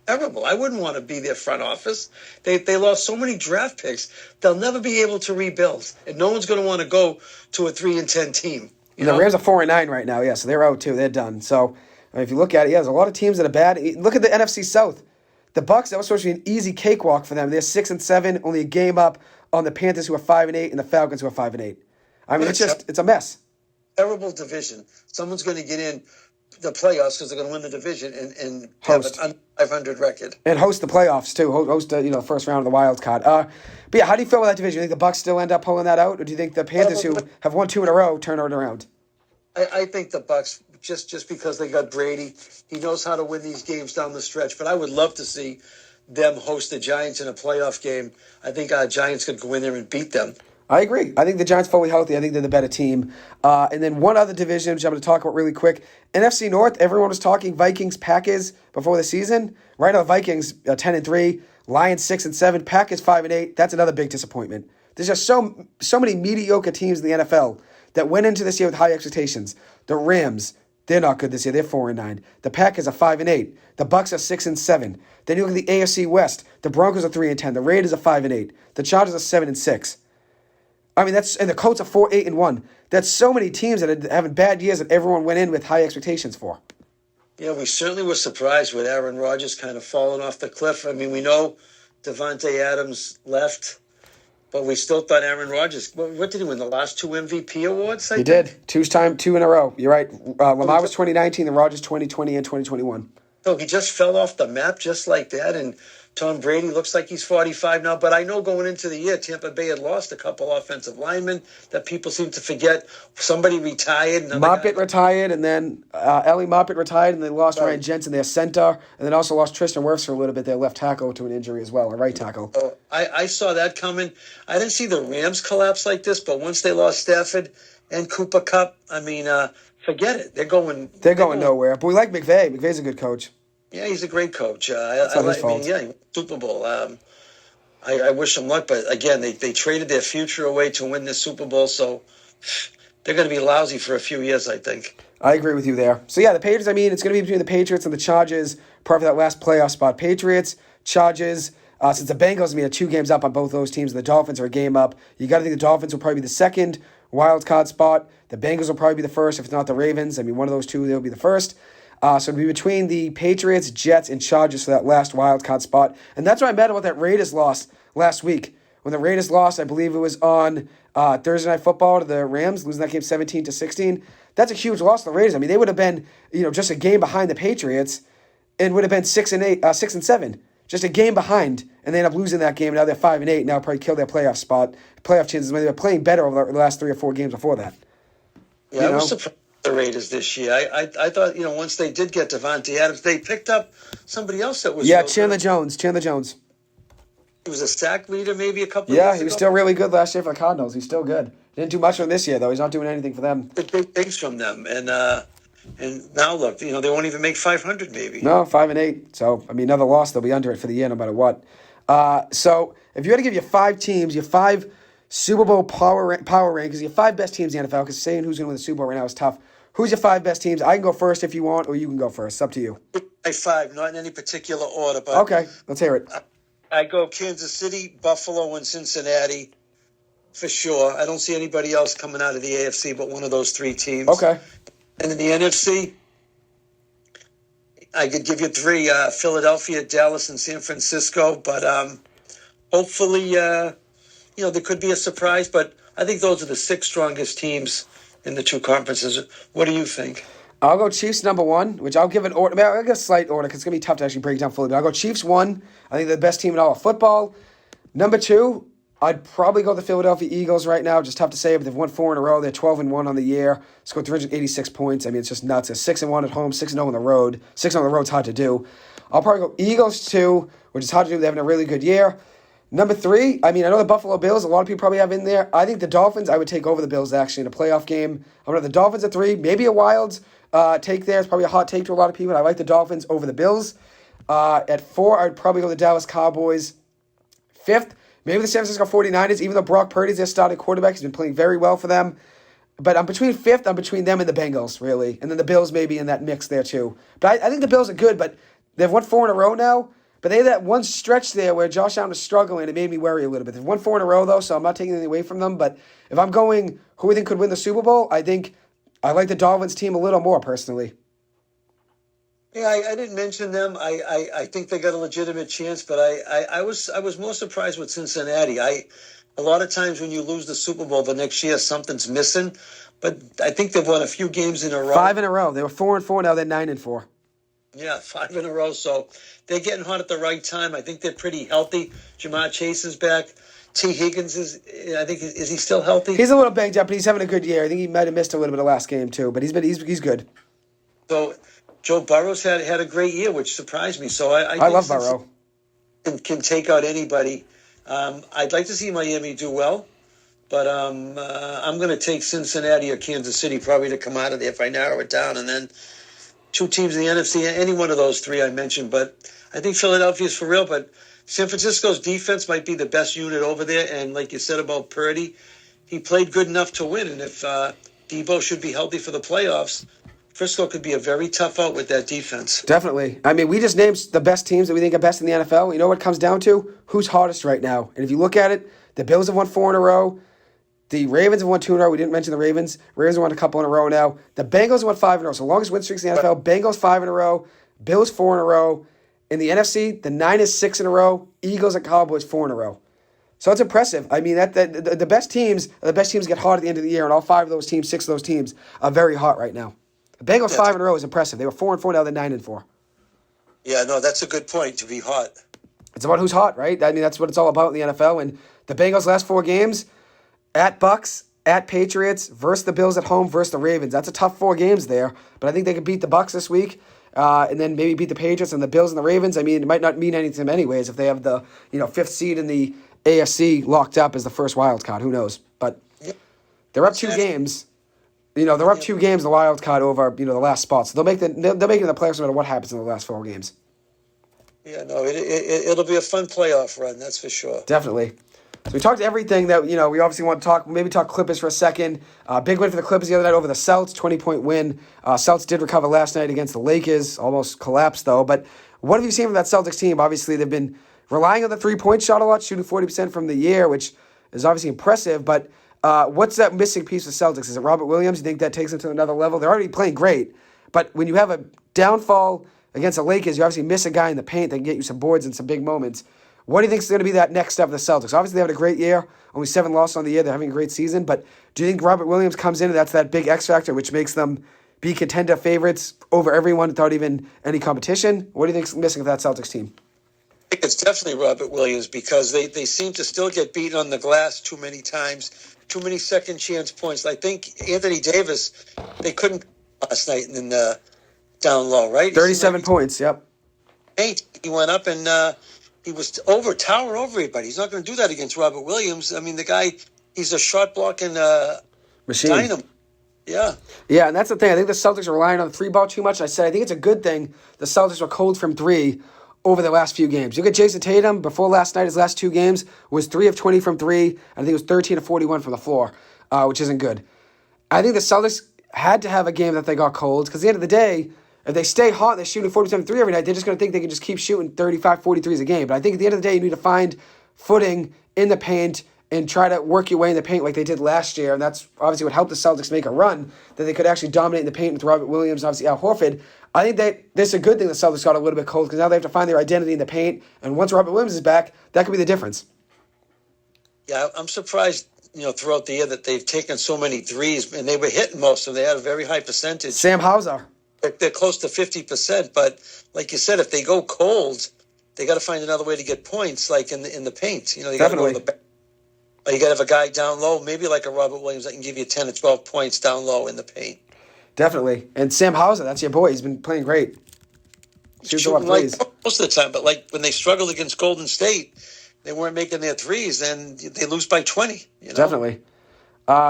Terrible. I wouldn't want to be their front office. They lost so many draft picks. They'll never be able to rebuild, and no one's going to want to go to a 3-10 team. The Rams are 4-9 right now. Yeah, so they're out too. They're done. So if you look at it, there's a lot of teams that are bad. Look at the NFC South. The Bucs, that was supposed to be an easy cakewalk for them. They're 6-7, only a game up on the Panthers, who are 5-8, and the Falcons, who are 5-8. I mean, it's a mess. Terrible division. Someone's going to get in the playoffs because they're going to win the division and host have an 500 record and host the playoffs too. Host the first round of the wild card. But yeah, how do you feel about that division? Do you think the Bucs still end up pulling that out, or do you think the Panthers, who have won 2 in a row, turn it around? I think the Bucs, just because they got Brady, he knows how to win these games down the stretch. But I would love to see them host the Giants in a playoff game. I think our Giants could go in there and beat them. I agree. I think the Giants fully healthy. I think they're the better team. And then one other division, which I'm going to talk about really quick. NFC North, everyone was talking Vikings, Packers before the season. Right now, the Vikings 10-3, Lions 6-7, Packers 5-8. That's another big disappointment. There's just so many mediocre teams in the NFL that went into this year with high expectations. The Rams, they're not good this year. They're 4-9. The Packers are 5-8. The Bucs are 6-7. Then you look at the AFC West. The Broncos are 3-10. The Raiders are 5-8. The Chargers are 7-6. I mean, and the Colts are 4-8-1. That's so many teams that are having bad years that everyone went in with high expectations for. Yeah, we certainly were surprised with Aaron Rodgers kind of falling off the cliff. I mean, we know Devontae Adams left, but we still thought Aaron Rodgers. What did he win? The last 2 MVP awards? He did. 2 in a row. You're right. Lamar was 2019, and Rodgers 2020 and 2021. So he just fell off the map just like that, and Tom Brady looks like he's 45 now, but I know going into the year, Tampa Bay had lost a couple offensive linemen that people seem to forget. Somebody retired. Mopit retired, and then Ellie Mopit retired, and they lost Ryan Jensen, their center, and then also lost Tristan Wirfs for a little bit, their left tackle, to an injury as well, a right tackle. I saw that coming. I didn't see the Rams collapse like this, but once they lost Stafford and Cooper Kupp, I mean, forget it. They're going nowhere. But we like McVay. McVay's a good coach. Yeah, he's a great coach. That's not his fault. He won Super Bowl. I wish him luck, but again, they traded their future away to win this Super Bowl, so they're going to be lousy for a few years, I think. I agree with you there. So yeah, the Patriots, I mean, it's going to be between the Patriots and the Chargers, part of that last playoff spot. Patriots, Chargers, Since the Bengals, are 2 games up on both those teams, the Dolphins are a game up. You got to think the Dolphins will probably be the second wild card spot. The Bengals will probably be the first, if it's not the Ravens. One of those two, they'll be the first. So it'll be between the Patriots, Jets, and Chargers for that last wild card spot. And that's why I'm mad about that Raiders loss last week. When the Raiders lost, I believe it was on Thursday Night Football to the Rams, losing that game 17-16. That's a huge loss to the Raiders. They would have been, just a game behind the Patriots and would have been 6-7. Just a game behind, and they end up losing that game. Now they're 5-8. Now probably kill their playoff chances. They were playing better over the last 3 or 4 games before that. Yeah, I was surprised the Raiders this year. I thought, once they did get Devontae Adams, they picked up somebody else that was Chandler Jones. He was a sack leader maybe a couple of years ago. Yeah, he was still really good last year for the Cardinals. He's still good. He didn't do much for him this year, though. He's not doing anything for them. Big things from them. And now look, they won't even make 500 maybe. No, 5-8. So, another loss, they'll be under it for the year no matter what. So, if you had to give your 5 teams, your 5 Super Bowl power rankings, your 5 best teams in the NFL, because saying who's going to win the Super Bowl right now is tough. Who's your 5 best teams? I can go first if you want, or you can go first. It's up to you. My 5, not in any particular order. But okay, let's hear it. I go Kansas City, Buffalo, and Cincinnati for sure. I don't see anybody else coming out of the AFC but one of those 3 teams. Okay. And in the NFC, I could give you 3, Philadelphia, Dallas, and San Francisco. But hopefully, there could be a surprise. But I think those are the 6 strongest teams in the 2 conferences. What do you think? I'll go Chiefs number 1, which I'll give an order. I'll give a slight order because it's going to be tough to actually break it down fully. But I'll go Chiefs 1. I think they're the best team in all of football. Number 2, I'd probably go the Philadelphia Eagles right now. Just tough to say, but they've won 4 in a row. They're 12-1 on the year. Scored 386 points. It's just nuts. They're 6-1 at home, 6-0 on the road. 6 on the road's hard to do. I'll probably go Eagles 2, which is hard to do. They're having a really good year. Number 3, I know the Buffalo Bills, a lot of people probably have in there. I think the Dolphins, I would take over the Bills actually in a playoff game. I'm going to have the Dolphins at 3, maybe a wild take there. It's probably a hot take to a lot of people. I like the Dolphins over the Bills. At 4, I'd probably go the Dallas Cowboys. 5th, maybe the San Francisco 49ers, even though Brock Purdy's their starting quarterback. He's been playing very well for them. But I'm between 5th, I'm between them and the Bengals, really. And then the Bills maybe in that mix there too. But I think the Bills are good, but they've won 4 in a row now. But they had that one stretch there where Josh Allen was struggling. It made me worry a little bit. They've won 4 in a row, though, so I'm not taking anything away from them. But if I'm going who I think could win the Super Bowl, I think I like the Dolphins team a little more, personally. Yeah, I didn't mention them. I think they got a legitimate chance, but I was more surprised with Cincinnati. A lot of times when you lose the Super Bowl the next year, something's missing. But I think they've won a few games in a row. 5 in a row. They were 4-4, now they're 9-4. Yeah, 5 in a row. So they're getting hot at the right time. I think they're pretty healthy. Jamar Chase is back. T. Higgins is he still healthy? He's a little banged up, but he's having a good year. I think he might have missed a little bit of last game too, but he's good. So Joe Burrow's had a great year, which surprised me. So I love Burrow. Can take out anybody. I'd like to see Miami do well, but I'm going to take Cincinnati or Kansas City probably to come out of there if I narrow it down, and then 2 teams in the NFC, any one of those 3 I mentioned. But I think Philadelphia's for real, but San Francisco's defense might be the best unit over there. And like you said about Purdy, he played good enough to win. And if Debo should be healthy for the playoffs, Frisco could be a very tough out with that defense. Definitely. We just named the best teams that we think are best in the NFL. You know what it comes down to? Who's hottest right now? And if you look at it, the Bills have won 4 in a row. The Ravens have won 2 in a row. We didn't mention the Ravens. Ravens have won a couple in a row now. The Bengals have won 5 in a row. So longest win streaks in the NFL. Bengals 5 in a row. Bills 4 in a row. In the NFC, the Niners 6 in a row. Eagles and Cowboys 4 in a row. So it's impressive. The best teams get hot at the end of the year, and all 5 of those teams, 6 of those teams, are very hot right now. The Bengals 5 in a row is impressive. They were 4-4, now they're 9-4. Yeah, no, that's a good point, to be hot. It's about who's hot, right? That's what it's all about in the NFL. And the Bengals' last 4 games, at Bucks, at Patriots, versus the Bills at home, versus the Ravens. That's a tough 4 games there. But I think they can beat the Bucks this week, and then maybe beat the Patriots and the Bills and the Ravens. It might not mean anything to them anyways if they have the 5th seed in the AFC locked up as the first wild card. Who knows? But they're up 2 games. They're up 2 games, the wild card over the last spot. So they'll make it in the playoffs no matter what happens in the last 4 games. Yeah, no, it'll be a fun playoff run, that's for sure. Definitely. So we talked everything that, we obviously want to talk. Maybe talk Clippers for a second. Big win for the Clippers the other night over the Celtics, 20-point win. Celtics did recover last night against the Lakers. Almost collapsed, though. But what have you seen from that Celtics team? Obviously, they've been relying on the 3-point shot a lot, shooting 40% from the year, which is obviously impressive. But what's that missing piece for Celtics? Is it Robert Williams? You think that takes them to another level? They're already playing great. But when you have a downfall against the Lakers, you obviously miss a guy in the paint that can get you some boards and some big moments. What do you think is going to be that next step of the Celtics? Obviously, they had a great year. Only 7 losses on the year. They're having a great season. But do you think Robert Williams comes in and that's that big X factor which makes them be contender favorites over everyone without even any competition? What do you think is missing with that Celtics team? I think it's definitely Robert Williams because they seem to still get beaten on the glass too many times, too many second chance points. I think Anthony Davis, they couldn't last night in the down low, right? 37 points, yep. 8, he went up and he was towering over everybody. He's not going to do that against Robert Williams. I mean, the guy, he's a shot blocking machine. Dynamo. Yeah. Yeah, and that's the thing. I think the Celtics are relying on the 3-ball too much. I think it's a good thing the Celtics were cold from 3 over the last few games. You look at Jason Tatum, before last night, his last 2 games was 3 of 20 from 3. And I think it was 13 of 41 from the floor, which isn't good. I think the Celtics had to have a game that they got cold because at the end of the day, if they stay hot and they're shooting 40% 3 every night, they're just going to think they can just keep shooting 35, 43s a game. But I think at the end of the day, you need to find footing in the paint and try to work your way in the paint like they did last year. And that's obviously what helped the Celtics make a run, that they could actually dominate in the paint with Robert Williams, obviously Al Horford. I think that this is a good thing the Celtics got a little bit cold because now they have to find their identity in the paint. And once Robert Williams is back, that could be the difference. Yeah, I'm surprised, throughout the year that they've taken so many threes, and they were hitting most of them. They had a very high percentage. Sam Hauser. They're close to 50%, but like you said, if they go cold, they got to find another way to get points, like in the paint. You got to go to the back. Or you got to have a guy down low, maybe like a Robert Williams that can give you 10 or 12 points down low in the paint. Definitely. And Sam Hauser, that's your boy. He's been playing great. Shoots a lot of threes. Most of the time, but like when they struggled against Golden State, they weren't making their threes, and they lose by 20. Definitely.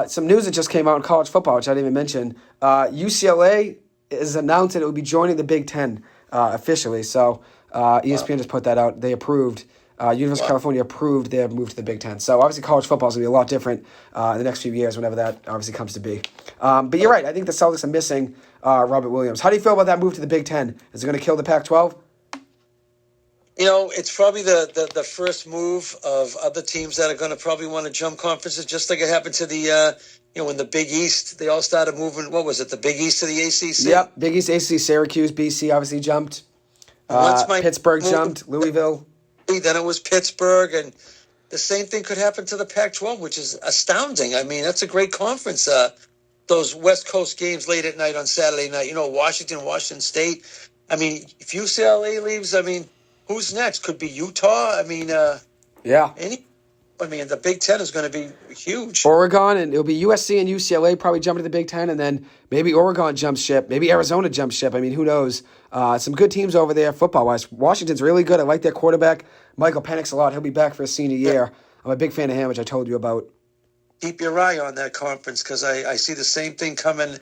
Some news that just came out in college football, which I didn't even mention. UCLA is announced that it will be joining the Big Ten officially. So ESPN just put that out. They approved. University of California approved their move to the Big Ten. So obviously college football is going to be a lot different in the next few years whenever that obviously comes to be. But you're right. I think the Celtics are missing Robert Williams. How do you feel about that move to the Big Ten? Is it going to kill the Pac-12? It's probably the first move of other teams that are going to probably want to jump conferences, just like it happened to the, in the Big East. They all started moving, what was it, the Big East to the ACC? Yep, Big East, ACC, Syracuse, BC obviously jumped. Pittsburgh jumped, Louisville. Then it was Pittsburgh, and the same thing could happen to the Pac-12, which is astounding. I mean, that's a great conference. Those West Coast games late at night on Saturday night, Washington State. I mean, if UCLA leaves, who's next? Could be Utah. The Big Ten is going to be huge. Oregon, and it'll be USC and UCLA probably jumping to the Big Ten, and then maybe Oregon jumps ship. Maybe Arizona jumps ship. Who knows? Some good teams over there football-wise. Washington's really good. I like their quarterback, Michael Penix, a lot. He'll be back for his senior year. I'm a big fan of him, which I told you about. Keep your eye on that conference because I see the same thing coming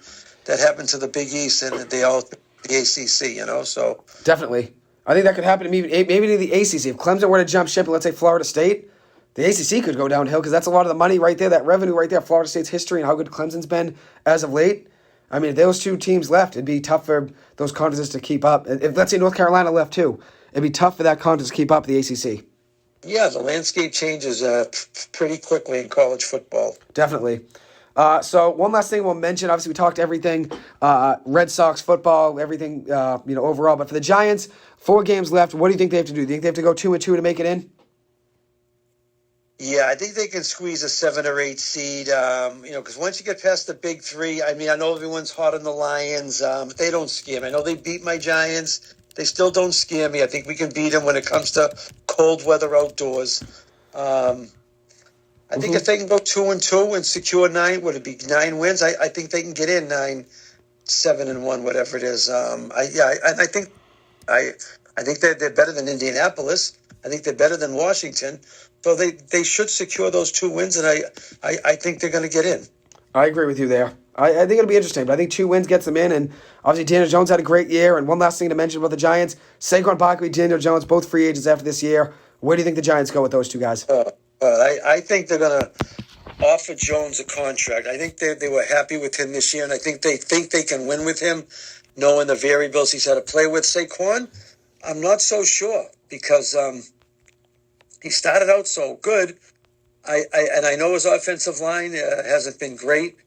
that happened to the Big East and the ACC, so. Definitely. I think that could happen to maybe to the ACC. If Clemson were to jump ship, and let's say Florida State, the ACC could go downhill because that's a lot of the money right there, that revenue right there, Florida State's history and how good Clemson's been as of late. If those two teams left, it'd be tough for those conferences to keep up. If, let's say, North Carolina left too, it'd be tough for that conference to keep up with the ACC. Yeah, the landscape changes pretty quickly in college football. Definitely. So one last thing we'll mention. Obviously, we talked everything, Red Sox football, everything, overall. But for the Giants, 4 games left. What do you think they have to do? Do you think they have to go 2-2 to make it in? Yeah, I think they can squeeze a 7 or 8 seed. Because once you get past the big 3, I know everyone's hot on the Lions. But they don't scare me. I know they beat my Giants. They still don't scare me. I think we can beat them when it comes to cold weather outdoors. I think if they can go 2-2 and secure 9, would it be 9 wins? I think they can get in 9-7-1, whatever it is. I think they're better than Indianapolis. I think they're better than Washington. So they should secure those 2 wins, and I think they're going to get in. I agree with you there. I think it'll be interesting, but I think 2 wins gets them in, and obviously Daniel Jones had a great year. And one last thing to mention about the Giants, Saquon Barkley, Daniel Jones, both free agents after this year. Where do you think the Giants go with those 2 guys? I think they're going to offer Jones a contract. I think they were happy with him this year, and I think they can win with him, knowing the variables he's had to play with. Saquon, I'm not so sure because he started out so good. I know his offensive line hasn't been great,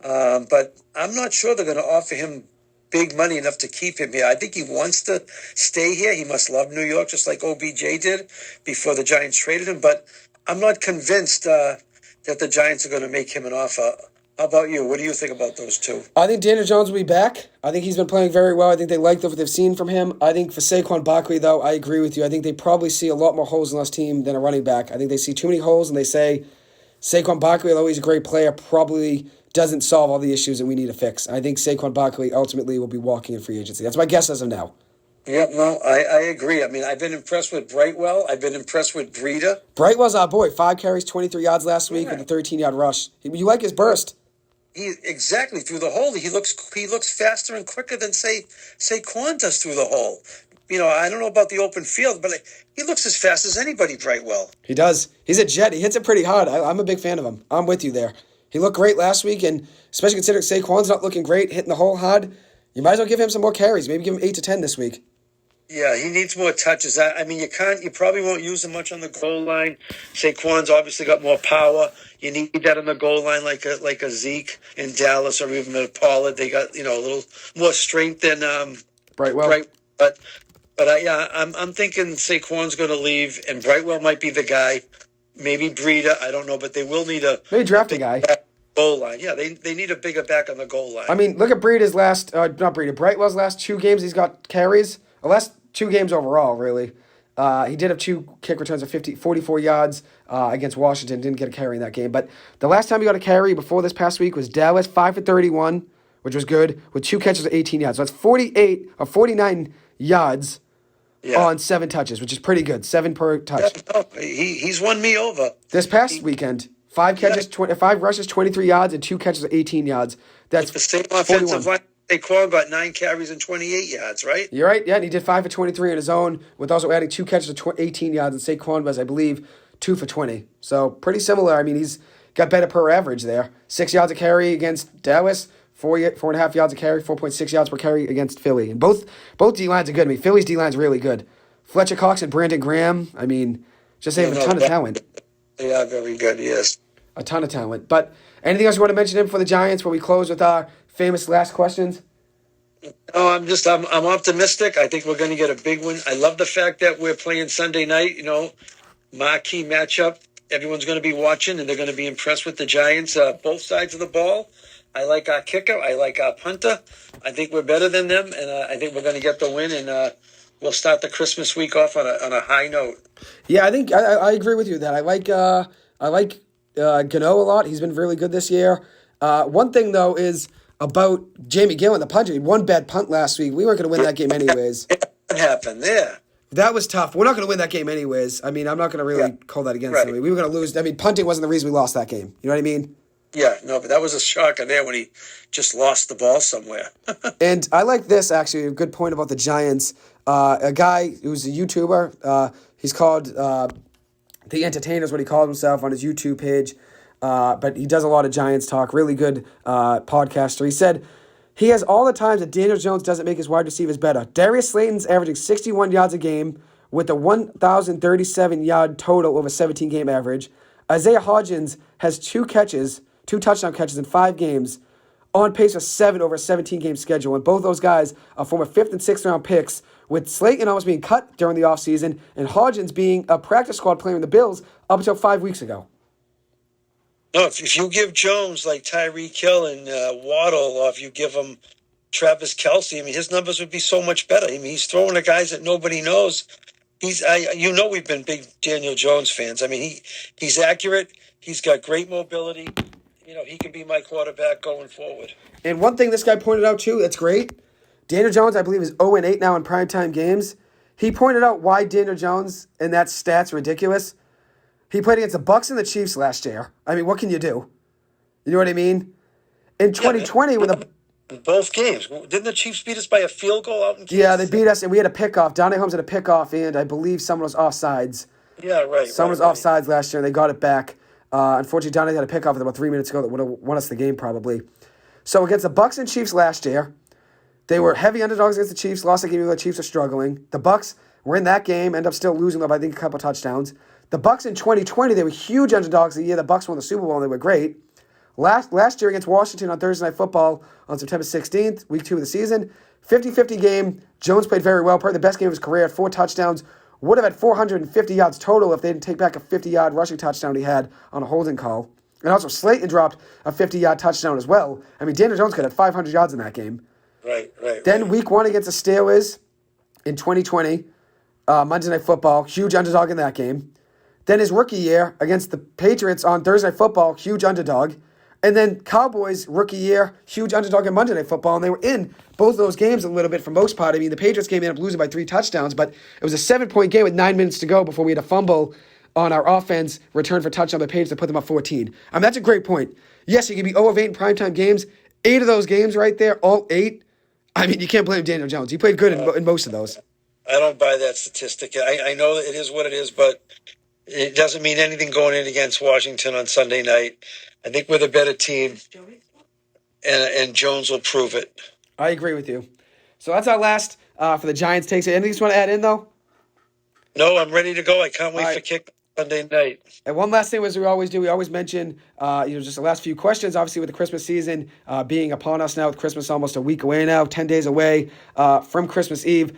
but I'm not sure they're going to offer him big money enough to keep him here. I think he wants to stay here. He must love New York, just like OBJ did before the Giants traded him. But I'm not convinced that the Giants are going to make him an offer. How about you? What do you think about those two? I think Daniel Jones will be back. I think he's been playing very well. I think they like what they've seen from him. I think for Saquon Barkley, though, I agree with you. I think they probably see a lot more holes in this team than a running back. I think they see too many holes, and they say Saquon Barkley, although he's a great player, probably doesn't solve all the issues that we need to fix. I think Saquon Barkley ultimately will be walking in free agency. That's my guess as of now. Yeah, no, I agree. I mean, I've been impressed with Brightwell. I've been impressed with Breida. Brightwell's our boy. 5 carries, 23 yards last week with a 13-yard rush. You like his burst. He exactly through the hole. He looks faster and quicker than Saquon does through the hole. I don't know about the open field, but he looks as fast as anybody, Brightwell. He does. He's a jet. He hits it pretty hard. I'm a big fan of him. I'm with you there. He looked great last week, and especially considering Saquon's not looking great, hitting the hole hard, you might as well give him some more carries. Maybe give him 8 to 10 this week. Yeah, he needs more touches. I mean, you probably won't use him much on the goal line. Saquon's obviously got more power. You need that on the goal line, like a Zeke in Dallas or even a Pollard. They got a little more strength than Brightwell. But I'm thinking Saquon's going to leave, and Brightwell might be the guy. Maybe Breida, I don't know, but they will need maybe draft a guy. Goal line. Yeah, they need a bigger back on the goal line. I mean, look at Brightwell's last 2 games. He's got carries. The last 2 games overall, really. He did have 2 kick returns of 44 yards against Washington. Didn't get a carry in that game. But the last time he got a carry before this past week was Dallas, 5 for 31, which was good, with 2 catches of 18 yards. So that's 49 yards on 7 touches, which is pretty good. 7 per touch. He's won me over. This past weekend, 5 catches, 5 rushes, 23 yards, and 2 catches of 18 yards. That's the same offensive line. Saquon got 9 carries and 28 yards, right? You're right, yeah, and he did 5 for 23 on his own, with also adding 2 catches of 18 yards, and Saquon was, I believe, 2 for 20. So pretty similar. I mean, he's got better per average there. 6 yards a carry against Dallas, 4.5 yards a carry, 4.6 yards per carry against Philly. And both D-lines are good. I mean, Philly's D-line's really good. Fletcher Cox and Brandon Graham, I mean, just they have a ton of talent. They are very good, yes. A ton of talent. But anything else you want to mention for the Giants before we close with our famous last questions? No, I'm optimistic. I think we're going to get a big win. I love the fact that we're playing Sunday night, marquee matchup. Everyone's going to be watching, and they're going to be impressed with the Giants, both sides of the ball. I like our kicker. I like our punter. I think we're better than them, and I think we're going to get the win, and we'll start the Christmas week off on a high note. Yeah, I think I agree with you that I like Gano a lot. He's been really good this year. One thing, though, is about Jamie Gillen, the punter. He had 1 bad punt last week. We weren't going to win that game anyways. What happened there? That was tough. We're not going to win that game anyways. I mean, I'm not going to really call that against him. We were going to lose. I mean, punting wasn't the reason we lost that game. You know what I mean? Yeah, no, but that was a shocker there when he just lost the ball somewhere. And I like this, actually, a good point about the Giants. A guy who's a YouTuber, he's called The Entertainer is what he called himself on his YouTube page. But he does a lot of Giants talk, really good podcaster. He said, he has all the times that Daniel Jones doesn't make his wide receivers better. Darius Slayton's averaging 61 yards a game with a 1,037-yard total over 17-game average. Isaiah Hodgins has 2 touchdown catches in 5 games, on pace for 7 over a 17-game schedule. And both those guys are former 5th and 6th round picks, with Slayton almost being cut during the offseason and Hodgins being a practice squad player in the Bills up until 5 weeks ago. No, if you give Jones like Tyreek Hill and Waddle, or if you give him Travis Kelce, I mean, his numbers would be so much better. I mean, he's throwing to guys that nobody knows. We've been big Daniel Jones fans. I mean, he's accurate. He's got great mobility. He can be my quarterback going forward. And one thing this guy pointed out, too, that's great. Daniel Jones, I believe, is 0-8 now in primetime games. He pointed out why Daniel Jones and that stat's ridiculous. He played against the Bucs and the Chiefs last year. I mean, what can you do? You know what I mean? In 2020, when both games, didn't the Chiefs beat us by a field goal out in Kansas? Yeah, they beat us, and we had a pickoff. Donnie Holmes had a pickoff, and I believe someone was offsides. Yeah, right. Someone was offsides last year, and they got it back. Unfortunately, Donnie had a pickoff with about 3 minutes ago that would have won us the game probably. So against the Bucs and Chiefs last year, they were heavy underdogs against the Chiefs, lost the game even though the Chiefs are struggling. The Bucs were in that game, end up still losing by, I think, a couple touchdowns. The Bucks in 2020, they were huge underdogs the year the Bucks won the Super Bowl, and they were great. Last year against Washington on Thursday Night Football on September 16th, week 2 of the season, 50-50 game. Jones played very well, probably the best game of his career, had 4 touchdowns. Would have had 450 yards total if they didn't take back a 50-yard rushing touchdown he had on a holding call. And also Slayton dropped a 50-yard touchdown as well. I mean, Daniel Jones could have 500 yards in that game. Right. Then week 1 against the Steelers in 2020, Monday Night Football, huge underdog in that game. Then his rookie year against the Patriots on Thursday Night Football, huge underdog. And then Cowboys rookie year, huge underdog in Monday Night Football, and they were in both of those games a little bit for most part. I mean, the Patriots game ended up losing by 3 touchdowns, but it was a 7-point game with 9 minutes to go before we had a fumble on our offense, return for touchdown by the Patriots to put them up 14. I mean, that's a great point. Yes, you can be 0 of 8 in primetime games. 8 of those games right there, all 8. I mean, you can't blame Daniel Jones. He played good in most of those. I don't buy that statistic. I know that it is what it is, but it doesn't mean anything going in against Washington on Sunday night. I think we're the better team, and Jones will prove it. I agree with you. So that's our last for the Giants takes. Anything you just want to add in, though? No, I'm ready to go. I can't wait for kick Sunday night. And one last thing, as we always do, we always mention, just the last few questions. Obviously, with the Christmas season being upon us now, with Christmas almost a week away now, 10 days away from Christmas Eve,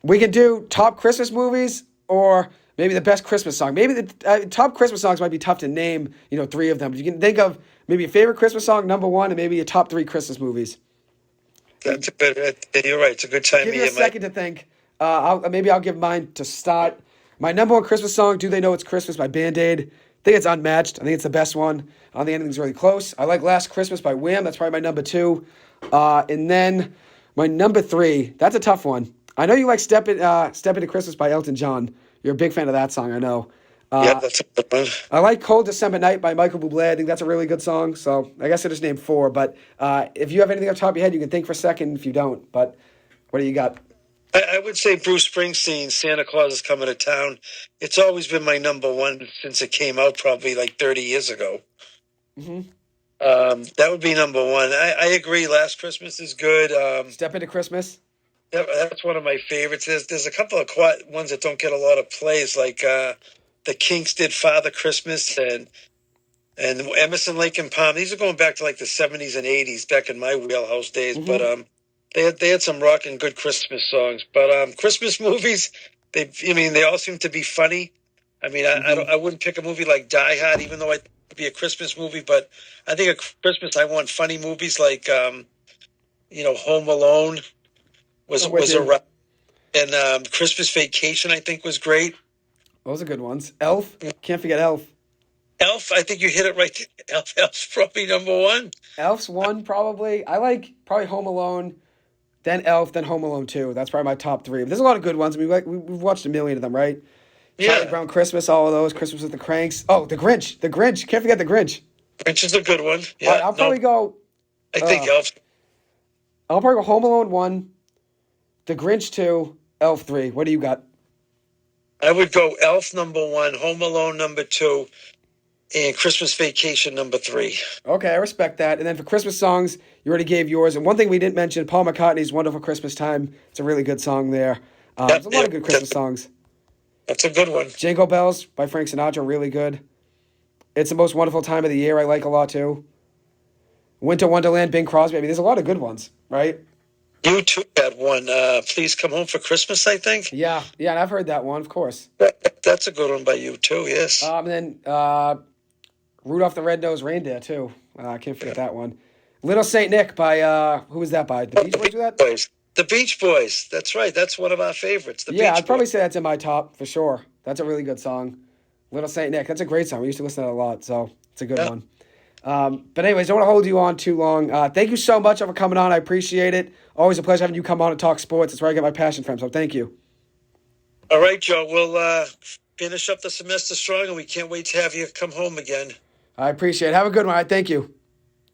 we can do top Christmas movies or maybe the best Christmas song. Maybe the top Christmas songs might be tough to name, 3 of them. If you can think of maybe your favorite Christmas song, number 1, and maybe your top 3 Christmas movies. You're right. It's a good time. Give me a second to think. I'll give mine to start. My number 1 Christmas song, Do They Know It's Christmas by Band-Aid. I think it's unmatched. I think it's the best one. I don't think anything's really close. I like Last Christmas by Wham. That's probably my number 2. And then my number 3, that's a tough one. I know you like Step Into Christmas by Elton John. You're a big fan of that song, I know. Yeah, that's a good one. I like Cold December Night by Michael Bublé. I think that's a really good song. So I guess I just named 4. But if you have anything off the top of your head, you can think for a second if you don't. But what do you got? I would say Bruce Springsteen, Santa Claus is Coming to Town. It's always been my number 1 since it came out probably like 30 years ago. Mm-hmm. That would be number 1. I agree. Last Christmas is good. Step Into Christmas. Yeah, that's one of my favorites. There's a couple of quiet ones that don't get a lot of plays, like the Kinks did Father Christmas and Emerson, Lake and Palm. These are going back to like the 70s and 80s, back in my wheelhouse days. Mm-hmm. But they had some rocking good Christmas songs. But Christmas movies, they all seem to be funny. I mean, I wouldn't pick a movie like Die Hard, even though it'd be a Christmas movie. But I think at Christmas I want funny movies like Home Alone. Was a rock. And Christmas Vacation, I think, was great. Those are good ones. Elf. Can't forget Elf. Elf, I think you hit it right there. Elf's probably number 1. Elf's 1, probably. I like probably Home Alone, then Elf, then Home Alone 2. That's probably my top 3. There's a lot of good ones. I mean, we've watched a million of them, right? Yeah. Charlie Brown Christmas, all of those. Christmas with the Cranks. Oh, The Grinch. The Grinch. Can't forget The Grinch. Grinch is a good one. Yeah, I'll probably go... I think Elf. I'll probably go Home Alone 1, The Grinch 2, Elf 3. What do you got? I would go Elf number 1, Home Alone number 2, and Christmas Vacation number 3. Okay, I respect that. And then for Christmas songs, you already gave yours. And one thing we didn't mention, Paul McCartney's Wonderful Christmas Time. It's a really good song there. There's a lot of good Christmas songs. That's a good one. Jingle Bells by Frank Sinatra, really good. It's the Most Wonderful Time of the Year, I like a lot too. Winter Wonderland, Bing Crosby. I mean, there's a lot of good ones, right? You too had one. Please Come Home for Christmas, I think. Yeah, and I've heard that one, of course. That's a good one by you too. Yes. And then Rudolph the Red-Nosed Reindeer too. I can't forget that one. Little Saint Nick by who was that by? The Beach Boys. Was that? The Beach Boys. That's right. That's one of our favorites. I'd probably say that's in my top for sure. That's a really good song. Little Saint Nick. That's a great song. We used to listen to that a lot, so it's a good one. But anyways, don't want to hold you on too long. Thank you so much for coming on. I appreciate it. Always a pleasure having you come on and talk sports. It's where I get my passion from, so thank you. All right, Joe. We'll finish up the semester strong, and we can't wait to have you come home again. I appreciate it. Have a good one. All right, thank you.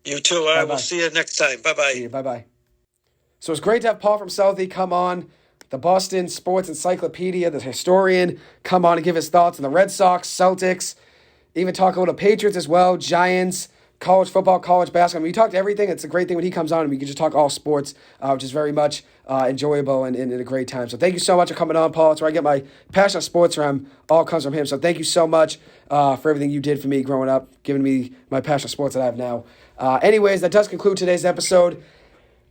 You too. All right, we'll see you next time. Bye-bye. See you. Bye-bye. So it's great to have Paul from Southie come on, the Boston Sports Encyclopedia, the historian, come on and give his thoughts on the Red Sox, Celtics, even talk a little Patriots as well, Giants, college football, college basketball. I mean, we talked everything. It's a great thing when he comes on and we can just talk all sports, which is very much enjoyable and a great time. So thank you so much for coming on, Paul. It's where I get my passion of sports from. All comes from him. So thank you so much for everything you did for me growing up, giving me my passion of sports that I have now. Anyways, that does conclude today's episode.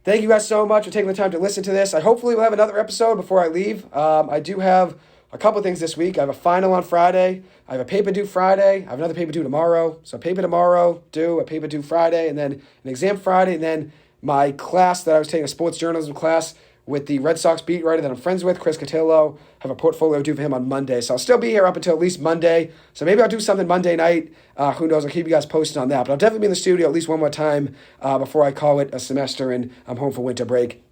Thank you guys so much for taking the time to listen to this. I hopefully will have another episode before I leave. I do have a couple things this week. I have a final on Friday. I have a paper due Friday. I have another paper due tomorrow. So paper tomorrow, due, a paper due Friday, and then an exam Friday, and then my class that I was taking, a sports journalism class with the Red Sox beat writer that I'm friends with, Chris Cotillo. I have a portfolio due for him on Monday. So I'll still be here up until at least Monday. So maybe I'll do something Monday night. Who knows? I'll keep you guys posted on that. But I'll definitely be in the studio at least one more time before I call it a semester and I'm home for winter break.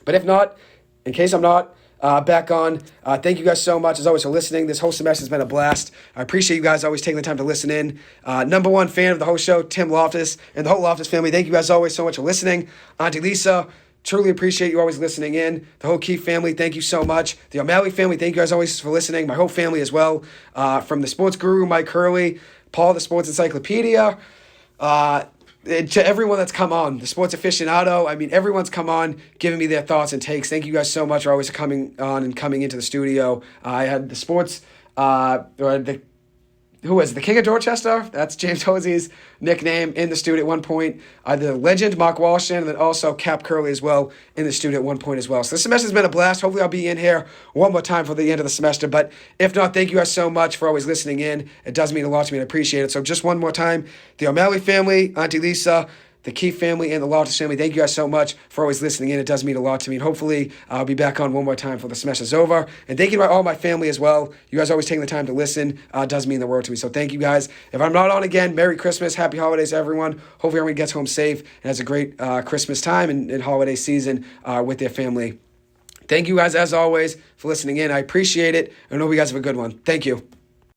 But if not, in case I'm not back on, thank you guys so much as always for listening. This whole semester has been a blast. I appreciate you guys always taking the time to listen in. Number one fan of the whole show, Tim Loftus, and the whole Loftus family. Thank you guys always so much for listening. Auntie Lisa, truly appreciate you always listening in. The whole Keefe family, thank you so much. The O'Malley family, thank you guys always for listening. My whole family as well. From the sports guru, Mike Hurley, Paul, the sports encyclopedia, to everyone that's come on, the sports aficionado, I mean, everyone's come on, giving me their thoughts and takes. Thank you guys so much for always coming on and coming into the studio. I had the sports, who was the King of Dorchester? That's James Hosey's nickname in the studio at one point. The legend, Mark Walston, and then also Cap Curley as well in the studio at one point as well. So the semester's been a blast. Hopefully I'll be in here one more time for the end of the semester. But if not, thank you guys so much for always listening in. It does mean a lot to me and I appreciate it. So just one more time, the O'Malley family, Auntie Lisa, the Keefe family, and the Loftus family, thank you guys so much for always listening in. It does mean a lot to me. And hopefully I'll be back on one more time for the semester's over. And thank you to all my family as well. You guys always taking the time to listen. Does mean the world to me. So thank you guys. If I'm not on again, Merry Christmas. Happy holidays, everyone. Hopefully everyone gets home safe and has a great Christmas time and holiday season with their family. Thank you guys, as always, for listening in. I appreciate it. And I hope you guys have a good one. Thank you.